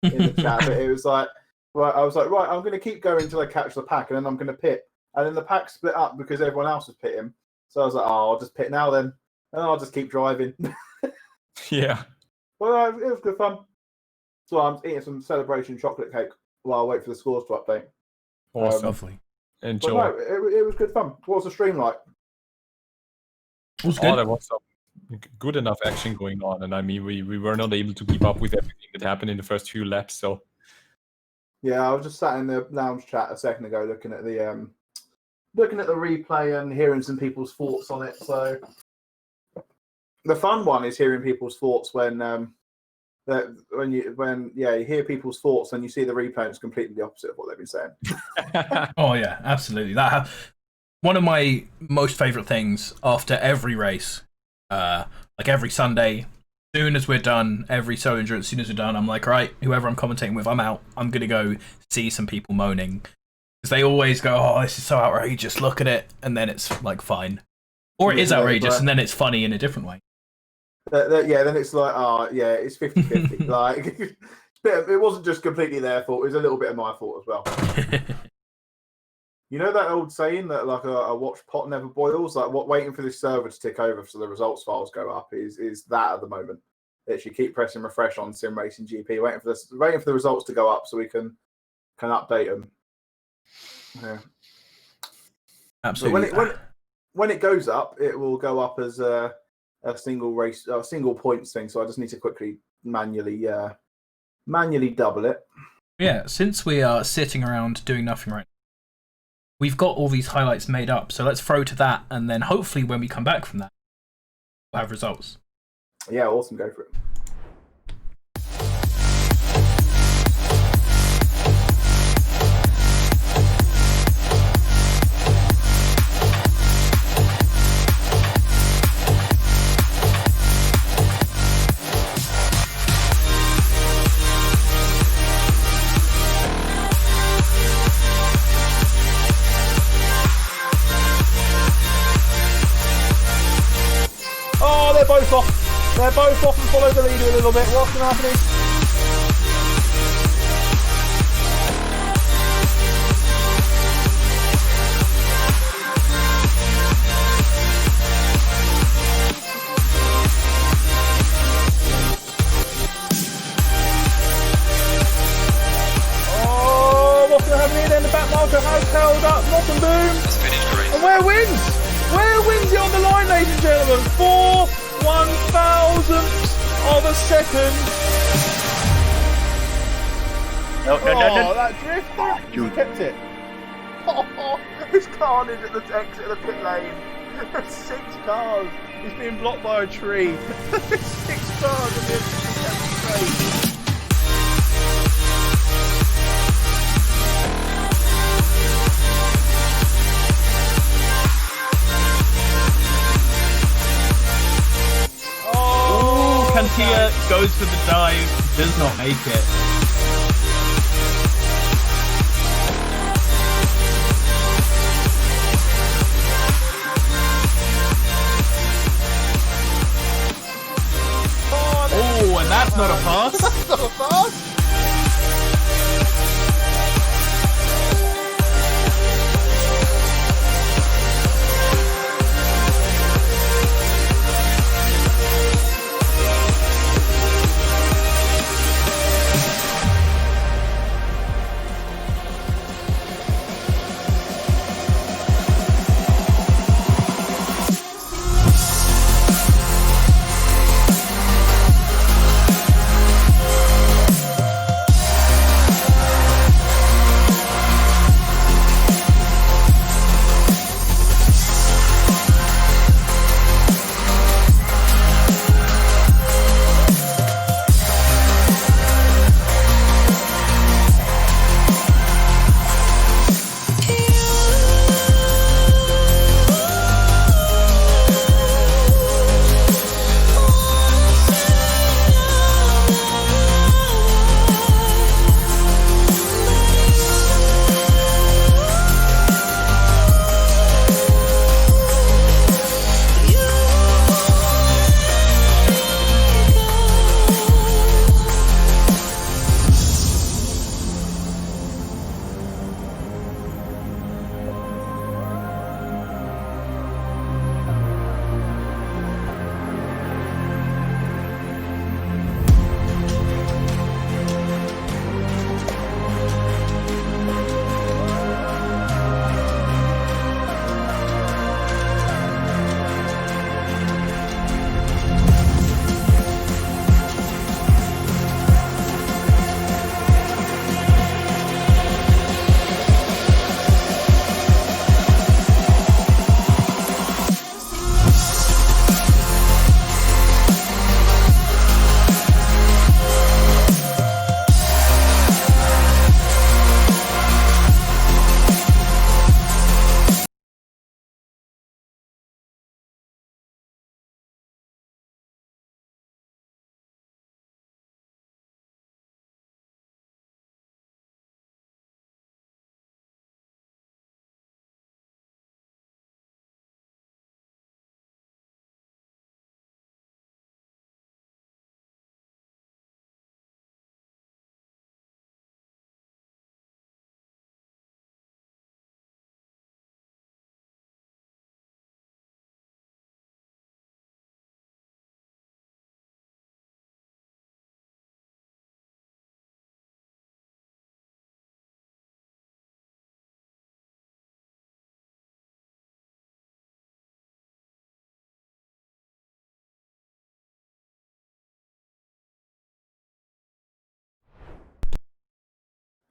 in the chat, but it was like, right. I was like, right, I'm going to keep going until I catch the pack, and then I'm going to pit. And then the pack split up because everyone else was pitting. So I was like, oh, I'll just pit now then, and I'll just keep driving. Yeah. Well, it was good fun. So I'm eating some celebration chocolate cake while I wait for the scores to update. Awesome. Lovely. Enjoy. But no, it was good fun. What was the stream like? It was good. There was some good enough action going on, and I mean, we were not able to keep up with everything that happened in the first few laps. So yeah, I was just sat in the lounge chat a second ago, looking at the replay and hearing some people's thoughts on it. So the fun one is hearing people's thoughts when you hear people's thoughts and you see the replay and it's completely the opposite of what they've been saying. Oh yeah, absolutely. One of my most favourite things after every race, like every Sunday, soon as we're done, every solo endurance, as soon as we're done, I'm like, right, whoever I'm commentating with, I'm out. I'm gonna go see some people moaning Because they always go, "Oh, this is so outrageous. Look at it," and then it's like fine, or it is outrageous, and then it's funny in a different way. Yeah, then it's like, it's 50-50. Like, it wasn't just completely their fault; it was a little bit of my fault as well. You know that old saying that like a watch pot never boils. Like, waiting for this server to tick over so the results files go up is that at the moment. Literally keep pressing refresh on Sim Racing GP, waiting for the results to go up so we can update them. Yeah, Absolutely. But when it goes up, it will go up as a single points thing. So I just need to quickly manually double it. Yeah, since we are sitting around doing nothing right now, we've got all these highlights made up. So let's throw to that, and then hopefully when we come back from that, we'll have results. Yeah, awesome. Go for it. Oh, they're both off. They're both off and follow the leader a little bit. What's happening? Oh, what's happening? Then the back marker has held up. Knock and boom. And where wins? Where wins it on the line, ladies and gentlemen? 4 1,000ths of a second. No. That drift! He kept it. Oh, there's carnage at the exit of the pit lane. There's 6 cars. He's being blocked by a tree. There's 6 cars on the exit. Cantia goes for the dive, does not make it. Oh, and that's not a pass. That's not a pass.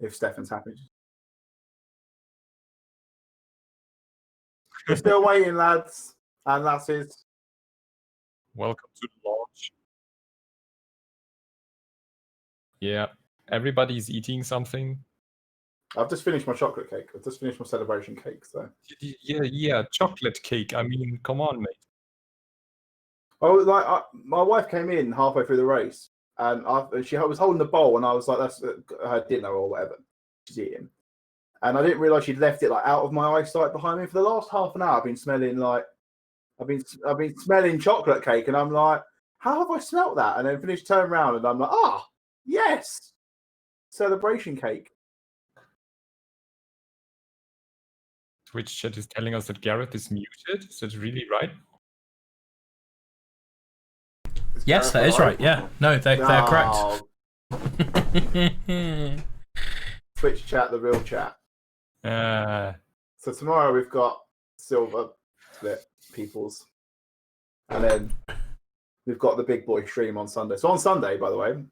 if Stefan's happy. We're still waiting, lads and lasses. Welcome to the launch. Yeah, everybody's eating something. I've just finished my chocolate cake. I've just finished my celebration cake. So Yeah, chocolate cake. I mean, come on, mate. My wife came in halfway through the race, and she was holding the bowl, and I was like, "That's her dinner or whatever she's eating." And I didn't realize she'd left it like out of my eyesight behind me. For the last half an hour, I've been smelling chocolate cake, and I'm like, "How have I smelt that?" And then turned around, and I'm like, "Ah, yes, celebration cake." Twitch chat is telling us that Gareth is muted. Is that really right? Yes, that is right. Yeah, no, they're correct. Twitch chat, the real chat. So tomorrow we've got silver split peoples, and then we've got the big boy stream on Sunday. So on Sunday, by the way,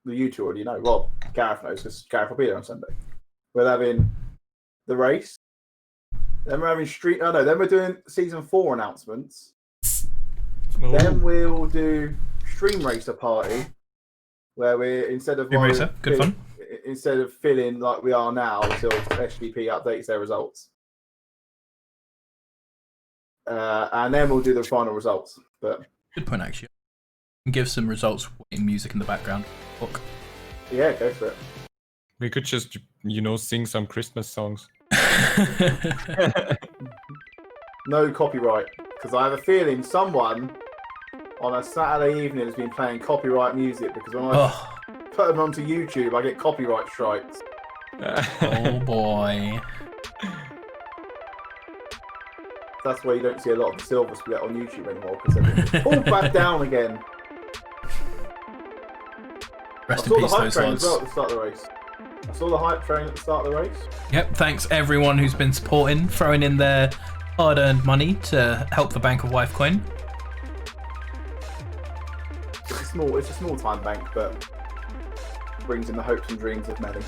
you two already know. Well, Gareth knows because Gareth will be there on Sunday. We're having the race. Then we're having then we're doing season 4 announcements. Oh. Then we'll do Stream Racer Party, where we're instead of filling like we are now until SGP updates their results. And then we'll do the final results. But good point, actually. Give some results in music in the background. Look. Yeah, go for it. We could just, sing some Christmas songs. No copyright, because I have a feeling someone on a Saturday evening has been playing copyright music, because when I put them onto YouTube, I get copyright strikes. Oh boy. That's why you don't see a lot of the silver split on YouTube anymore, because they've been pulled back down again. Rest in peace, those lads. At the start of the race. I saw the hype train at the start of the race. Yep, thanks everyone who's been supporting, throwing in their hard-earned money to help the Bank of Wifecoin. It's a small time bank, but brings in the hopes and dreams of many.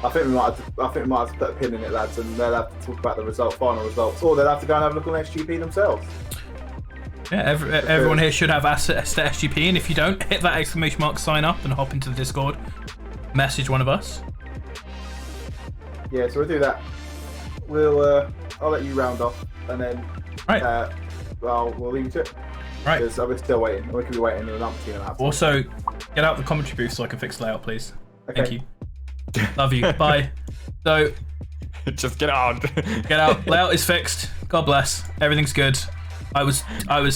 I think we might have to put a pin in it, lads, and they'll have to talk about the final results, or they'll have to go and have a look on SGP themselves. Yeah, everyone here should have access to SGP, and if you don't, hit that exclamation mark, sign up, and hop into the Discord. Message one of us. Yeah, so we'll do that. I'll let you round off, and then we'll leave you to it. Right. Because we're still waiting. We could be waiting an umpteen and a half. Also, get out the commentary booth so I can fix the layout, please. Okay. Thank you. Love you. Bye. So, just get out. Get out. Layout is fixed. God bless. Everything's good. I was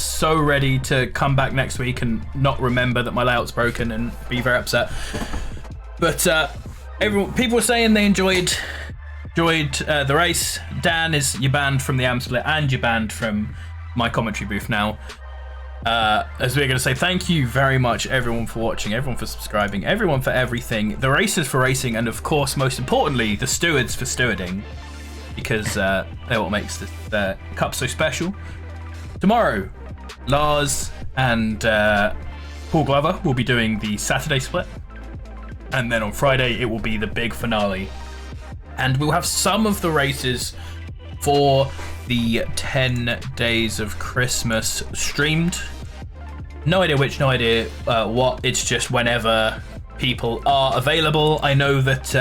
so ready to come back next week and not remember that my layout's broken and be very upset. But people were saying they enjoyed the race. Dan, you're banned from the AM split and you're banned from my commentary booth now. As we're going to say, thank you very much, everyone, for watching, everyone for subscribing, everyone for everything, the racers for racing, and of course, most importantly, the stewards for stewarding, because they're what makes the cup so special. Tomorrow, Lars and Paul Glover will be doing the Saturday split. And then on Friday, it will be the big finale. And we'll have some of the races for the 10 days of Christmas streamed. No idea which, no idea what. It's just whenever people are available. I know that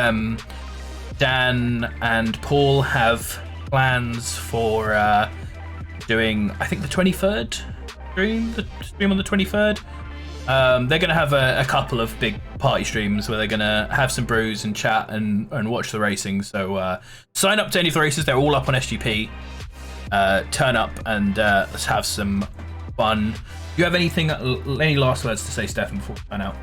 Dan and Paul have plans for doing, I think, the 23rd stream on the 23rd. They're going to have a couple of big party streams where they're going to have some brews and chat and watch the racing. So sign up to any of the races. They're all up on SGP. Turn up and let's have some fun. Do you have any last words to say, Stefan, before we sign out?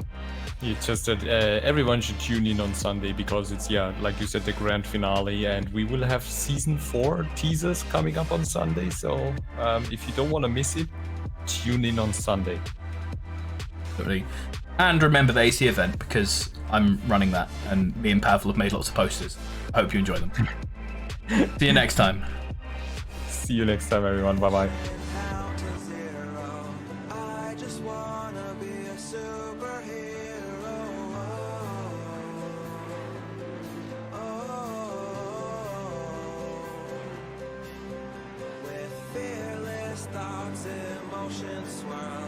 It's just that everyone should tune in on Sunday because it's, like you said, the grand finale, and we will have season 4 teasers coming up on Sunday. So if you don't want to miss it, tune in on Sunday. And remember the AC event, because I'm running that, and me and Pavel have made lots of posters. I hope you enjoy them. See you next time. See you next time, everyone. Bye-bye. ocean swirl.